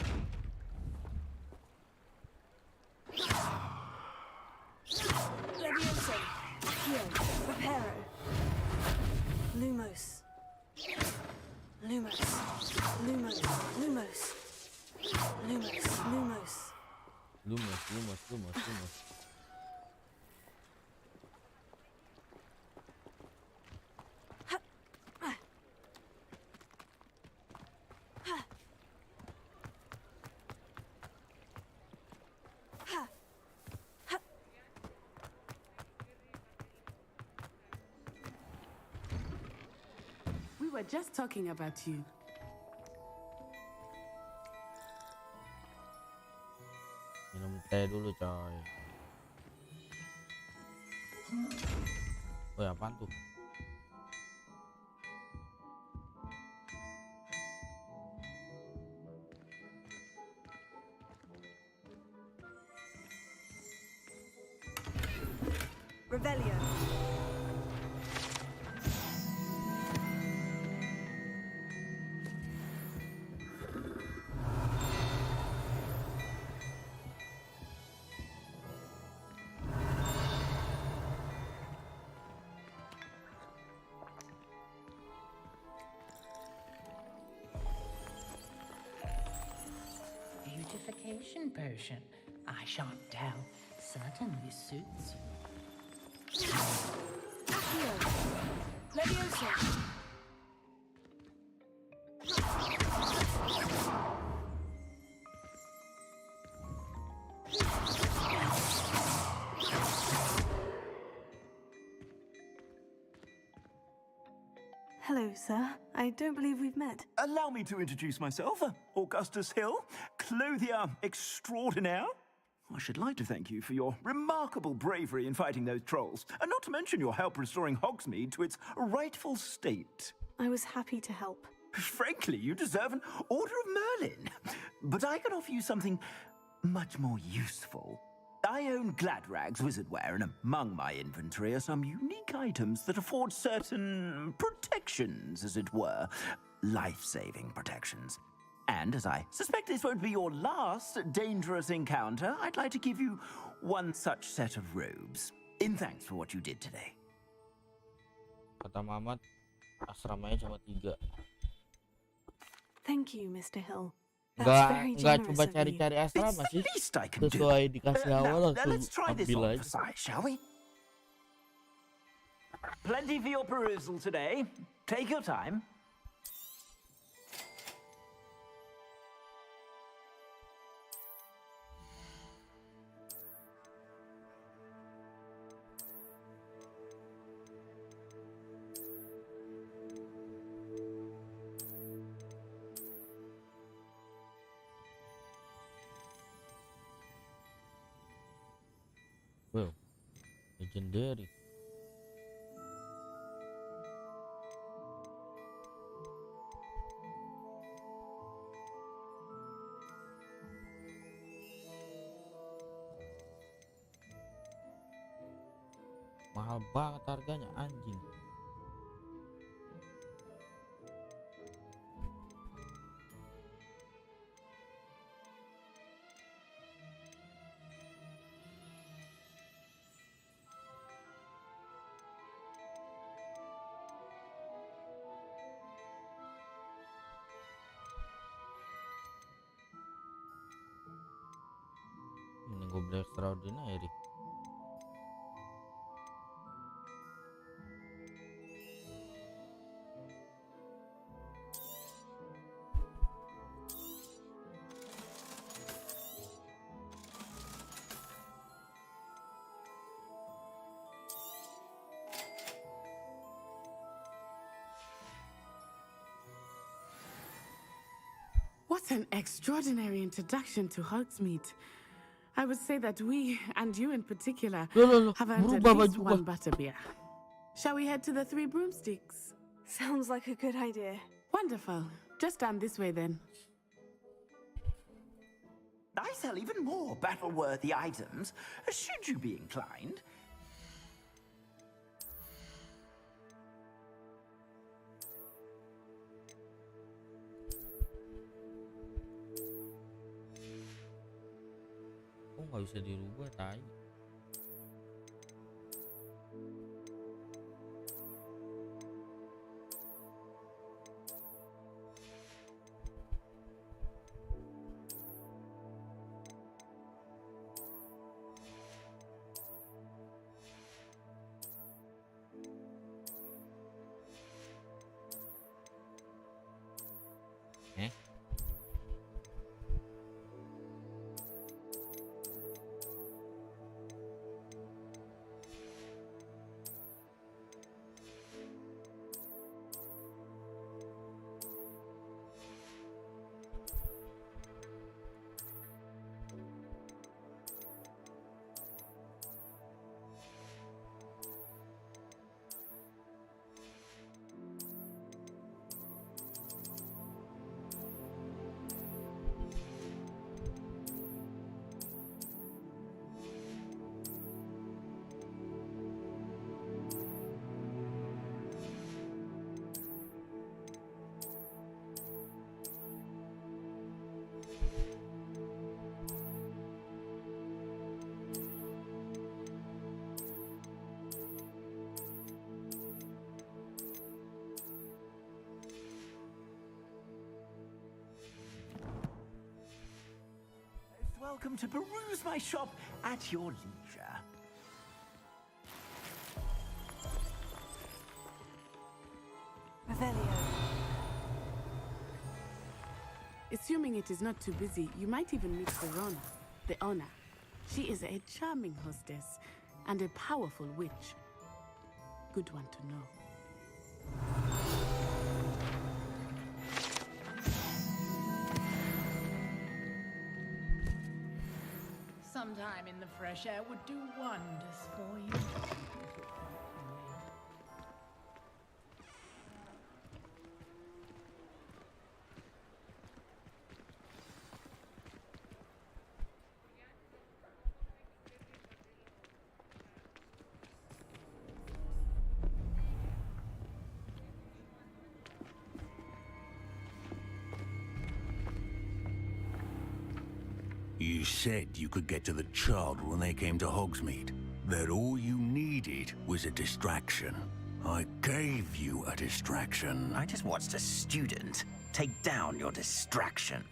F: Levioso. Accio. Reparo. Lumos. Lumos. Lumos. Lumos. Lumos. Lumos.
C: Lumos.
D: We were just talking about you.
C: Minum teh dulu coy. Oh ya, apaan tuh?
F: Revelio.
A: Beautification potion. I shan't tell. Certainly suits you.
F: Accio. Levioso. Hello, sir. I don't believe we've met.
T: Allow me to introduce myself, Augustus Hill, clothier extraordinaire. I should like to thank you for your remarkable bravery in fighting those trolls, and not to mention your help restoring Hogsmeade to its rightful state.
F: I was happy to help.
T: Frankly, you deserve an Order of Merlin. But I can offer you something much more useful. I own Gladrag's wizardware, and among my inventory are some unique items that afford certain protections, as it were. Life-saving protections. And as I suspect this won't be your last dangerous encounter, I'd like to give you one such set of robes, in thanks for what you did today.
C: Kata Mamat, asramanya cuma 3.
F: Thank you, Mr. Hill. That's very
C: Nggak
F: generous
C: coba
F: of you.
C: cari-cari asrama sih.
T: Least I can do.
C: Sesuai dikasih awal
T: Now, let's try this
C: ambil
T: on
C: aja.
T: for size, shall we? Plenty for your perusal today. Take your time.
C: Wow, legendary. Mahal banget harganya, anjing. Menunggu Black Extraordinary.
D: What an extraordinary introduction to Hogsmeade. I would say that we, and you in particular, have earned at least one butterbeer. Shall we head to the Three Broomsticks?
F: Sounds like a good idea.
D: Wonderful. Just stand this way then.
T: I sell even more battle-worthy items, should you be inclined.
C: Oh, nggak bisa dirubah, tai.
T: Welcome to peruse my shop at your leisure.
F: Revelio.
D: Assuming it is not too busy, you might even meet Verona, the owner. She is a charming hostess and a powerful witch. Good one to know.
S: Some time in the fresh air would do wonders for you.
V: You said you could get to the child when they came to Hogsmeade. That all you needed was a distraction. I gave you a distraction.
T: I just watched a student take down your distraction.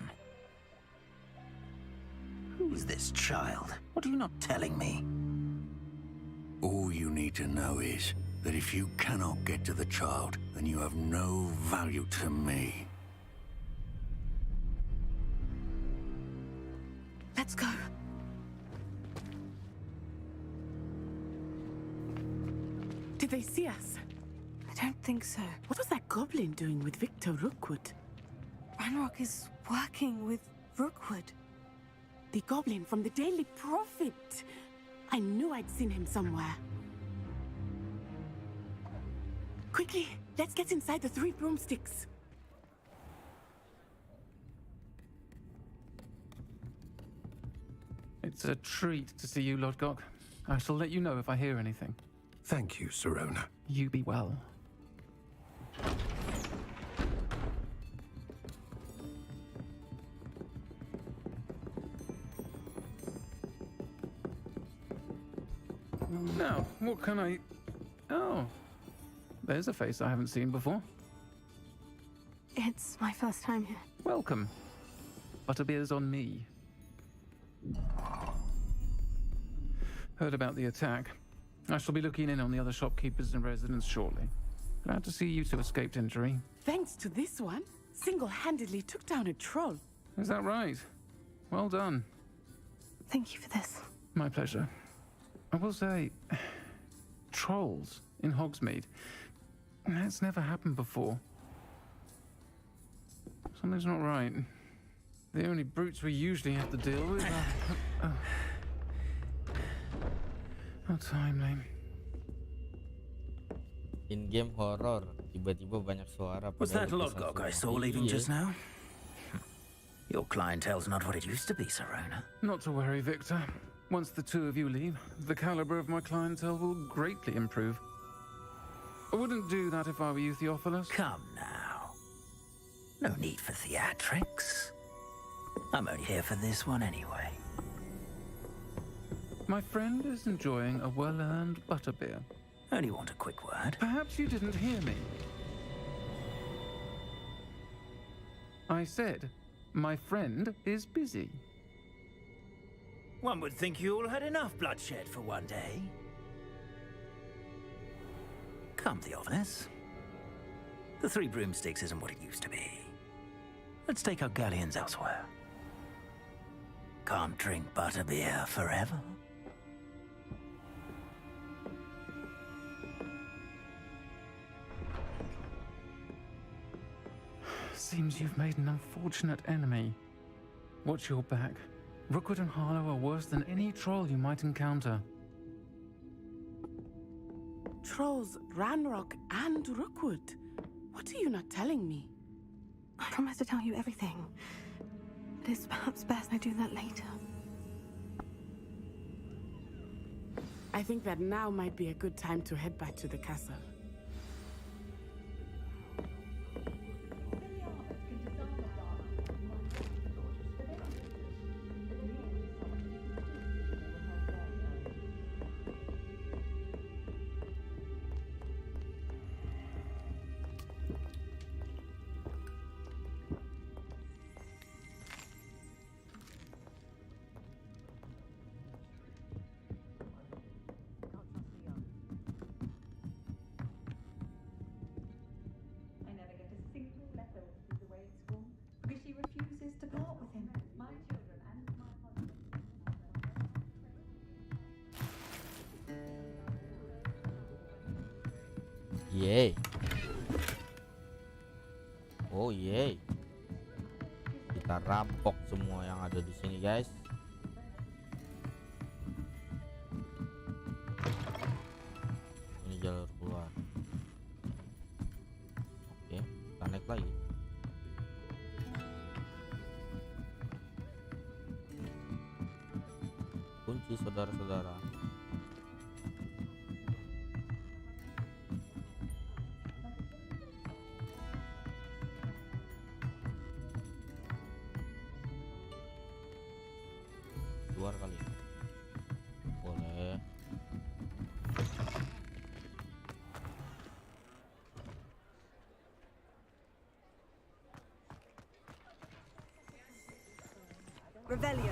T: Who's this child? What are you not telling me?
V: All you need to know is that if you cannot get to the child, then you have no value to me.
D: Let's go. Did they see us?
F: I don't think so.
D: What was that goblin doing with Victor Rookwood?
F: Ranrock is working with Rookwood.
D: The goblin from the Daily Prophet. I knew I'd seen him somewhere. Quickly, let's get inside the 3 broomsticks.
U: It's a treat to see you, Lodgok. I shall let you know if I hear anything.
R: Thank you, Sirona.
U: You be well. Now, what can I... Oh, there's a face I haven't seen before.
F: It's my first time here.
U: Welcome. Butterbeer's on me. Heard about the attack. I shall be looking in on the other shopkeepers and residents shortly. Glad to see you two escaped injury.
D: Thanks to this one, single-handedly took down a troll.
U: Is that right? Well done.
F: Thank you for this.
U: My pleasure. I will say, trolls in Hogsmeade. That's never happened before. Something's not right. The only brutes we usually have to deal with are... How timely.
C: In-game horror. Tiba-tiba banyak suara.
T: Was that
C: padahal bisa
T: Lodgok I
C: semua.
T: saw leaving
C: Iya.
T: just now? Your clientele's not what it used to be, Serona.
U: Not to worry, Victor. Once the two of you leave, the caliber of my clientele will greatly improve. I wouldn't do that if I were you, Theophilus.
T: Come now. No need for theatrics. I'm only here for this one anyway.
U: My friend is enjoying a well-earned butterbeer.
T: Only want a quick word.
U: Perhaps you didn't hear me. I said, my friend is busy.
T: One would think you all had enough bloodshed for one day. Come, Theophilus. The Three Broomsticks isn't what it used to be. Let's take our galleons elsewhere. Can't drink butterbeer forever.
U: Seems you've made an unfortunate enemy. Watch your back. Rookwood and Harlow are worse than any troll you might encounter.
D: Trolls, Ranrock, and Rookwood. What are you not telling me?
F: I promise to tell you everything. But it's perhaps best I do that later.
D: I think that now might be a good time to head back to the castle.
C: Yeay. Oh yeay. Kita rampok semua yang ada di sini, guys. Ini jalur keluar. Oke, kita naik lagi. Kunci, saudara-saudara. Keluar kali. Boleh.
J: Revelio.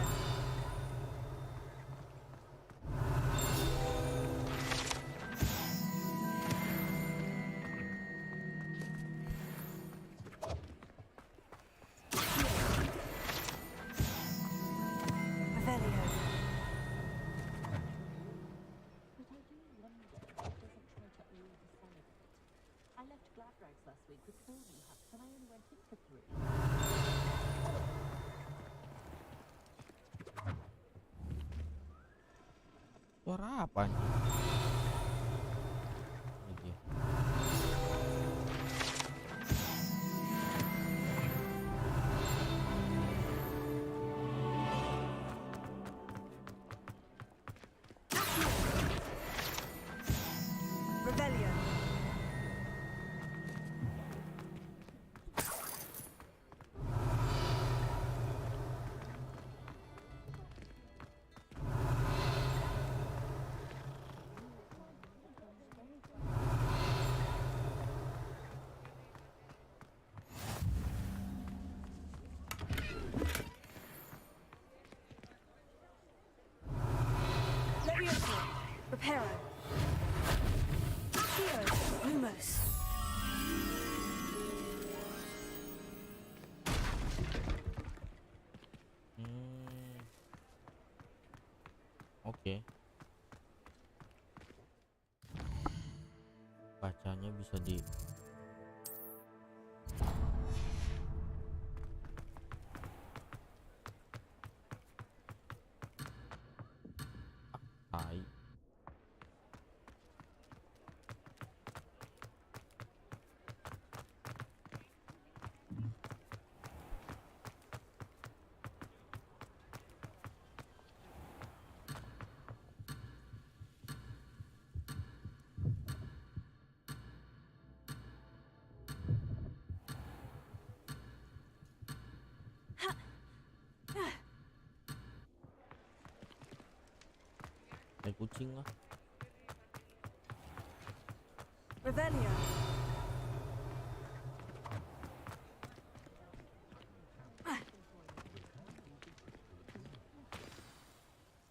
C: Suara apa nih? Ini dia.
J: Revelio. Reparo. Accio. Lumos.
C: Oke. Bacanya bisa di tai. Kayak kucing lah.
J: Revelio.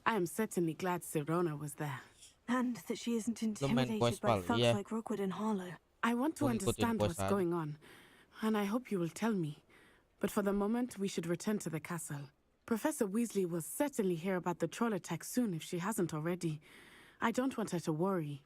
D: I am certainly glad Sirona was there.
F: And that she isn't intimidated by thugs like Rookwood and Harlow.
D: I want to understand what's going on, and I hope you will tell me. But for the moment, we should return to the castle. Professor Weasley will certainly hear about the troll attack soon if she hasn't already. I don't want her to worry.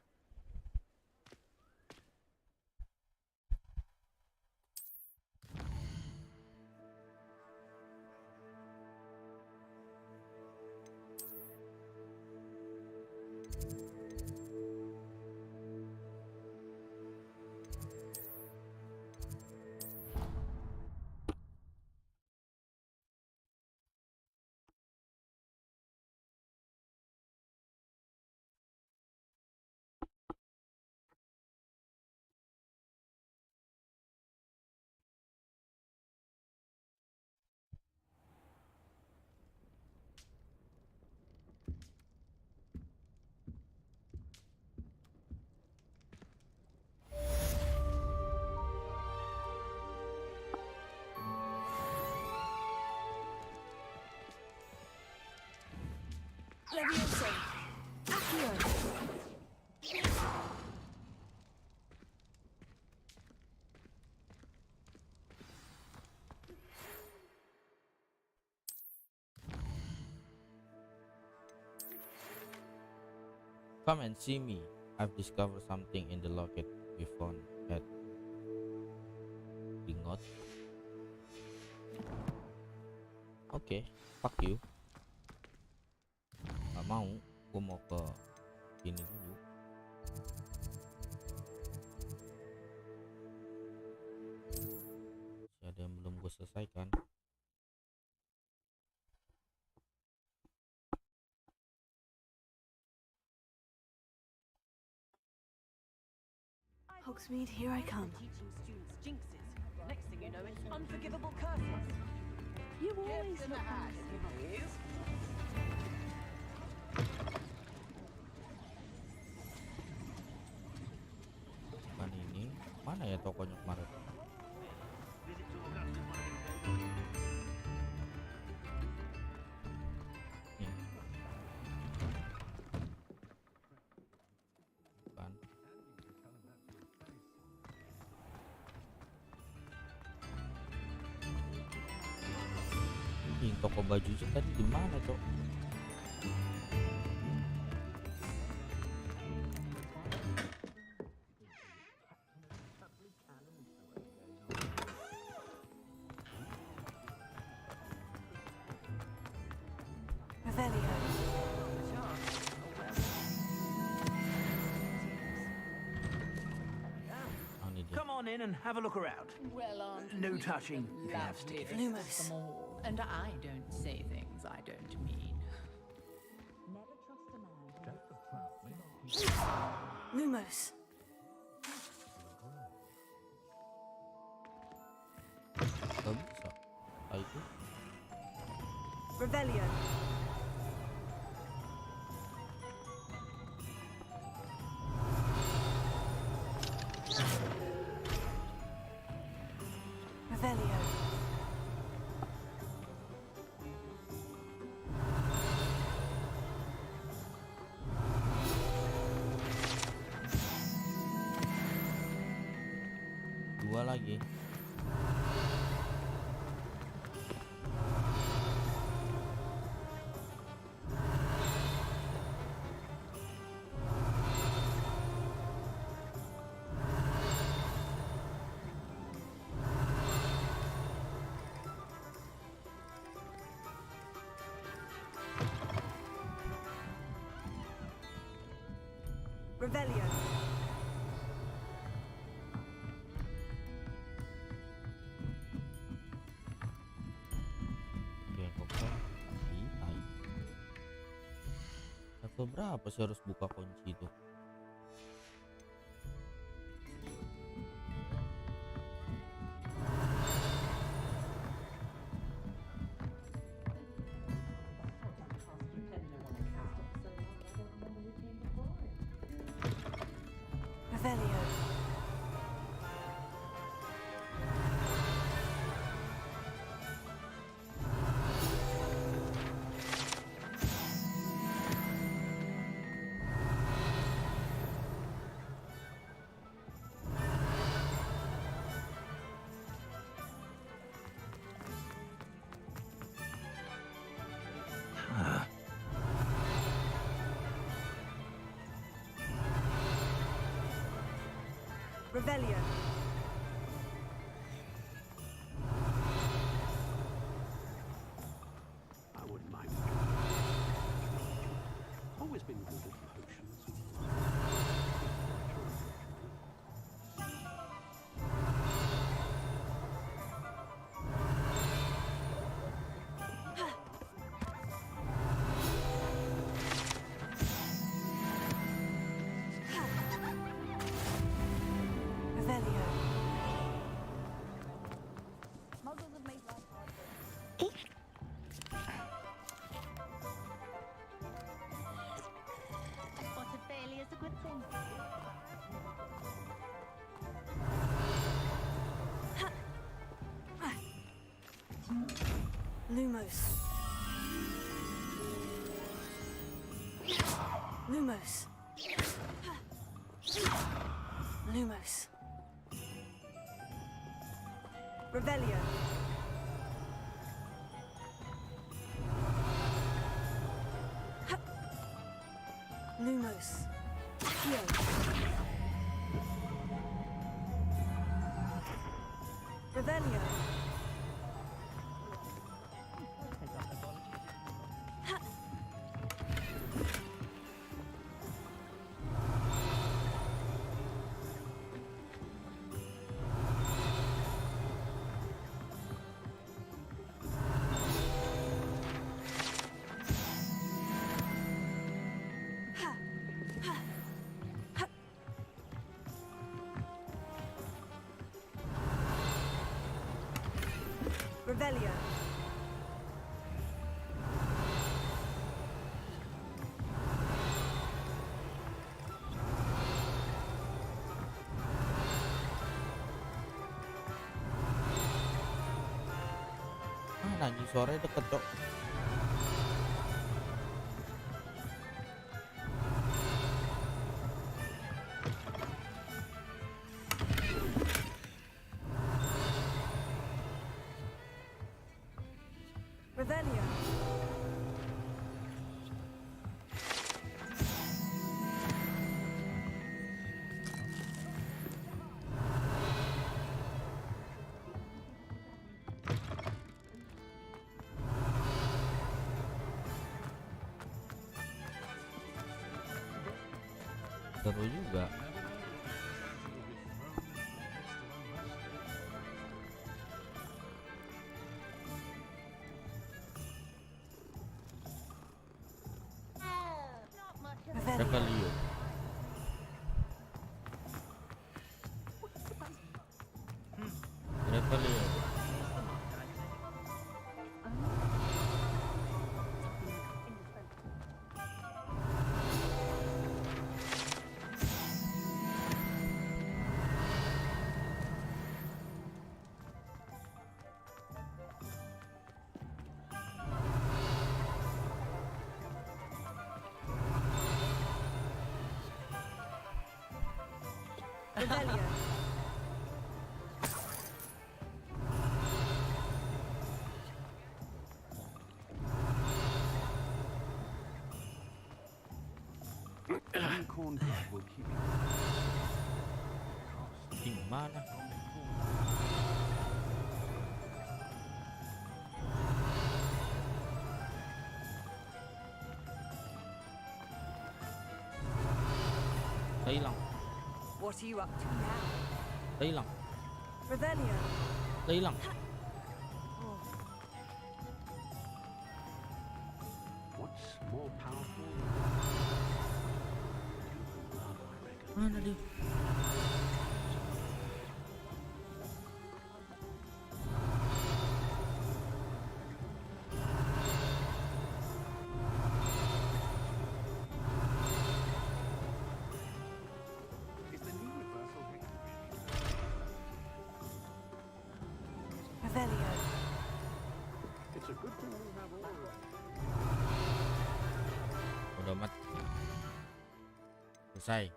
J: Leviosa. Accio.
C: Come and see me. I've discovered something in the locket we found at Ringot. Oke, fuck you. Gak mau, gue mau ke sini dulu. Masih ada yang belum gue selesaikan.
F: Hogsmeade, here I come.
S: Teaching students jinxes. Next thing you know, it's unforgivable curses. You always look unforgivable.
C: Bukan ini. Mana ya tokonya kemarin? Nih. Bukan. Ih, toko baju tadi di mana, Cok?
F: Revelio.
T: Come on in and have a look around.
S: Well, Aunt
T: No
S: Louise
T: touching
S: is
T: if you have
S: lovely
T: stickers.
S: mistress of them all, and I don't say things I don't mean.
F: Lumos.
C: Gak bisa. Ah, itu.
J: Revelio.
F: Revelio.
C: Dua lagi.
J: Revelio.
C: Oke, kok level berapa sih harus buka kunci itu?
J: Revelio.
I: I wouldn't mind. Always been good at potions.
J: Revelio.
M: Muggles have made life hard for us. Spotted failure is a good thing.
J: Lumos. Lumos. Lumos. Revelio. Lumos. Accio. Revelio. Revelio.
C: Anjing suaranya deket, Cok.
J: Revelio.
C: Seru juga. Revelio. Revelio.
J: Revelio.
I: Cornbread will keep you.
C: Gimana? Udah hilang.
B: What are you up to now?
C: Udah hilang.
J: Revelio.
C: Udah hilang.
I: What's more powerful?
C: Mana dia?
J: Revelio.
I: It's a good thing we have all.
C: Udah amat. Selesai.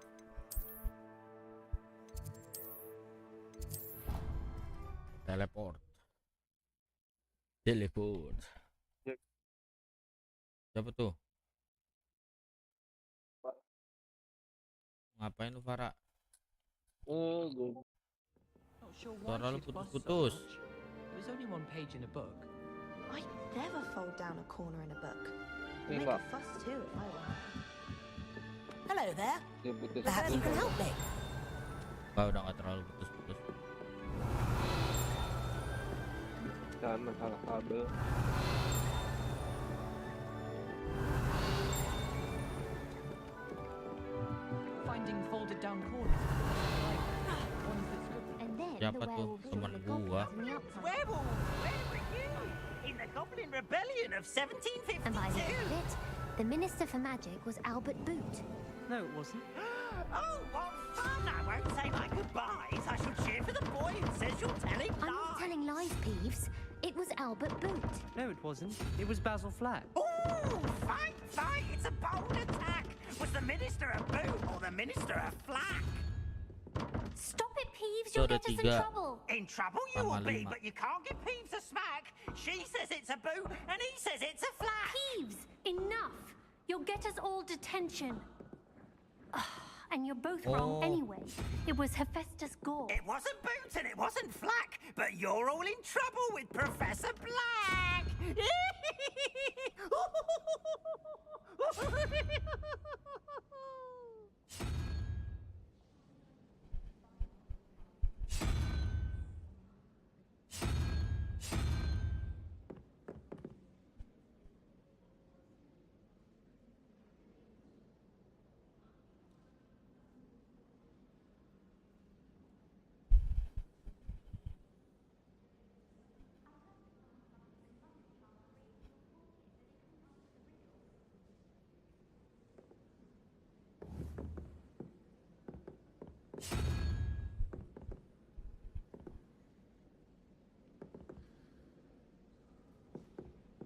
C: Teleport. Teleport. Siapa tuh? Ngapain lu, Farah?
K: Oh, good.
N: Not sure why
C: Suara lu
N: she'd fuss so
C: putus-putus.
N: much. There's only one page in a book.
M: I'd never fold down a corner in a book. I'd make
K: Enggak.
M: a fuss too if I were her.
A: Hello there.
K: Dia putus.
A: Perhaps you can help me.
C: Enggak, udah nggak terlalu putus-putus.
K: Dan masalah kabel.
N: Finding folded down corners. Like ones that scribble.
E: And then
C: Siapa
E: the
C: tuh?
E: werewolves
C: Temen
E: the
C: gua.
E: goblins and the outside.
A: Werewolf, where were you? In the Goblin Rebellion of 1752.
E: And by the end of it, the Minister for Magic was Albert Boot.
N: No, it wasn't.
A: Oh, what fun! I won't say my goodbyes. I shall cheer for the boy who says you're telling lies.
E: I'm not telling lies, Peeves. It was Albert Boot.
N: No, it wasn't. It was Basil Flat.
A: Ooh, fight, fight! It's a bold attack. Was the Minister a boot or the Minister a flack?
E: Stop it, Peeves.
C: So
E: You'll
C: ada
E: get us in
C: tiga
E: trouble.
A: In trouble you will
C: sama
A: be,
C: 5.
A: but you can't give Peeves a smack. She says it's a boot and he says it's a flack.
F: Peeves, enough. You'll get us all detention. And you're both wrong
C: Oh.
F: anyway. It was Hephaestus Gore.
A: It wasn't boot and it wasn't flack, but you're all in trouble with Professor Black.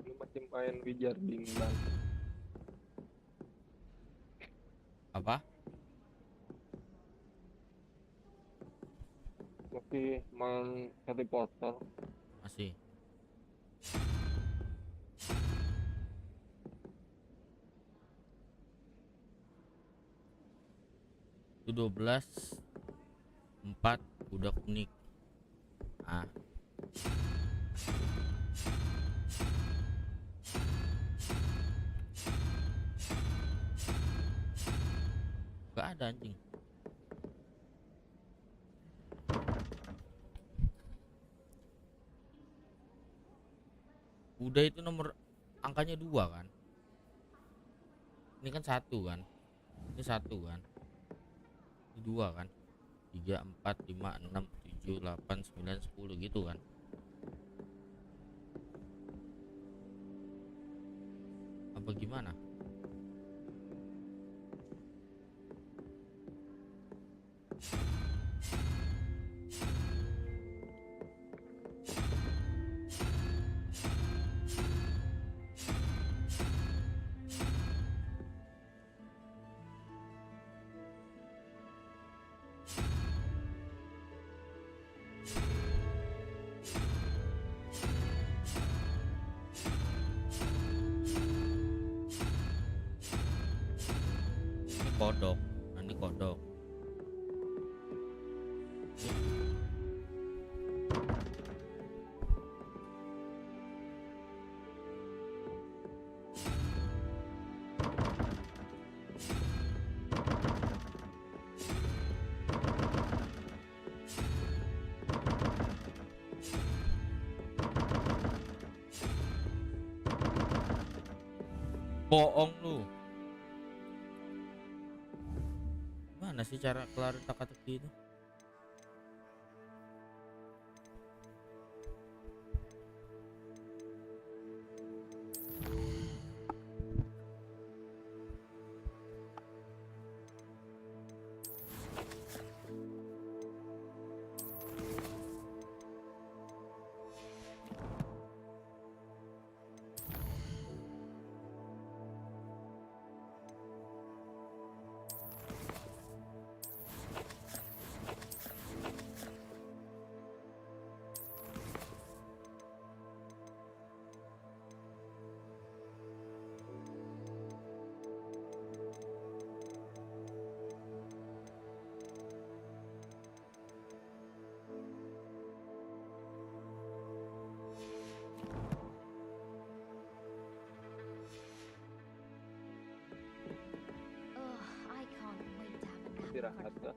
K: Lu masih main Wizarding Bang.
C: Apa?
K: Masih main Harry Potter.
C: Masih. Itu 12 4 udah unik. Ah. Gak ada anjing. Udah itu nomor angkanya 2 kan. Ini kan 1 kan. Ini 1 kan. Ini 2 kan. 3, 4, 5, 6, 7, 8, 9, 10 gitu kan. Apa gimana? Ini kodok. Nah, ini kodok. Bohong lu. Mana sih cara kelar teka-teki itu?
K: istirahat kah?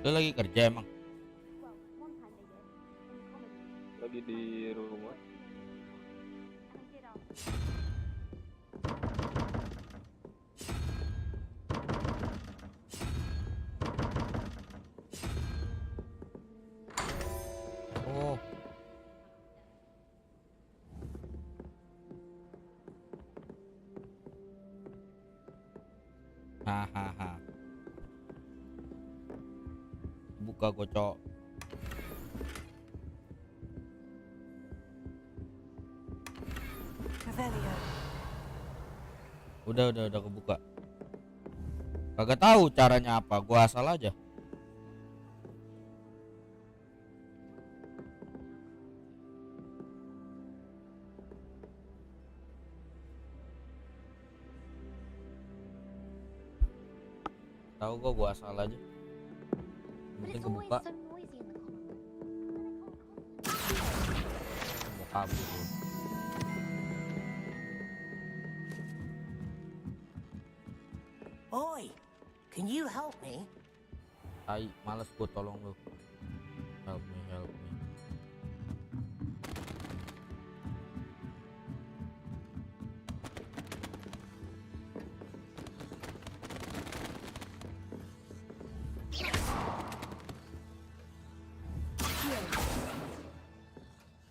C: Lu lagi kerja emang?
K: Lagi di rumah.
C: Oh. Hahaha. Buka gocok. Udah kebuka. Kagak tahu caranya apa, gua asal aja. Tahu gua asal aja. Mungkin kebuka. Mau kabur.
A: Oi, can you help me?
C: Tai, males gua tolong lu. Help me, help me.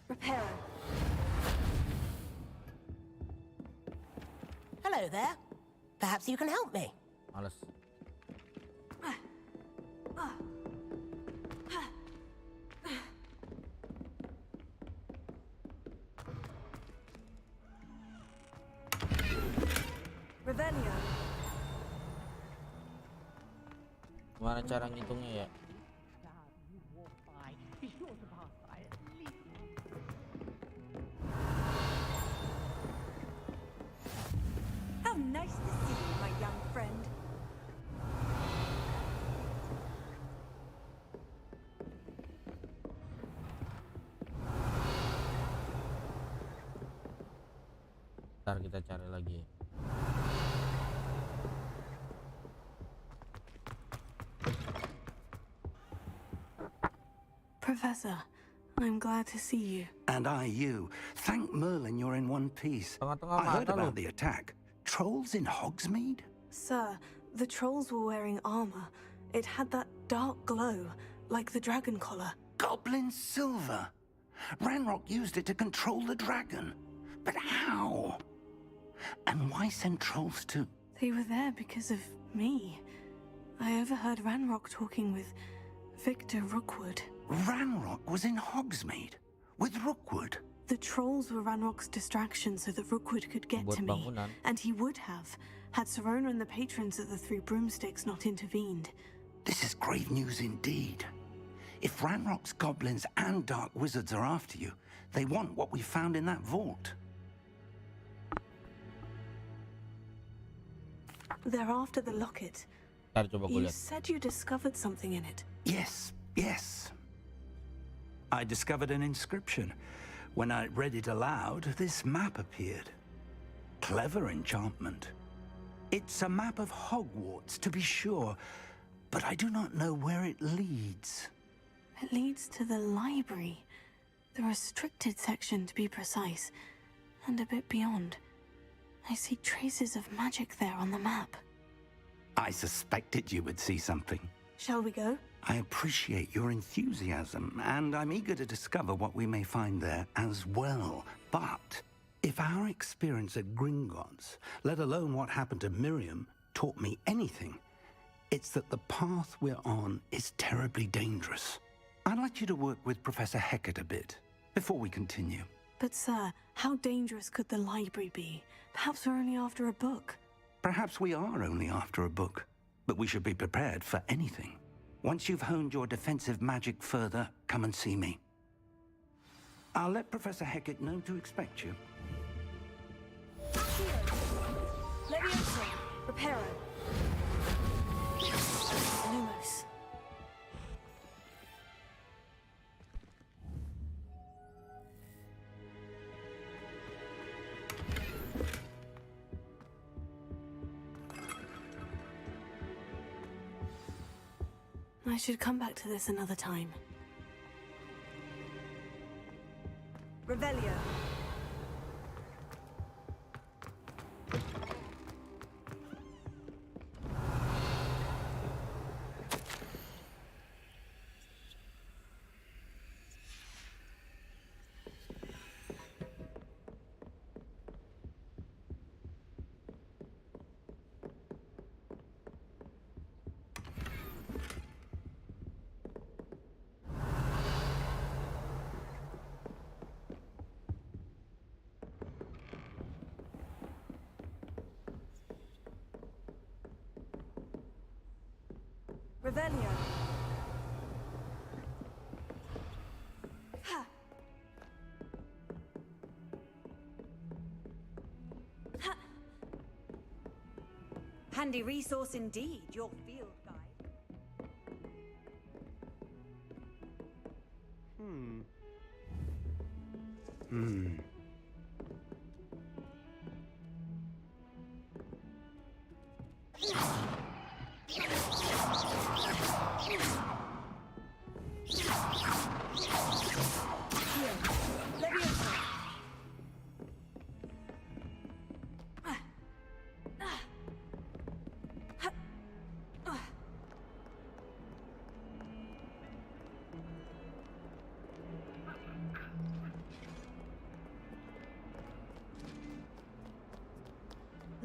F: Repair.
A: Hello there. Perhaps you can help me.
C: Males.
F: Revelio.
C: Gimana cara ngitungnya ya?
F: How nice to see you, my young friend.
C: Ntar kita cari lagi.
F: Professor, I'm glad to see you.
T: And I you. Thank Merlin you're in one piece. I heard about the attack. Trolls in Hogsmeade?
F: Sir, the trolls were wearing armor. It had that dark glow, like the dragon collar.
T: Goblin silver. Ranrock used it to control the dragon. But how? And why send trolls too?
F: They were there because of me. I overheard Ranrock talking with Victor Rookwood.
T: Ranrock was in Hogsmeade with Rookwood.
F: The trolls were Ranrock's distraction so that Rookwood could get to me. And he would have, had Serona and the patrons of the Three Broomsticks not intervened.
T: This is grave news indeed. If Ranrock's goblins and dark wizards are after you, they want what we found in that vault.
F: They're after the locket. You said you discovered something in it.
T: Yes. I discovered an inscription. When I read it aloud, this map appeared. Clever enchantment. It's a map of Hogwarts, to be sure, but I do not know where it leads.
F: It leads to the library. The restricted section, to be precise. And a bit beyond. I see traces of magic there on the map.
T: I suspected you would see something.
F: Shall we go?
T: I appreciate your enthusiasm, and I'm eager to discover what we may find there as well. But if our experience at Gringotts, let alone what happened to Miriam, taught me anything, it's that the path we're on is terribly dangerous. I'd like you to work with Professor Hecat a bit before we continue.
F: But, sir, how dangerous could the library be? Perhaps we're only after a book.
T: Perhaps we are only after a book, but we should be prepared for anything. Once you've honed your defensive magic further, come and see me. I'll let Professor Hecat know to expect you.
F: Leviosa, Reparo. Lumos. I should come back to this another time.
J: Revelio. Revelio. Ha. Ha. Handy resource indeed, your field guide.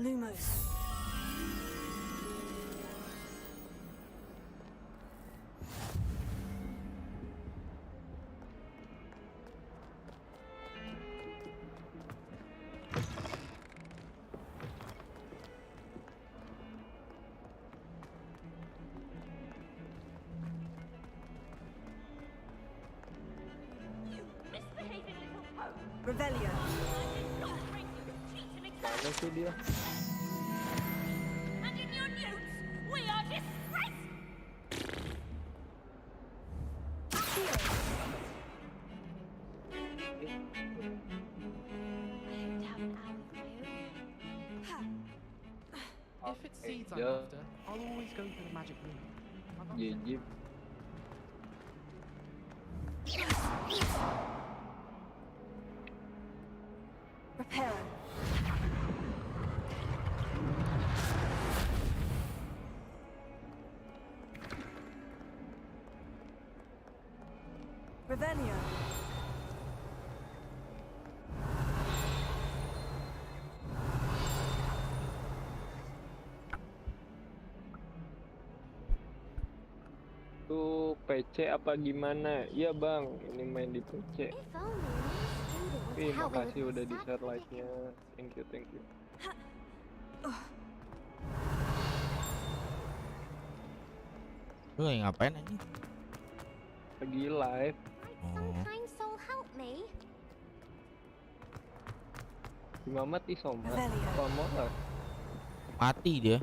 J: Lumos. Revelio.
K: Mana sih dia?
S: And in your notes, we are disgraced.
O: If it's seeds I'm after, I'll always go for the magic room.
K: Gigi.
J: Repair. Revelio.
K: Tuh PC apa gimana? Iya bang, ini main di PC. Tapi makasih udah di share like-nya. Thank you, thank you.
C: Lu lagi ngapain aja?
K: Lagi live.
E: Kind soul help me.
K: Cuma mati Soma. Apa mau lah?
C: Mati dia.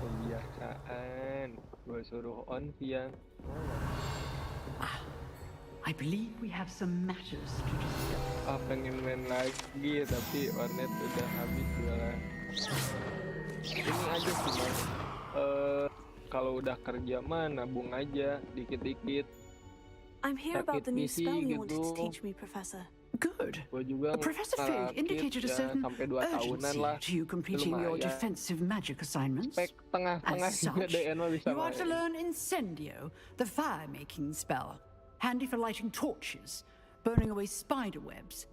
K: Kebiasaan. Gua suruh on via.
G: I believe we have some matters to discuss.
K: Pengen main lagi tapi warnet udah habis jualan. Ini aja sih mas. Kalau udah kerja mah nabung aja dikit-dikit.
J: I'm here about the new spell you wanted to teach me, Professor.
G: Good.
K: Gua juga
G: Professor Fig indicated a certain
K: sampai 2 tahunan lah.
G: urgency to you completing your defensive magic assignments.
K: Tengah-tengah
G: As such,
K: bisa
G: you are to
K: main.
G: learn Incendio, the fire-making spell, handy for lighting torches, burning away spider webs,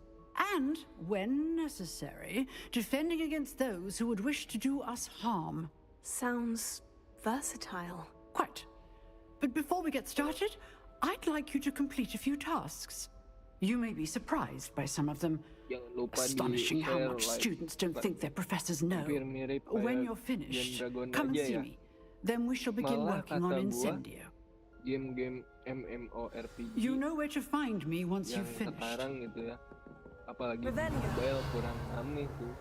G: and, when necessary, defending against those who would wish to do us harm.
J: Sounds versatile.
G: Quite. But before we get started, I'd like you to complete a few tasks. You may be surprised by some of them. Astonishing how much students don't think their professors know. When you're finished, come and see me. Then we shall begin working on Incendio.
K: Game-game MMORPG.
G: You know where to find me once you've finished.
K: Sekarang gitu ya. Apalagi mobile kurang rame tuh.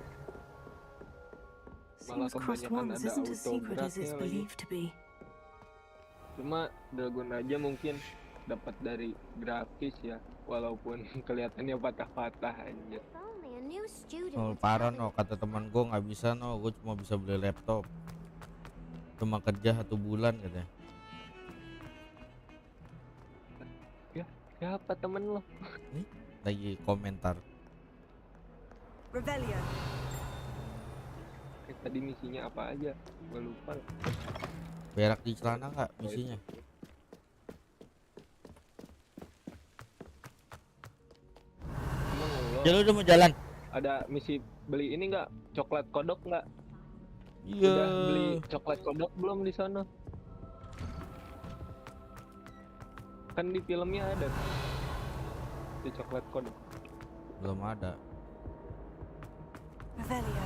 K: Malah
J: Seems Cross
K: kebanyakan
J: Wands
K: ada
J: isn't as secret as
K: autografnya
J: it's
K: lagi.
J: believed to be.
K: Cuma Dragon aja mungkin dapat dari grafis ya, walaupun kelihatannya patah-patah aja.
C: Oh, parah no, kata teman gue nggak bisa no, gue cuma bisa beli laptop. Cuma kerja 1 bulan katanya.
K: Siapa temen lo?
C: Nih, lagi komentar.
J: Revelio.
K: Tadi misinya apa aja? Gue lupa.
C: Berak di celana nggak misinya? Ya lu udah mau jalan?
K: Ada misi beli ini nggak? Coklat kodok nggak?
C: Iya.
K: Udah beli coklat kodok belum di sana? Kan di filmnya ada. Di coklat kodok.
C: Belum ada.
J: Revelio.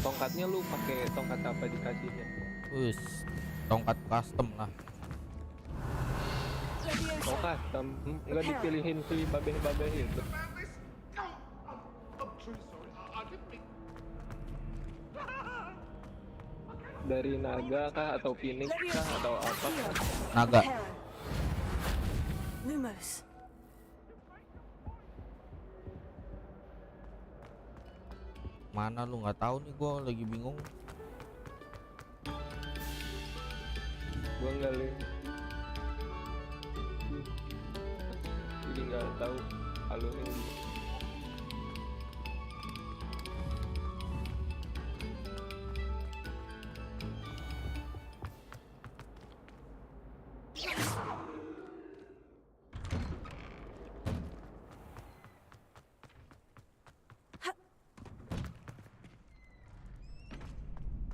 K: Tongkatnya lu pakai tongkat apa dikasihnya?
C: Wis, tongkat custom lah.
K: Oh custom, nggak dipilihin si babeh-babeh itu. Dari naga kah atau phoenix kah atau apa kah?
C: Naga.
J: Lumos.
C: Mana lu nggak tahu nih, gua lagi bingung.
K: Gua nggak lihat. Jadi nggak tahu alurnya.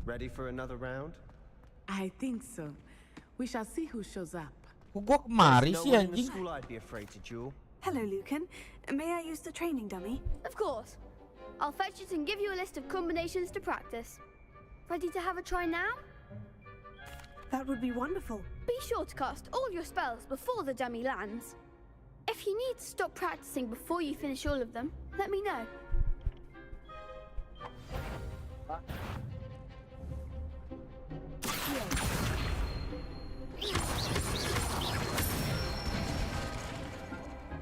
P: Ready for another round?
D: I think so. We shall see who shows up.
C: Gua kemari sih anjing.
P: I'd be afraid to duel.
F: Hello, Lucan. May I use the training dummy?
L: Of course. I'll fetch it and give you a list of combinations to practice. Ready to have a try now?
F: That would be wonderful.
L: Be sure to cast all your spells before the dummy lands. If you need to stop practicing before you finish all of them, let me know.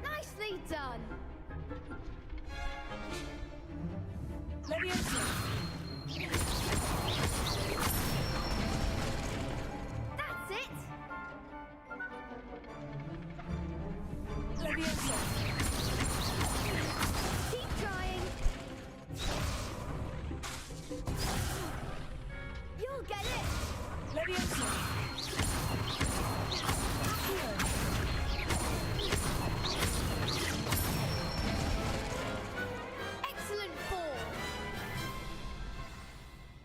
L: Nicely done.
J: Leviosa.
L: That's it.
J: Leviosa.
L: Keep trying. You'll get it.
J: Leviosa.
L: Excellent fall.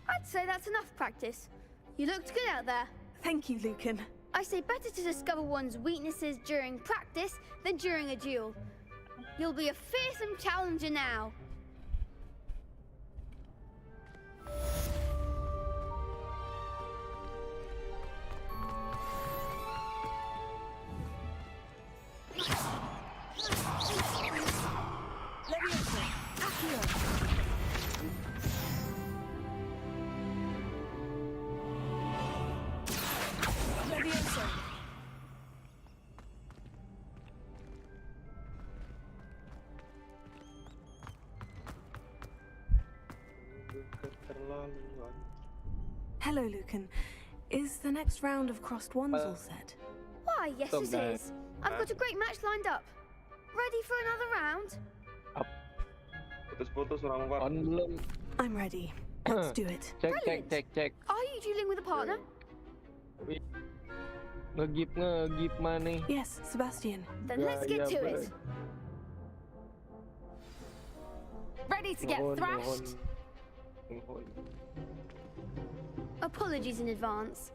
L: I'd say that's enough practice. You looked good out there.
F: Thank you, Lucan.
L: I say better to discover one's weaknesses during practice than during a duel. You'll be a fearsome challenger now.
J: Leviosa. Accio. Leviosa.
F: Hello, Lucan. Is the next round of crossed wands all set?
L: Why, yes it is. I've got a great match lined up. Ready for another round?
K: Putus-putus orang war. Belum.
F: I'm ready. Let's do it.
K: Cek.
L: Are you dueling with a partner?
K: Ngegip mana?
F: Yes, Sebastian.
L: Then let's get to it. Ready to get thrashed? Apologies in advance.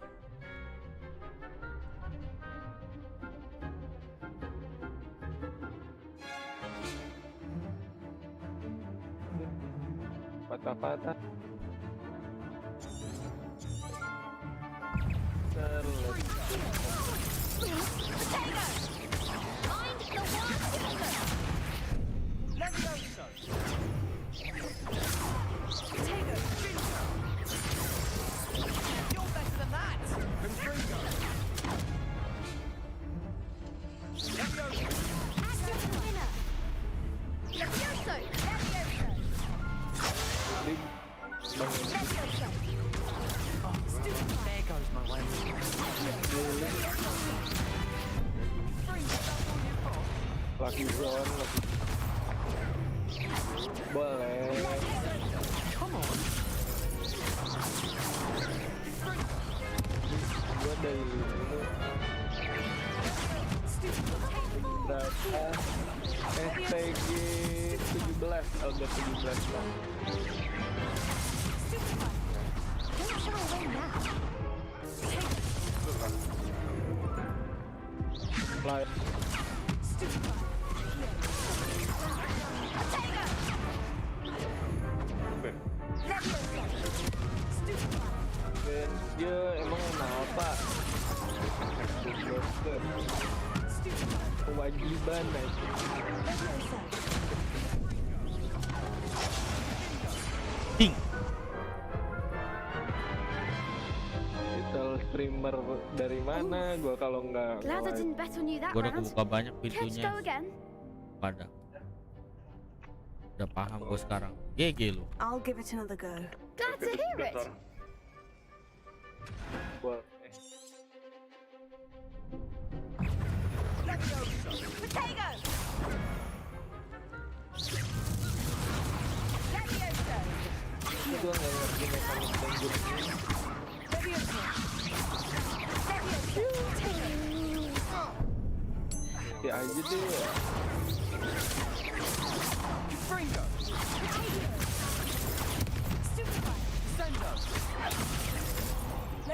K: Patah-patah. zone lebih. Boleh. Gua dari dulu. Berapa? STG 17, LD 17 lah. Live. Dia emang kenapa? Kewajiban aja.
C: Ting.
K: Digital streamer dari mana? Gua kalau nggak.
L: Glad I didn't bet on you that
C: Gua udah
L: round.
C: kebuka banyak
L: Let's
C: pintunya.
L: go again.
C: Pada. Udah paham gue sekarang. GG lu.
F: I'll give it another go.
L: Glad to hear it.
K: Boleh.
S: Potato!
K: Ini gua nggak ngerti mekanik dungeon ini. Ya aja deh.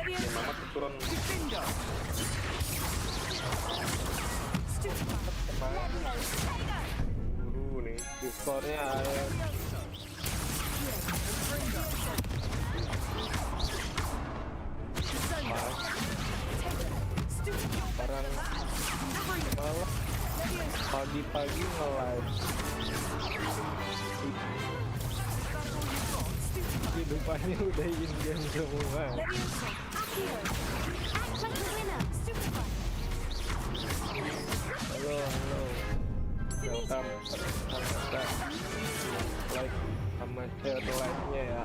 K: Ya mama turun. Buru nih, diskornya barang malah pagi-pagi nge-live. Hidupannya udah in-game semua. Halo. Welcome. Like sama share like-nya ya.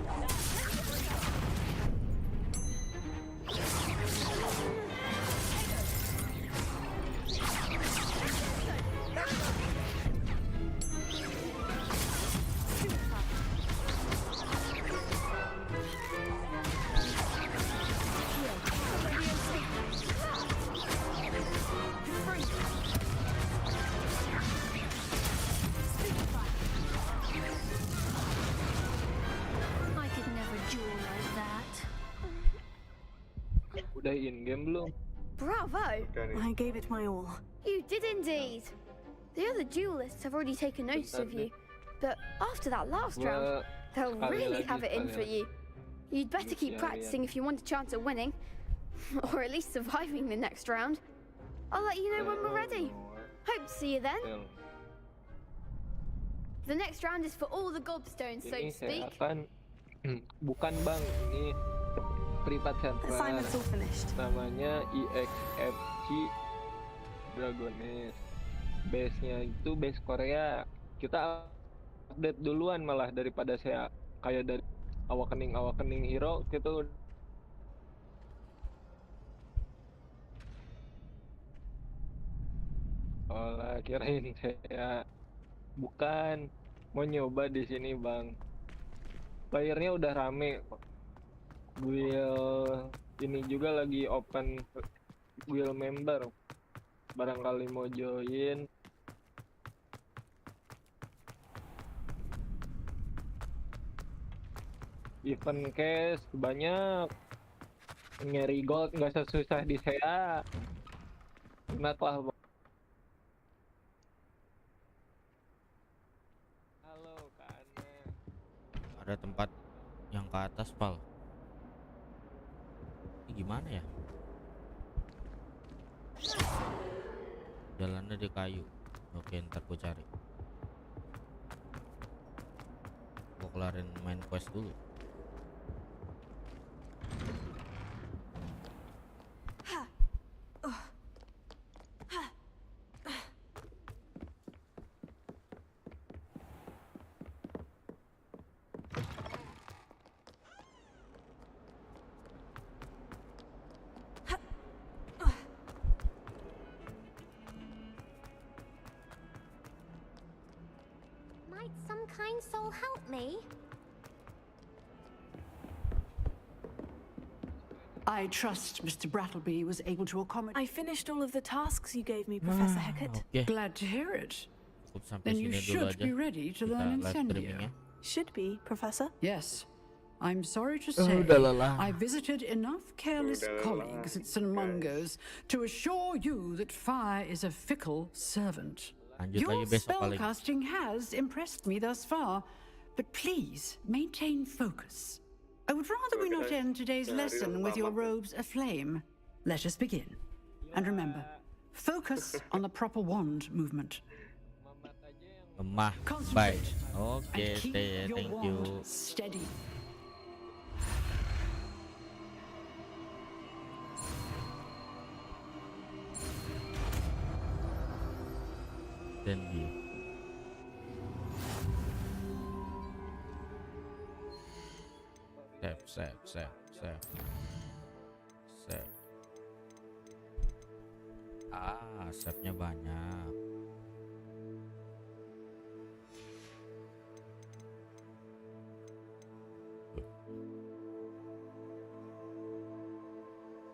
L: I could never duel like that.
K: Udah in-game belum?
L: Bravo!
F: I gave it my all.
L: You did indeed. The other duelists have already taken notice of you, but after that last round, they'll really have it in for you. You'd better keep practicing if you want a chance at winning, or at least surviving the next round. I'll let you know when we're ready. Hope to see you then. The next round is for all the gobstones, so to
K: Ini saya
L: speak.
K: akan bukan bang, ini privat server.
F: Assignment's all finished.
K: Namanya EXFC Dragones. Base-nya itu base Korea. Kita update duluan malah daripada saya kayak dari awakening hero gitu. Olah, kirain saya bukan mau nyoba di sini bang. Playernya udah rame. Guild ini juga lagi open guild member. Barangkali mau join. Event cash banyak. Nyari gold nggak sesusah di saya. Kenapa? Halo Kana.
C: Ada tempat yang ke atas, Pal. Ini gimana ya? Jalannya di kayu. Oke, ntar gue cari. Gue kelarin main quest dulu.
E: kind soul help me?
G: I trust Mr. Brattleby was able to accommodate.
F: I finished all of the tasks you gave me, Professor Hecat.
G: Glad to hear it.
C: Sampai
G: Then you
C: sini dulu
G: should
C: aja.
G: be ready to
C: Kita
G: learn
C: live
G: Incendio.
C: streamingnya.
F: Should be, Professor.
G: Yes. I'm sorry to
C: Oh,
G: say,
C: udah lelah.
G: I visited enough careless colleagues at St. Mungo's to assure you that fire is a fickle servant.
C: Lanjut
G: Your
C: lagi besok paling.
G: spellcasting has impressed me thus far, but please maintain focus. I would rather we not end today's lesson with your robes aflame. Let us begin. And remember, focus on the proper wand movement.
C: Lemah. Bye.
G: Concentrate.
C: Oke,
G: And keep your
C: thank
G: wand
C: you.
G: steady.
C: Dan dia. Save. Ah, save-nya banyak.